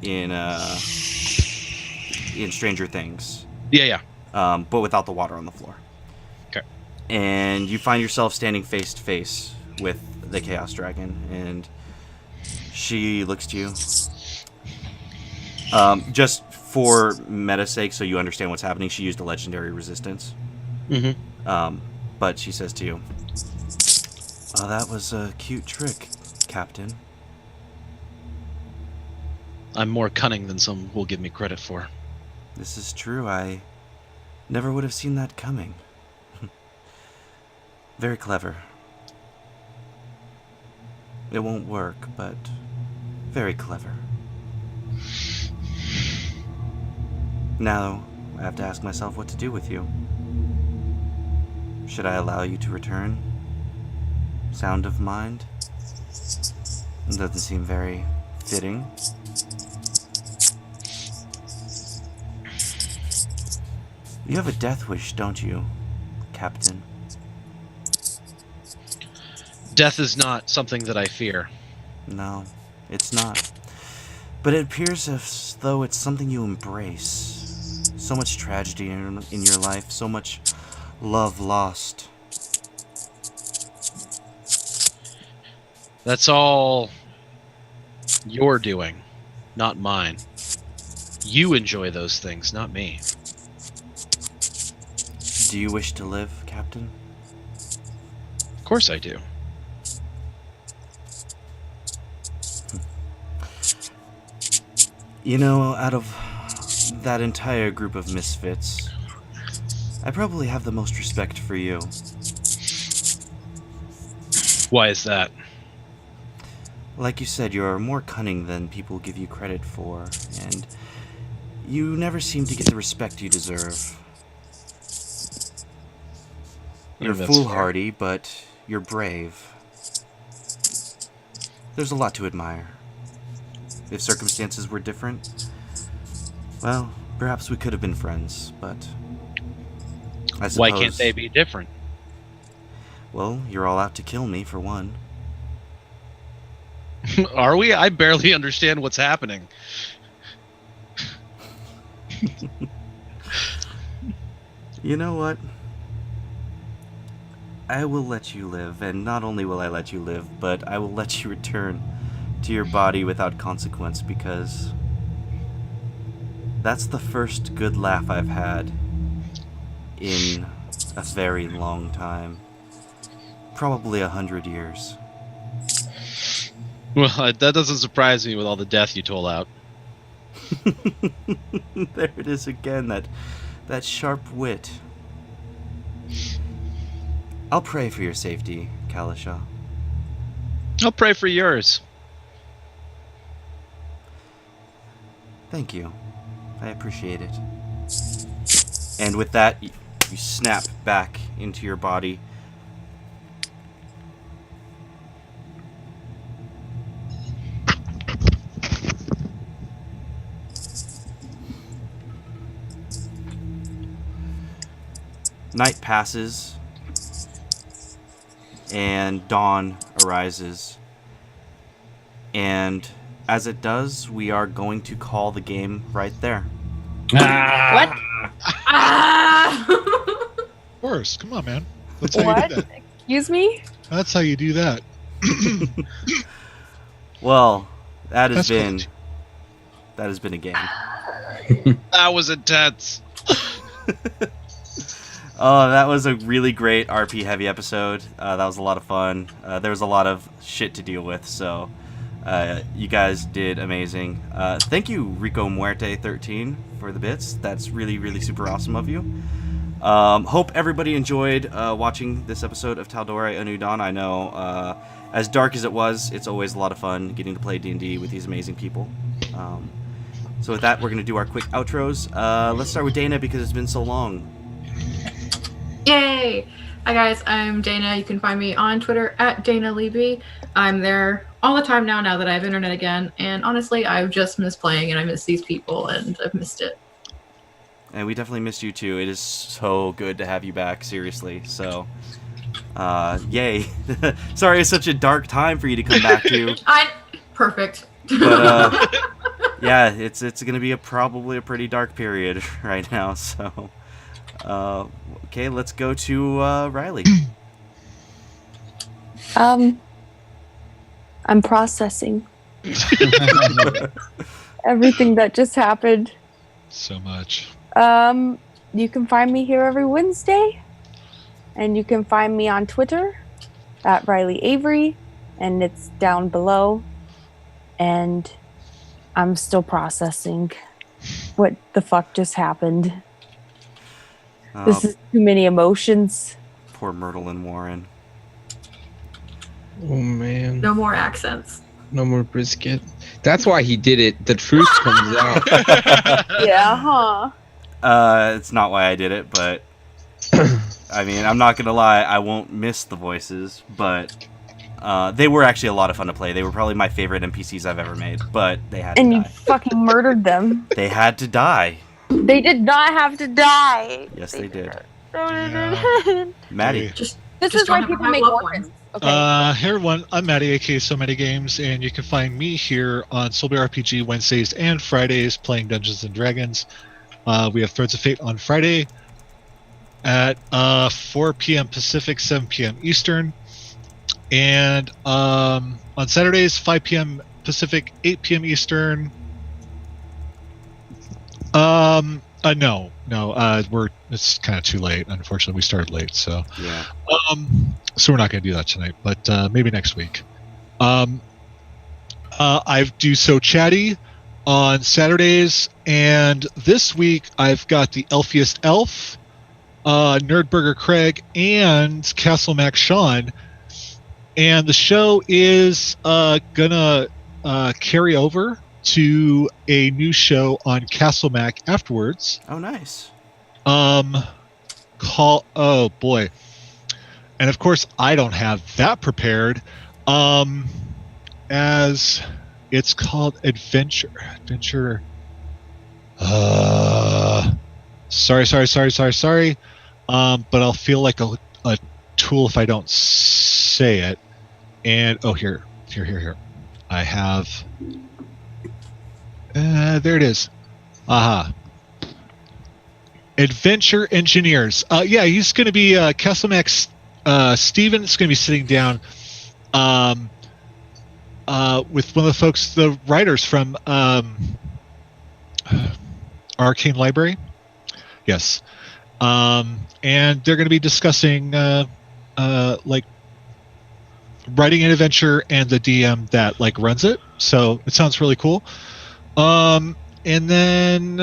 in Stranger Things. Yeah. But without the water on the floor. Okay. And you find yourself standing face to face with the Chaos Dragon, and she looks to you. Just for meta's sake, so you understand what's happening, she used a legendary resistance. Mm-hmm. But she says to you, "Oh, that was a cute trick, Captain." I'm more cunning than some will give me credit for. This is true. I never would have seen that coming. Very clever. It won't work, but very clever. Now, I have to ask myself what to do with you. Should I allow you to return? Sound of mind? It doesn't seem very fitting. You have a death wish, don't you, Captain? Death is not something that I fear. No, it's not. But it appears as though it's something you embrace. So much tragedy in your life, so much love lost. That's all you're doing, not mine. You enjoy those things, not me. Do you wish to live, Captain? Of course I do. You know, out of that entire group of misfits, I probably have the most respect for you. Why is that? Like you said, you're more cunning than people give you credit for, and you never seem to get the respect you deserve. You're That's foolhardy, but you're brave. There's a lot to admire. If circumstances were different, well, perhaps we could have been friends, but I suppose... Why can't they be different? Well, you're all out to kill me, for one. Are we? I barely understand what's happening. You know what? I will let you live, and not only will I let you live, but I will let you return to your body without consequence, because that's the first good laugh I've had in a very long time. Probably 100 years. Well, that doesn't surprise me with all the death you told out. There it is again, that sharp wit. I'll pray for your safety, Kalisha. I'll pray for yours. Thank you. I appreciate it. And with that, you snap back into your body. Night passes, and dawn arises. And as it does, we are going to call the game right there. What? Ah! Of course. Come on, man. That's how you What? do that. Excuse me? That's how you do that. Well, that has That's been a game. That was intense. Oh, that was a really great RP heavy episode. That was a lot of fun. There was a lot of shit to deal with, so you guys did amazing. Thank you, Rico Muerte 13, for the bits. That's really, really super awesome of you. Hope everybody enjoyed watching this episode of Tal'Dorei: A New Dawn. I know, as dark as it was, it's always a lot of fun getting to play D&D with these amazing people. So with that, we're going to do our quick outros. Let's start with Dana, because it's been so long. Yay! Hi guys, I'm Dana. You can find me on Twitter at DanaLeby. I'm there all the time now that I have internet again, and honestly, I've just missed playing, and I miss these people, and I've missed it. And we definitely missed you too. It is so good to have you back, seriously. So, yay. Sorry it's such a dark time for you to come back to. Perfect. But, yeah, it's going to be probably a pretty dark period right now, so... okay, let's go to Riley. I'm processing everything that just happened. So much. You can find me here every Wednesday, and you can find me on Twitter at Riley Avery, and it's down below. And I'm still processing what the fuck just happened. This is too many emotions. Poor Myrtle and Warren. Oh man. No more accents. No more brisket. That's why he did it. The truth comes out. Yeah, huh? It's not why I did it, but I mean, I'm not gonna lie, I won't miss the voices, but they were actually a lot of fun to play. They were probably my favorite NPCs I've ever made, but they had to And you die. fucking murdered them. They had to die. They did not have to die. Yes, they did. Yeah. Maddie. This Just is why don't have people to have make loved orphans. ones. Okay. Hey everyone, I'm Matty, aka So Many Games, and you can find me here on Soulbear RPG Wednesdays and Fridays playing Dungeons and Dragons. We have Threads of Fate on Friday at 4 p.m. Pacific, 7 p.m. Eastern, and on Saturdays 5 p.m. Pacific, 8 p.m. Eastern. It's kind of too late. Unfortunately, we started late, so Yeah. so we're not going to do that tonight, but maybe next week. I do So Chatty on Saturdays, and this week I've got the Elfiest Elf, Nerdburger Craig, and Castle Mac Sean, and the show is gonna carry over to a new show on Castle Mac afterwards. Oh, nice. Oh boy. And of course I don't have that prepared. As it's called Adventure. Sorry. But I'll feel like a tool if I don't say it. And here. I have there it is. Aha. Adventure Engineers. He's going to be Kesselmax. Steven's going to be sitting down with one of the folks, the writers from Arcane Library. Yes. And they're going to be discussing like writing an adventure and the DM that like runs it. So it sounds really cool. And then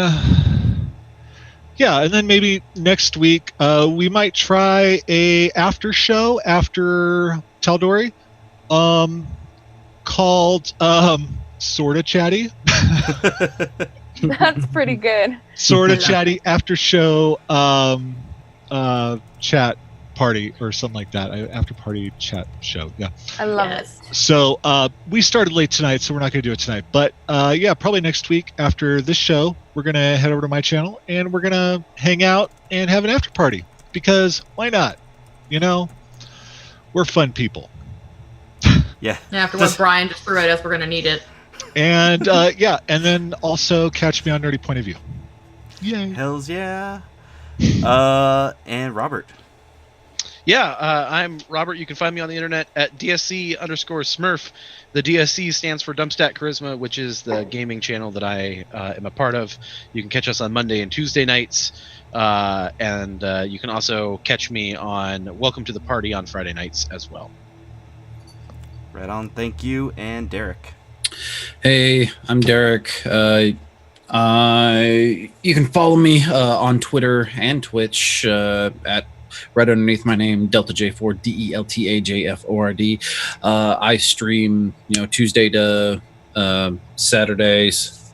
maybe next week we might try a after show after Tal'Dorei, called Sorta Chatty. That's pretty good. Sorta Chatty after show chat party or something like that. After party chat show. Yeah. I love it. So we started late tonight, so we're not going to do it tonight. But probably next week after this show, we're going to head over to my channel and we're going to hang out and have an after party. Because why not? You know, we're fun people. Yeah. After what Brian just threw at us, we're going to need it. And and then also catch me on Nerdy Point of View. Yay. Hells yeah. And Robert. Yeah, I'm Robert. You can find me on the internet at DSC_Smurf. The DSC stands for Dumpstat Charisma, which is the gaming channel that I am a part of. You can catch us on Monday and Tuesday nights. And you can also catch me on Welcome to the Party on Friday nights as well. Right on. Thank you. And Derek. Hey, I'm Derek. You can follow me on Twitter and Twitch at right underneath my name, Delta J4 DELTAJFORD. I stream, Tuesday to Saturdays.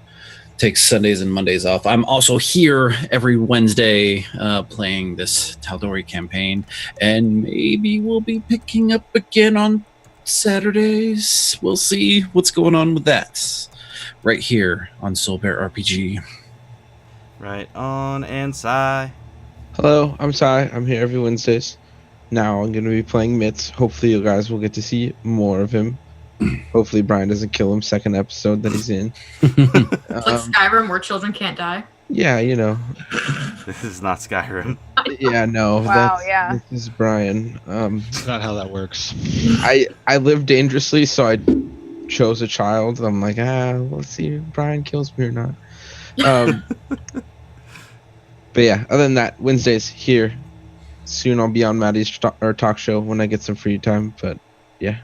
Take Sundays and Mondays off. I'm also here every Wednesday playing this Tal'Dorei campaign, and maybe we'll be picking up again on Saturdays. We'll see what's going on with that. Right here on Soulbear RPG. Right on. And Sai. Hello, I'm Sai. I'm here every Wednesdays. Now I'm going to be playing Myths. Hopefully you guys will get to see more of him. Hopefully Brian doesn't kill him second episode that he's in. It's like Skyrim where children can't die. Yeah, This is not Skyrim. Yeah, no. Wow, yeah. This is Brian. It's not how that works. I live dangerously, so I chose a child. I'm like, let's see if Brian kills me or not. But yeah, other than that, Wednesdays here. Soon I'll be on Maddie's talk show when I get some free time. But yeah.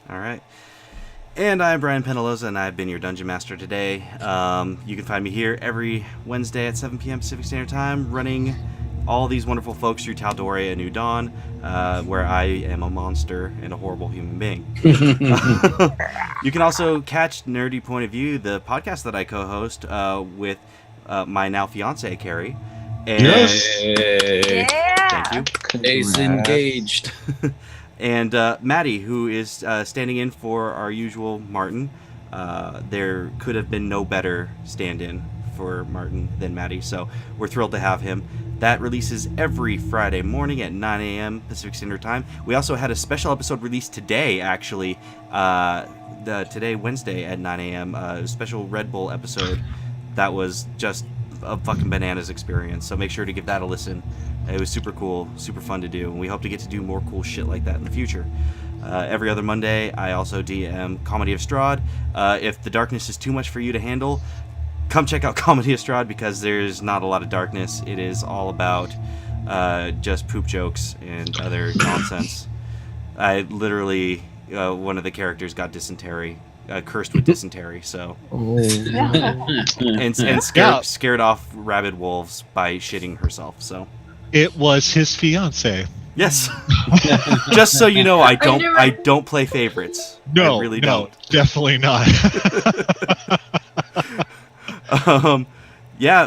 All right. And I'm Brian Penaloza, and I've been your Dungeon Master today. You can find me here every Wednesday at 7 p.m. Pacific Standard Time, running all these wonderful folks through Tal'Dorei: A New Dawn, where I am a monster and a horrible human being. You can also catch Nerdy Point of View, the podcast that I co-host with my now fiance Carrie. And Yeah. Thank you. Ace engaged. And Maddie, who is standing in for our usual Martin. There could have been no better stand-in for Martin than Maddie, so we're thrilled to have him. That releases every Friday morning at 9 a.m. Pacific Standard Time. We also had a special episode released today, actually. Today, Wednesday, at 9 a.m. A special Red Bull episode that was just a fucking bananas experience. So make sure to give that a listen. It was super cool, super fun to do, and we hope to get to do more cool shit like that in the future. Every other Monday, I also DM Comedy of Strahd. If the darkness is too much for you to handle, come check out Comedy of Strahd, because there's not a lot of darkness. It is all about just poop jokes and other nonsense. I literally, one of the characters got dysentery, cursed with dysentery, so. and scared off rabid wolves by shitting herself, so. It was his fiance. Yes. Just so you know, I don't play favorites. No, I really no, don't. Definitely not.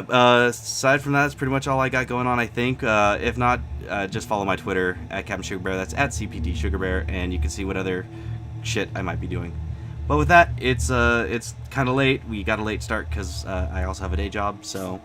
Aside from that, that's pretty much all I got going on, I think. If not, just follow my Twitter at Captain Sugar Bear. That's at CPT Sugar Bear, and you can see what other shit I might be doing. But with that, it's kind of late. We got a late start because I also have a day job. So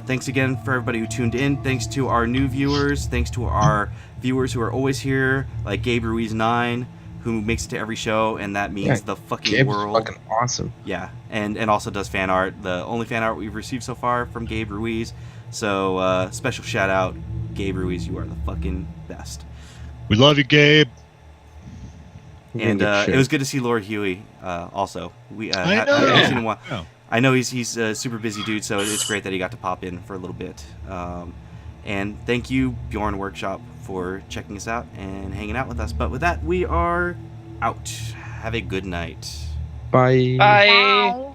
thanks again for everybody who tuned in. Thanks to our new viewers. Thanks to our viewers who are always here, like Gabe Ruiz 9, who makes it to every show, and that means the fucking Gabe's world. fucking awesome. Yeah, and also does fan art. The only fan art we've received so far from Gabe Ruiz. So special shout out, Gabe Ruiz. You are the fucking best. We love you, Gabe. And it was good to see Lord Huey. Also, we I know. haven't seen him in a while. Yeah. I know he's a super busy dude, so it's great that he got to pop in for a little bit. And thank you, Bjorn Workshop, for checking us out and hanging out with us. But with that, we are out. Have a good night. Bye. Bye. Bye.